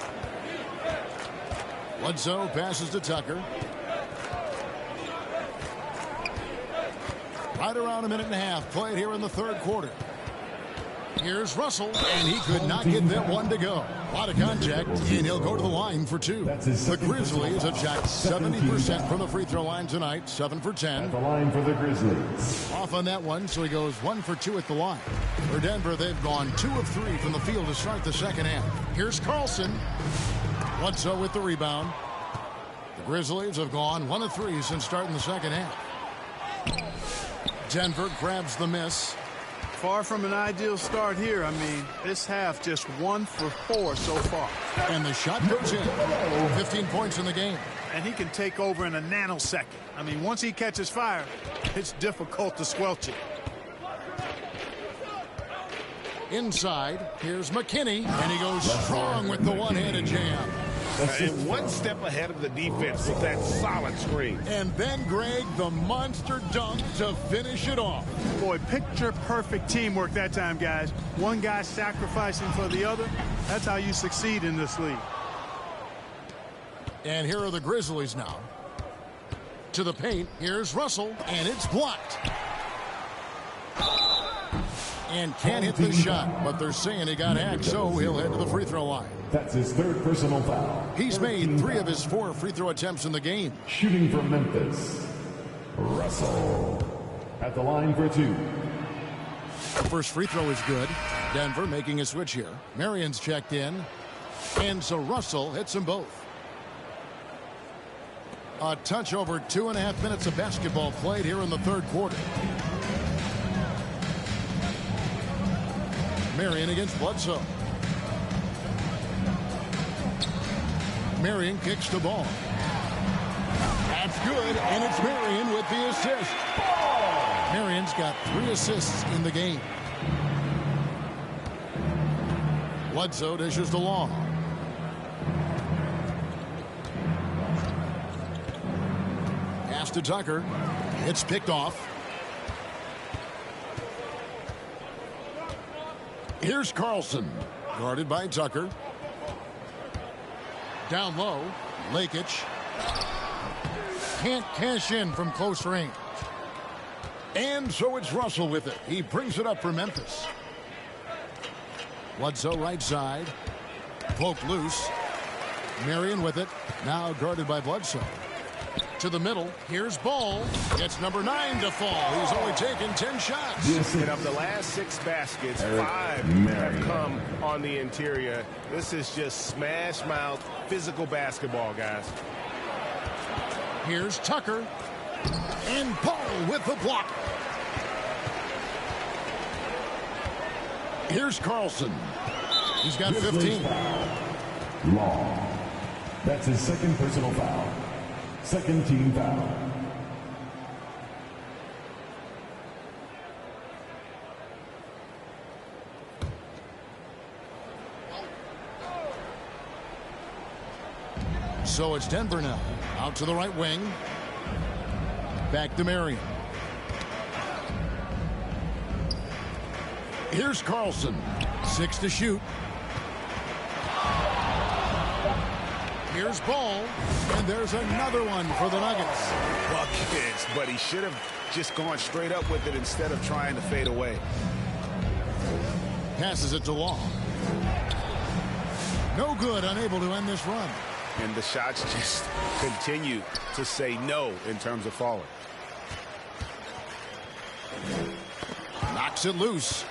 Speaker 8: Bledsoe passes to Tucker. Right around a minute and a half played here in the third quarter. Here's Russell, and he could not get that one to go. A lot of contact, and he'll go to the line for 2. The Grizzlies have shot 70% from the free throw line tonight, 7 for 10.
Speaker 18: At the line for the Grizzlies.
Speaker 8: Off on that one, so he goes 1 for 2 at the line. For Denver, they've gone 2 of 3 from the field to start the second half. Here's Carlson. Bledsoe with the rebound. The Grizzlies have gone 1 of 3 since starting the second half. Denver grabs the miss.
Speaker 16: Far from an ideal start here. I mean, this half just 1 for 4 so far.
Speaker 8: And the shot goes in. 15 points in the game.
Speaker 16: And he can take over in a nanosecond. I mean, once he catches fire, it's difficult to squelch it.
Speaker 8: Inside, here's McKinney, and he goes strong with the one-handed jam.
Speaker 17: And one step ahead of the defense with that solid screen.
Speaker 8: And then, Greg, the monster dunk to finish it off.
Speaker 16: Boy, picture-perfect teamwork that time, guys. One guy sacrificing for the other. That's how you succeed in this league.
Speaker 8: And here are the Grizzlies now. To the paint, here's Russell, and it's blocked. And can't hit the shot, but they're saying he got hacked, so he'll head to the free throw line.
Speaker 18: That's his 3rd personal foul.
Speaker 8: He's made 3 of his 4 free throw attempts in the game.
Speaker 18: Shooting for Memphis, Russell at the line for 2.
Speaker 8: First free throw is good. Denver making a switch here. Marion's checked in, and so Russell hits them both. A touch over 2.5 minutes of basketball played here in the 3rd quarter. Marion against Bledsoe. Marion kicks the ball. That's good, and it's Marion with the assist. Marion's got 3 assists in the game. Bledsoe dishes the long. Pass to Tucker. It's picked off. Here's Carlson, guarded by Tucker. Down low, Lakic. Can't cash in from close range. And so it's Russell with it. He brings it up for Memphis. Bledsoe right side. Poked loose. Marion with it. Now guarded by Bledsoe. To the middle. Here's Ball. Gets number 9 to fall. He's only taken 10 shots.
Speaker 17: And of the last 6 baskets, 5 have come on the interior. This is just smash mouth physical basketball, guys.
Speaker 8: Here's Tucker. And Ball with the block. Here's Carlson. He's got 15.
Speaker 18: Long. That's his 2nd personal foul. 2nd team foul.
Speaker 8: So it's Denver now. Out to the right wing. Back to Marion. Here's Carlson. 6 to shoot. Here's Ball, and there's another one for the Nuggets.
Speaker 17: Buckets, but he should have just gone straight up with it instead of trying to fade away.
Speaker 8: Passes it to Long. No good, unable to end this run.
Speaker 17: And the shots just continue to say no in terms of falling.
Speaker 8: Knocks it loose.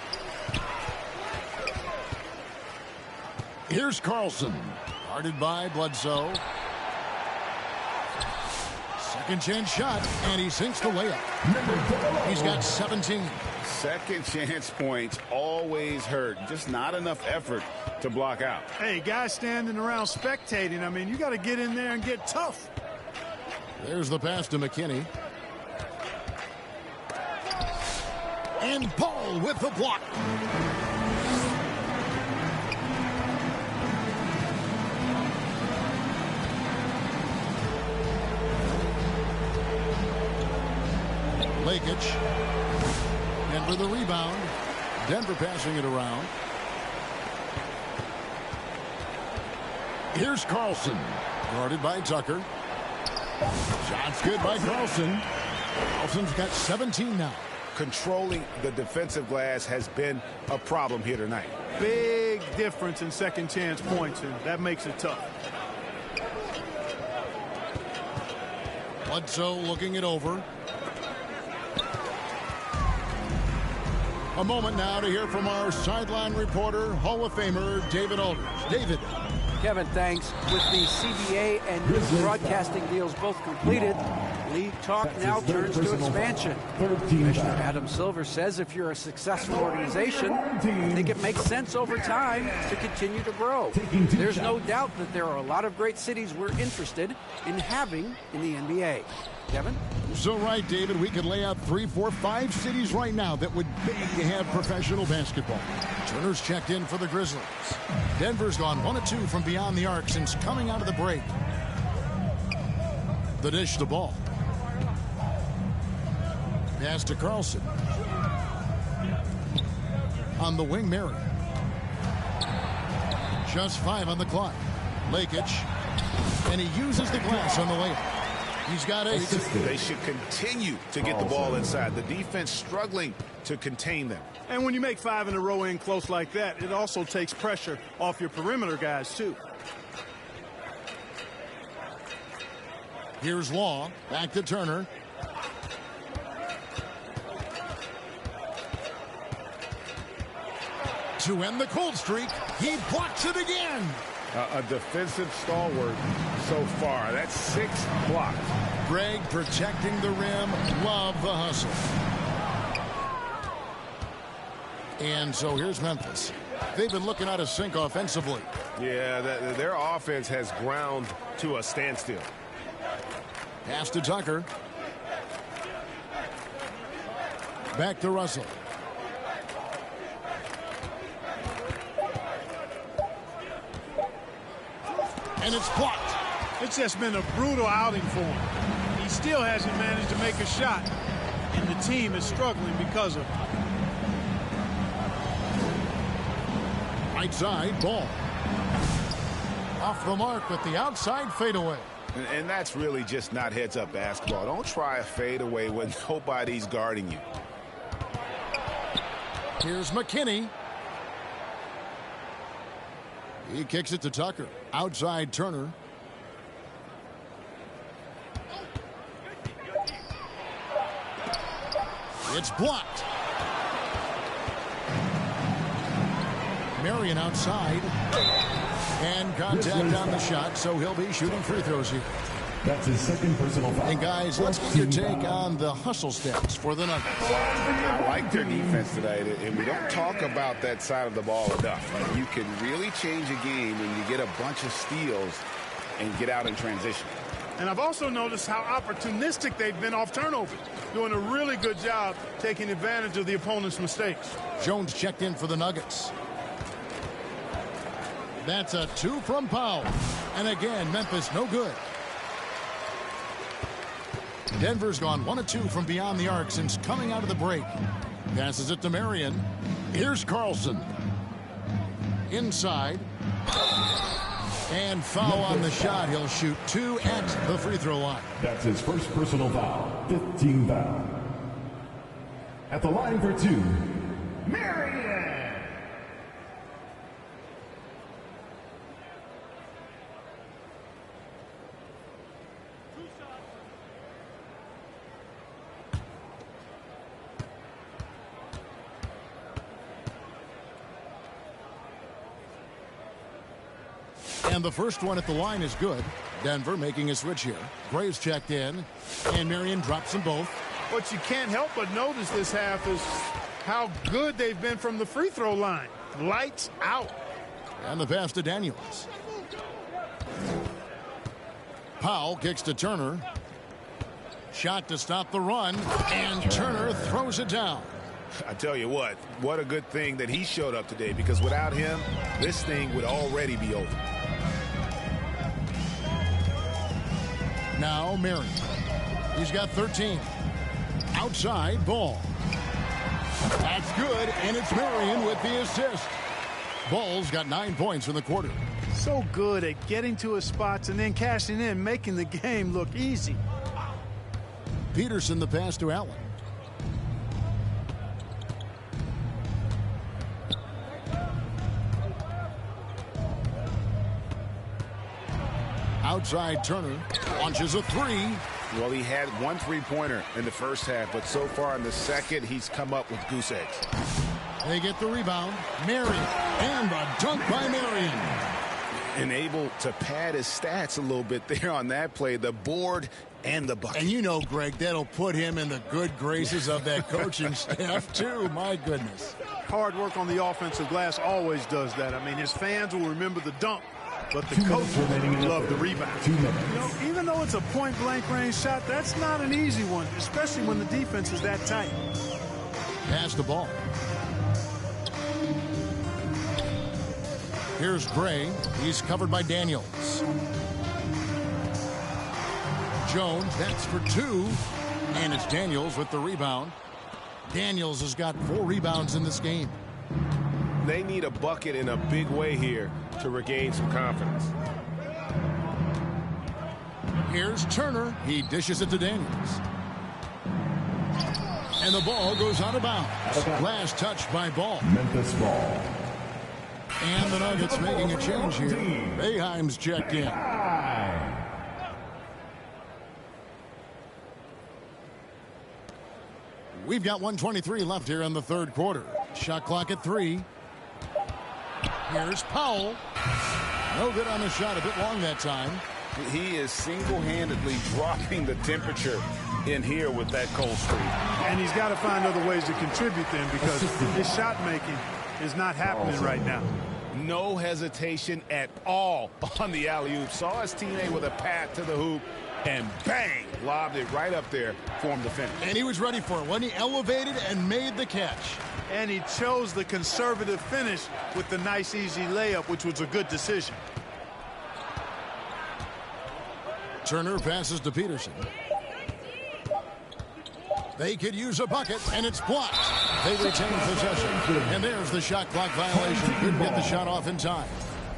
Speaker 8: Here's Carlson. Guarded by Bledsoe. Second chance shot, and he sinks the layup. He's got 17.
Speaker 17: Second chance points always hurt. Just not enough effort to block out.
Speaker 16: Hey, guys standing around spectating. I mean, you got to get in there and get tough.
Speaker 8: There's the pass to McKinney. And Ball with the block. Lakic. And for the rebound, Denver passing it around. Here's Carlson, guarded by Tucker. Shot's good by Carlson. Carlson's got 17 now.
Speaker 17: Controlling the defensive glass has been a problem here tonight.
Speaker 16: Big difference in second chance points, and that makes it tough.
Speaker 8: Bledsoe looking it over. A moment now to hear from our sideline reporter, Hall of Famer David Aldridge. David.
Speaker 19: Kevin, thanks. With the CBA and news broadcasting deals both completed, League talk now turns to expansion. Commissioner Adam Silver says if you're a successful organization, I think it makes sense over time to continue to grow. There's no doubt that there are a lot of great cities we're interested in having in the NBA. Kevin?
Speaker 8: So right, David, we could lay out 3, 4, 5 cities right now that would beg to have professional basketball. Turner's checked in for the Grizzlies. Denver's gone 1 of 2 from beyond the arc since coming out of the break. The dish the ball. Pass to Carlson. On the wing, Mary. Just 5 on the clock. Lakic. And he uses the glass on the layup. He's got 8.
Speaker 15: They should continue to get the ball inside. The defense struggling to contain them.
Speaker 16: And when you make 5 in a row in close like that, it also takes pressure off your perimeter guys, too.
Speaker 8: Here's Law. Back to Turner. To end the cold streak, he blocks it again.
Speaker 17: A defensive stalwart so far. That's 6 blocks.
Speaker 8: Greg protecting the rim. Love the hustle. And so here's Memphis. They've been looking out of sync offensively.
Speaker 17: Yeah, their offense has ground to a standstill.
Speaker 8: Pass to Tucker. Back to Russell. And it's blocked.
Speaker 16: It's just been a brutal outing for him. He still hasn't managed to make a shot, and the team is struggling because of it.
Speaker 8: Right side, ball. Off the mark with the outside fadeaway.
Speaker 15: And that's really just not heads-up basketball. Don't try a fadeaway when nobody's guarding you.
Speaker 8: Here's McKinney. He kicks it to Tucker. Outside Turner. It's blocked. Marion outside. And contact on the shot, so he'll be shooting free throws here.
Speaker 18: That's his second personal foul.
Speaker 8: And guys, let's get your take on the hustle stats for the Nuggets.
Speaker 17: I like their defense tonight, and we don't talk about that side of the ball enough. You can really change a game when you get a bunch of steals and get out in transition.
Speaker 16: And I've also noticed how opportunistic they've been off turnovers, doing a really good job taking advantage of the opponent's mistakes.
Speaker 8: Jones checked in for the Nuggets. That's a 2 from Powell. And again, Memphis no good. Denver's gone 1 of 2 from beyond the arc since coming out of the break. Passes it to Marion. Here's Carlson. Inside. And foul on the shot. He'll shoot 2 at the free throw line.
Speaker 18: That's his first personal foul. 15 foul. At the line for 2, Marion.
Speaker 8: And the first one at the line is good. Denver making a switch here. Graves checked in, and Marion drops them both.
Speaker 16: What you can't help but notice this half is how good they've been from the free throw line. Lights out.
Speaker 8: And the pass to Daniels. Powell kicks to Turner. Shot to stop the run, and Turner throws it down.
Speaker 15: I tell you what a good thing that he showed up today, because without him, this thing would already be over.
Speaker 8: Now Marion. He's got 13. Outside ball. That's good, and it's Marion with the assist. Ball's got 9 points in the quarter.
Speaker 16: So good at getting to his spots and then cashing in, making the game look easy.
Speaker 8: Peterson the pass to Allen. Outside Turner launches a 3.
Speaker 15: Well, he had 1 3-pointer in the first half, but so far in the second, he's come up with goose eggs.
Speaker 8: They get the rebound. Marion, and a dunk by Marion.
Speaker 15: And able to pad his stats a little bit there on that play. The board and the bucket.
Speaker 8: And you know, Greg, that'll put him in the good graces of that coaching staff, too. My goodness.
Speaker 16: Hard work on the offensive glass always does that. I mean, his fans will remember the dunk, but the coaches love the rebound. You know, even though it's a point-blank range shot, that's not an easy one, especially when the defense is that tight.
Speaker 8: Pass the ball. Here's Gray. He's covered by Daniels. Jones, that's for 2. And it's Daniels with the rebound. Daniels has got 4 rebounds in this game.
Speaker 17: They need a bucket in a big way here to regain some confidence.
Speaker 8: Here's Turner. He dishes it to Daniels. And the ball goes out of bounds. Last touch by Ball.
Speaker 18: Memphis Ball.
Speaker 8: And the Nuggets making a change here. Boeheim's checked in. We've got 1:23 left here in the third quarter. Shot clock at 3. Here's Powell. No good on the shot. A bit long that time.
Speaker 15: He is single-handedly dropping the temperature in here with that cold streak.
Speaker 16: And he's got to find other ways to contribute then, because his shot making is not happening right now.
Speaker 15: No hesitation at all on the alley-oop. Saw his teammate with a pat to the hoop, and bang, lobbed it right up there for him to finish.
Speaker 8: And he was ready for it when he elevated and made the catch.
Speaker 16: And he chose the conservative finish with the nice, easy layup, which was a good decision.
Speaker 8: Turner passes to Peterson. They could use a bucket, and it's blocked. They retain possession. And there's the shot clock violation. Couldn't get the shot off in time.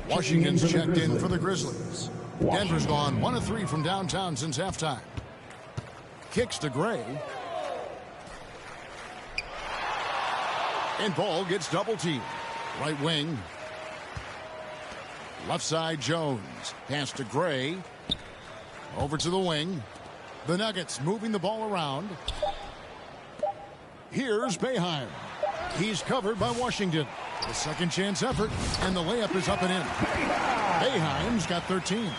Speaker 8: Washington's checked in for the Grizzlies. Denver's gone 1 of 3 from downtown since halftime. Kicks to Gray. And Ball gets double teamed. Right wing. Left side, Jones. Pass to Gray. Over to the wing. The Nuggets moving the ball around. Here's Boeheim. He's covered by Washington. The second chance effort, and the layup is up and in. Boeheim's got 13.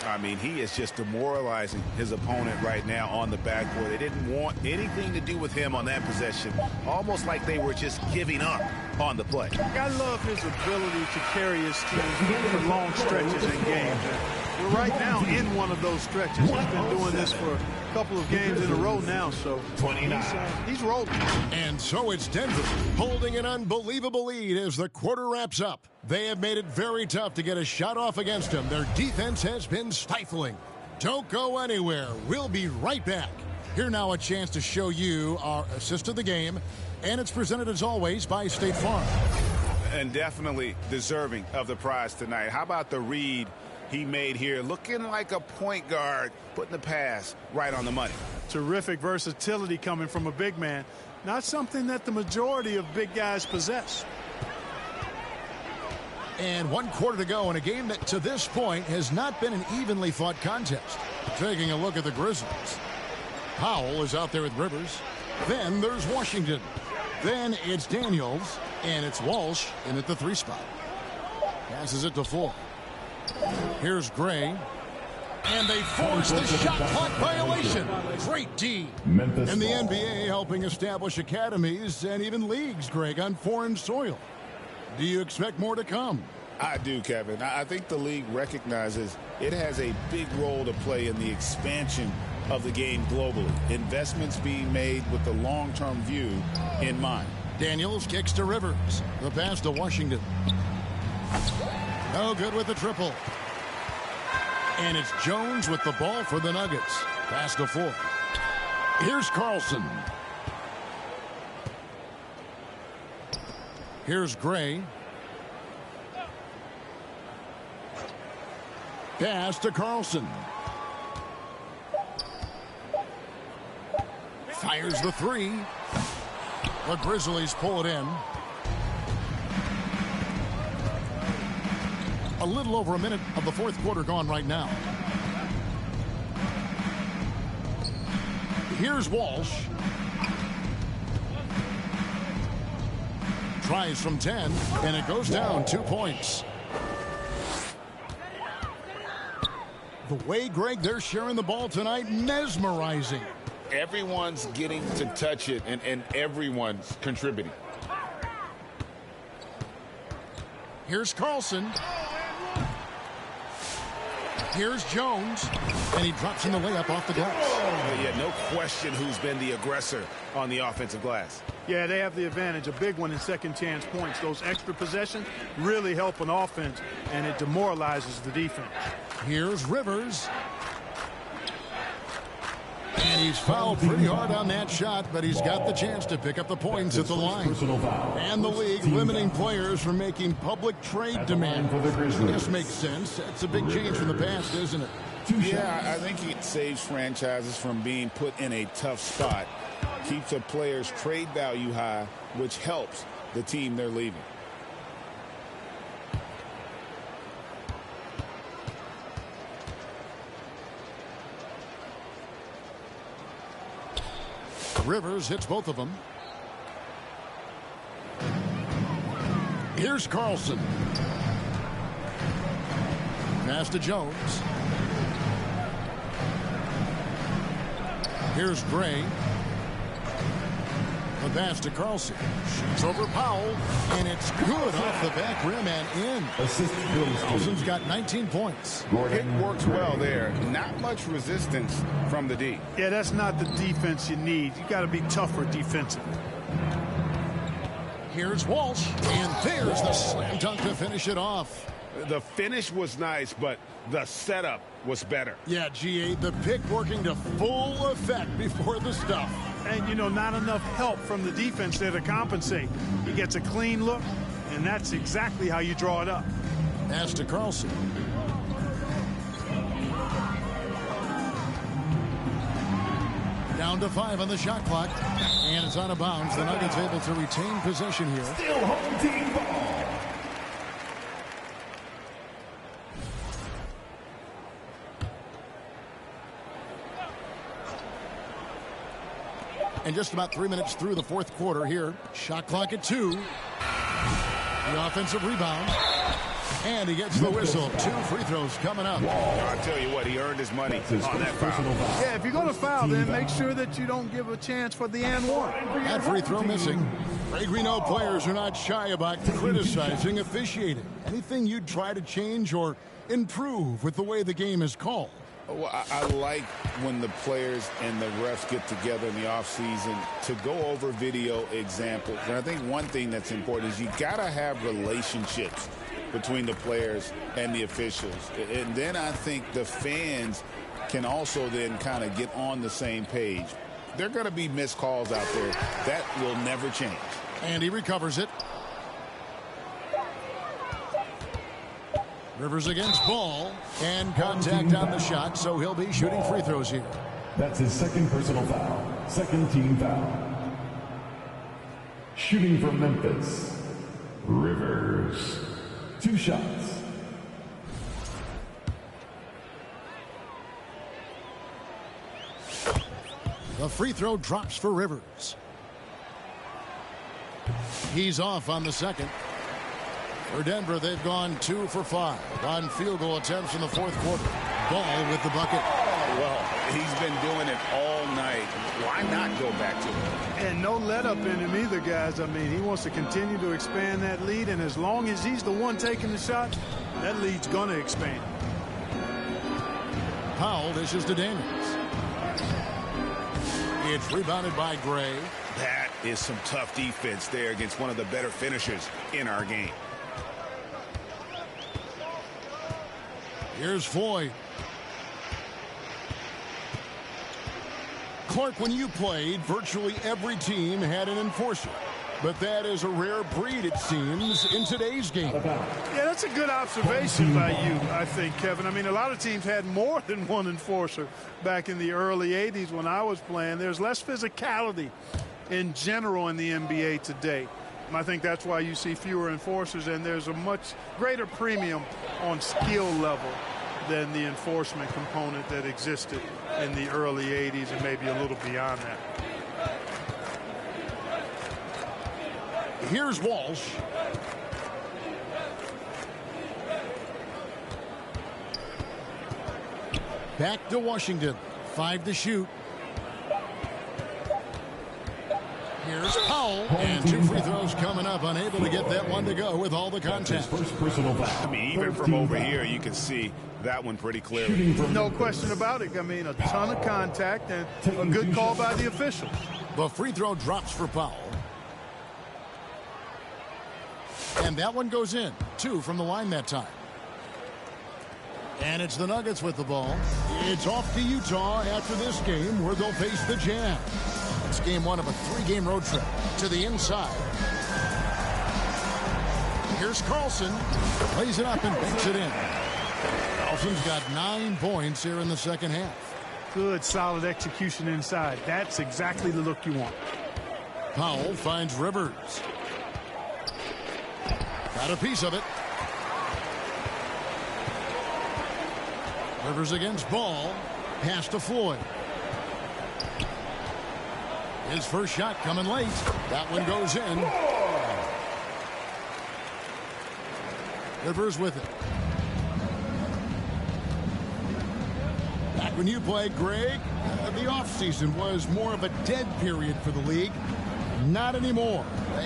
Speaker 15: I mean, he is just demoralizing his opponent right now on the backboard. They didn't want anything to do with him on that possession. Almost like they were just giving up on the play.
Speaker 16: I love his ability to carry his team for long stretches in games. We're right now in one of those stretches. He's been doing this for a couple of games in a row now, so he's rolling.
Speaker 8: And so it's Denver holding an unbelievable lead as the quarter wraps up. They have made it very tough to get a shot off against them. Their defense has been stifling. Don't go anywhere. We'll be right back. Here now a chance to show you our assist of the game, and it's presented as always by State Farm.
Speaker 15: And definitely deserving of the prize tonight. How about the read he made here, looking like a point guard, putting the pass right on the money.
Speaker 16: Terrific versatility coming from a big man. Not something that the majority of big guys possess.
Speaker 8: And 1 quarter to go in a game that to this point has not been an evenly fought contest. Taking a look at the Grizzlies. Powell is out there with Rivers. Then there's Washington. Then it's Daniels, and it's Walsh in at the 3 spot. Passes it to 4. Here's Gray. And they force the shot clock violation. Great D.
Speaker 18: Memphis
Speaker 8: and the
Speaker 18: ball.
Speaker 8: NBA helping establish academies and even leagues, Greg, on foreign soil. Do you expect more to come?
Speaker 15: I do, Kevin. I think the league recognizes it has a big role to play in the expansion of the game globally. Investments being made with the long-term view in mind.
Speaker 8: Daniels kicks to Rivers. The pass to Washington. No good with the triple. And it's Jones with the ball for the Nuggets. Pass to 4. Here's Carlson. Here's Gray. Pass to Carlson. Fires the 3. The Grizzlies pull it in. A little over a minute of the fourth quarter gone right now. Here's Walsh. Tries from 10, and it goes down 2 points. The way, Greg, they're sharing the ball tonight, mesmerizing.
Speaker 15: Everyone's getting to touch it, and everyone's contributing.
Speaker 8: Here's Carlson. Here's Jones. And he drops in the layup off the glass.
Speaker 15: Oh, yeah, no question who's been the aggressor on the offensive glass.
Speaker 16: Yeah, they have the advantage, a big one in second chance points. Those extra possessions really help an offense, and it demoralizes the defense.
Speaker 8: Here's Rivers. And he's fouled pretty hard on that shot, but he's got the chance to pick up the points at the line. And the league limiting players from making public trade demands. This makes sense. That's a big change from the past, isn't it?
Speaker 15: Yeah, I think it saves franchises from being put in a tough spot. Keeps a player's trade value high, which helps the team they're leaving.
Speaker 8: Rivers hits both of them. Here's Carlson. Pass to Jones. Here's Gray. The pass to Carlson. Shoots over Powell. And it's good off the back rim and in. Carlson's got 19 points.
Speaker 15: It works well there. Not much resistance from the D.
Speaker 16: Yeah, that's not the defense you need. You got to be tougher defensively.
Speaker 8: Here's Walsh. And there's the slam dunk to finish it off.
Speaker 15: The finish was nice, but the setup was better.
Speaker 8: Yeah, GA, the pick working to full effect before the stuff.
Speaker 16: And, you know, not enough help from the defense there to compensate. He gets a clean look, and that's exactly how you draw it up.
Speaker 8: Pass to Carlson. Down to 5 on the shot clock. And it's out of bounds. The Nuggets able to retain possession here.
Speaker 18: Still home team ball.
Speaker 8: And just about 3 minutes through the fourth quarter here. Shot clock at 2. The offensive rebound. And he gets the whistle. 2 free throws coming up.
Speaker 15: I'll tell you what, he earned his money on that foul.
Speaker 16: Yeah, if you're going to foul, then make sure that you don't give a chance for the and one.
Speaker 8: That free throw missing. Greg, we know players are not shy about criticizing officiating. Anything you'd try to change or improve with the way the game is called?
Speaker 15: Well, I like when the players and the refs get together in the offseason to go over video examples. And I think one thing that's important is you got to have relationships between the players and the officials. And then I think the fans can also then kind of get on the same page. There are going to be missed calls out there. That will never change.
Speaker 8: And he recovers it. Rivers against Ball, and contact on the shot, so he'll be shooting free throws here.
Speaker 18: That's his second personal foul. Second team foul. Shooting from Memphis, Rivers. 2 shots.
Speaker 8: The free throw drops for Rivers. He's off on the second. For Denver, they've gone 2 for 5 on field goal attempts in the fourth quarter. Ball with the bucket.
Speaker 15: Well, he's been doing it all night. Why not go back to it?
Speaker 16: And no let up in him either, guys. I mean, he wants to continue to expand that lead, and as long as he's the one taking the shot, that lead's going to expand.
Speaker 8: Powell dishes to Daniels. It's rebounded by Gray.
Speaker 15: That is some tough defense there against one of the better finishers in our game.
Speaker 8: Here's Floyd. Clark, when you played, virtually every team had an enforcer. But that is a rare breed, it seems, in today's game.
Speaker 16: Yeah, that's a good observation by you, I think, Kevin. I mean, a lot of teams had more than one enforcer back in the early 80s when I was playing. There's less physicality in general in the NBA today. And I think that's why you see fewer enforcers, and there's a much greater premium on skill level than the enforcement component that existed in the early 80s and maybe a little beyond that.
Speaker 8: Here's Walsh. Back to Washington. 5 to shoot. Here's Powell. And 2 free throws coming up. Unable to get that one to go with all the contact.
Speaker 15: I mean, even from over here, you can see that one pretty clearly.
Speaker 16: No question about it. I mean, a ton of contact and a good call by the officials.
Speaker 8: The free throw drops for Powell. And that one goes in. 2 from the line that time. And it's the Nuggets with the ball. It's off to Utah after this game where they'll face the Jazz. It's game 1 of a 3-game road trip to the inside. Here's Carlson. Plays it up and banks it in. Carlson's got 9 points here in the second half.
Speaker 16: Good, solid execution inside. That's exactly the look you want.
Speaker 8: Powell finds Rivers. Got a piece of it. Rivers against Ball. Pass to Floyd. His first shot coming late. That one goes in. Rivers with it. Back when you played, Greg, the offseason was more of a dead period for the league. Not anymore.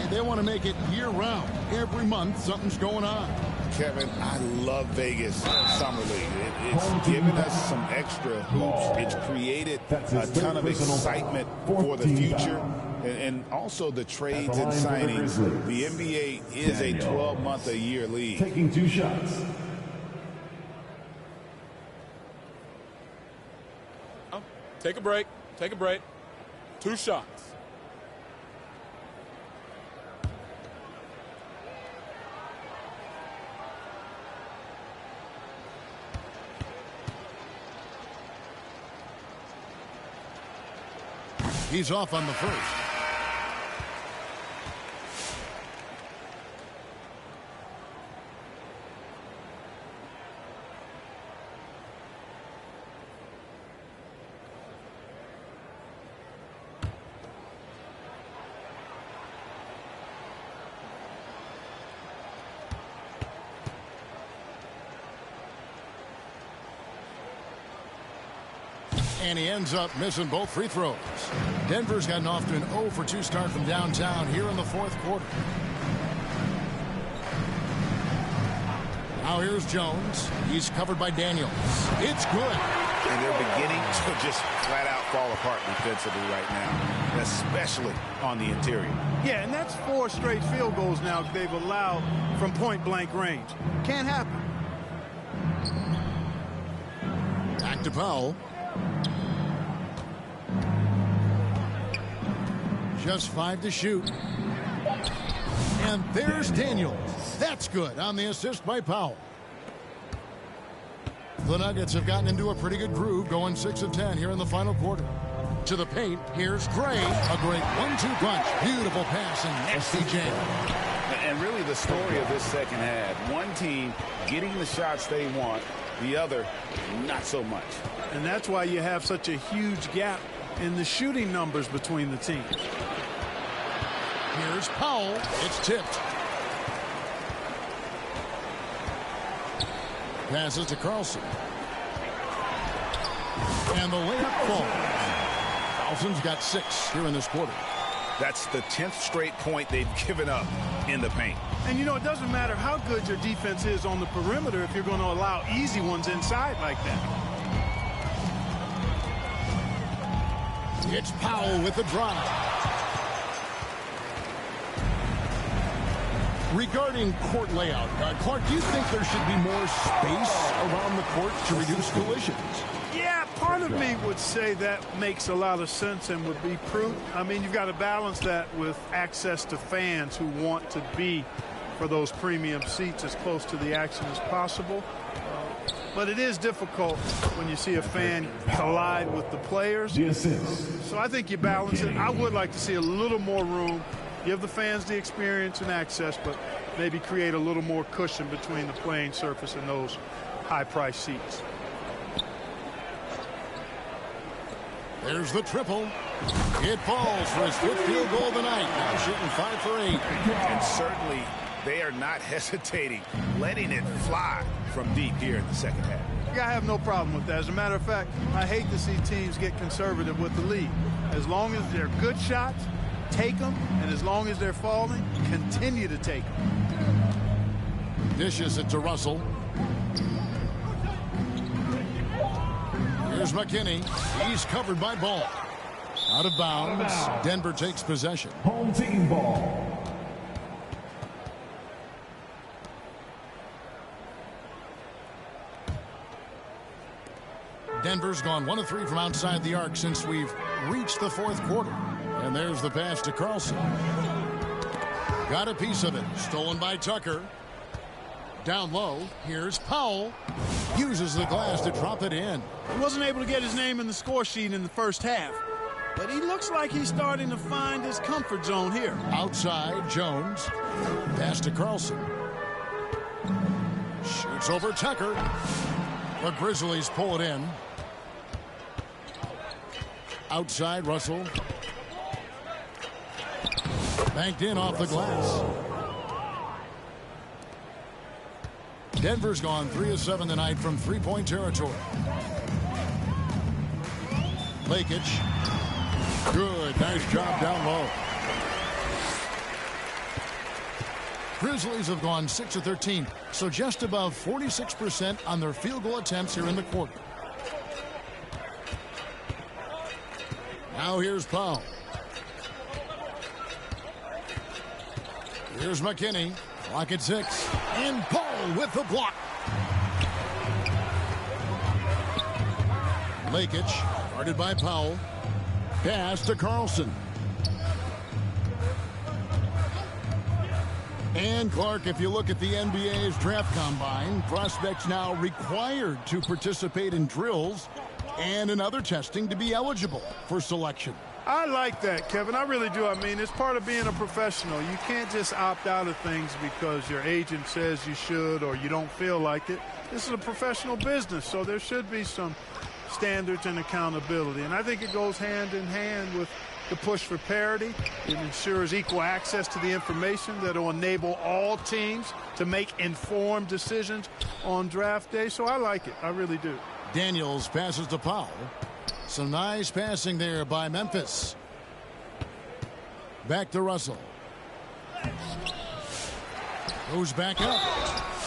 Speaker 8: They want to make it year-round. Every month, something's going on.
Speaker 15: Kevin, I love Vegas Summer League. It's given us some extra hoops. It's created a ton of excitement for the future. And also the trades and signings. The NBA is a 12-month-a-year league.
Speaker 18: Taking 2 shots.
Speaker 9: Take a break. Take a break. 2 shots.
Speaker 8: He's off on the first. And he ends up missing both free throws. Denver's gotten off to an 0-for-2 start from downtown here in the fourth quarter. Now here's Jones. He's covered by Daniels. It's good.
Speaker 15: And they're beginning to just flat out fall apart defensively right now, especially on the interior.
Speaker 16: Yeah, and that's 4 straight field goals now they've allowed from point-blank range. Can't happen.
Speaker 8: Back to Powell. Just 5 to shoot. And there's Daniels. That's good on the assist by Powell. The Nuggets have gotten into a pretty good groove, going 6 of 10 here in the final quarter. To the paint, here's Gray. A great 1-2 punch. Beautiful pass and nasty jam.
Speaker 15: And really the story of this second half. One team getting the shots they want, the other not so much.
Speaker 16: And that's why you have such a huge gap in the shooting numbers between the teams.
Speaker 8: Here's Powell. It's tipped. Passes to Carlson. And the layup falls. Carlson's got 6 here in this quarter.
Speaker 15: That's the 10th straight point they've given up in the paint.
Speaker 16: And, you know, it doesn't matter how good your defense is on the perimeter if you're going to allow easy ones inside like that.
Speaker 8: It's Powell with the drive. Regarding court layout, Clark, do you think there should be more space around the court to reduce collisions?
Speaker 16: Yeah, part of me would say that makes a lot of sense and would be prudent. I mean, you've got to balance that with access to fans who want to be for those premium seats as close to the action as possible. But it is difficult when you see a fan collide with the players. So I think you balance it. I would like to see a little more room. Give the fans the experience and access, but maybe create a little more cushion between the playing surface and those high-priced seats.
Speaker 8: There's the triple. It falls for his 5th field goal of the night. Now shooting 5 for 8.
Speaker 15: And certainly they are not hesitating, letting it fly from deep here in the second half.
Speaker 16: Yeah, I have no problem with that. As a matter of fact, I hate to see teams get conservative with the lead. As long as they're good shots, take them, and as long as they're falling, continue to take them.
Speaker 8: Dishes it to Russell. Here's McKinney. He's covered by Ball. Out of bounds. Denver takes possession.
Speaker 18: Home team ball.
Speaker 8: Denver's gone 1 of 3 from outside the arc since we've reached the fourth quarter. And there's the pass to Carlson. Got a piece of it. Stolen by Tucker. Down low. Here's Powell. Uses the glass to drop it in.
Speaker 16: He wasn't able to get his name in the score sheet in the first half, but he looks like he's starting to find his comfort zone here.
Speaker 8: Outside, Jones. Pass to Carlson. Shoots over Tucker. The Grizzlies pull it in. Outside, Russell. Banked in off the glass. Denver's gone 3 of 7 tonight from three-point territory. Lakich. Good. Nice job down low. Grizzlies have gone 6 of 13, so just above 46% on their field goal attempts here in the quarter. Now here's Powell. Here's McKinney. Clock at 6. And Paul with the block. Lakich, guarded by Powell. Pass to Carlson. And Clark, if you look at the NBA's draft combine, prospects now required to participate in drills and in other testing to be eligible for selection.
Speaker 16: I like that, Kevin. I really do. I mean, it's part of being a professional. You can't just opt out of things because your agent says you should or you don't feel like it. This is a professional business, so there should be some standards and accountability. And I think it goes hand in hand with the push for parity. It ensures equal access to the information that will enable all teams to make informed decisions on draft day. So I like it. I really do.
Speaker 8: Daniels passes to Powell. Some nice passing there by Memphis. Back to Russell. Goes back up.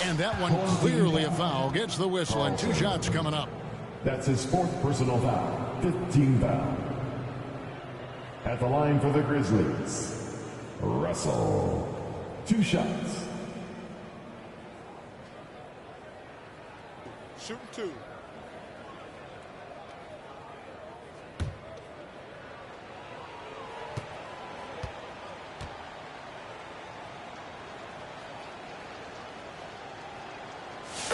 Speaker 8: And that one clearly a foul. Gets the whistle and 2 shots coming up.
Speaker 18: That's his 4th personal foul. 15 foul. At the line for the Grizzlies, Russell. 2 shots.
Speaker 2: Shooting 2.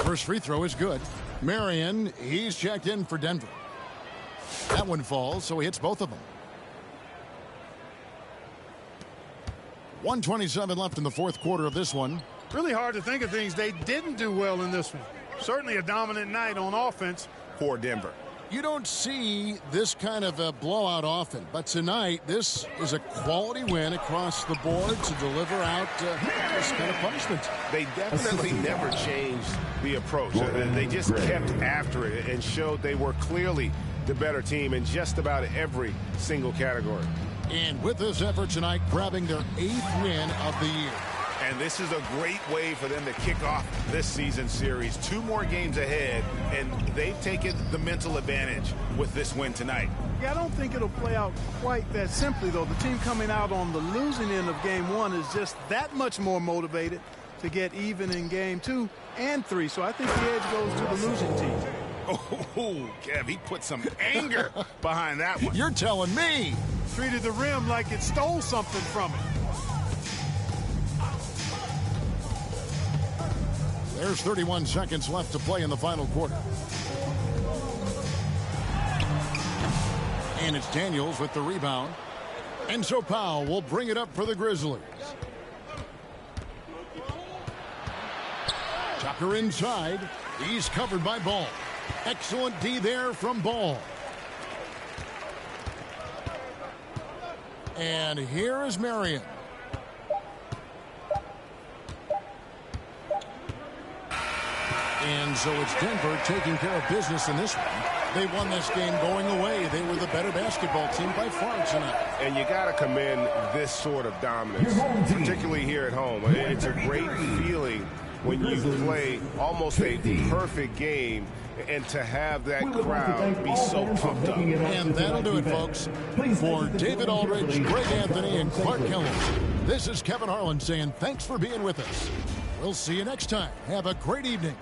Speaker 8: First free throw is good. Marion, he's checked in for Denver. That one falls, so he hits both of them. 1:27 left in the fourth quarter of this one.
Speaker 16: Really hard to think of things they didn't do well in this one. Certainly a dominant night on offense for Denver.
Speaker 8: You don't see this kind of a blowout often, but tonight this is a quality win across the board to deliver out this kind of punishment.
Speaker 17: They definitely never changed the approach. They just kept after it and showed they were clearly the better team in just about every single category.
Speaker 8: And with this effort tonight, grabbing their 8th win of the year.
Speaker 17: And this is a great way for them to kick off this season series. 2 more games ahead, and they've taken the mental advantage with this win tonight.
Speaker 16: Yeah, I don't think it'll play out quite that simply, though. The team coming out on the losing end of game 1 is just that much more motivated to get even in game 2 and 3. So I think the edge goes to the losing team.
Speaker 17: Oh, Kev, he put some anger behind that one.
Speaker 8: You're telling me.
Speaker 16: Treated the rim like it stole something from it.
Speaker 8: There's 31 seconds left to play in the final quarter. And it's Daniels with the rebound. And so Powell will bring it up for the Grizzlies. Tucker inside. He's covered by Ball. Excellent D there from Ball. And here is Marion. And so it's Denver taking care of business in this one. They won this game going away. They were the better basketball team by far tonight.
Speaker 17: And you got to commend this sort of dominance, particularly here at home. It's a great feeling when you play almost a perfect game and to have that crowd be so pumped up.
Speaker 8: And that'll do it, folks. For David Aldridge, Greg Anthony, and Clark Kellogg, this is Kevin Harlan saying thanks for being with us. We'll see you next time. Have a great evening.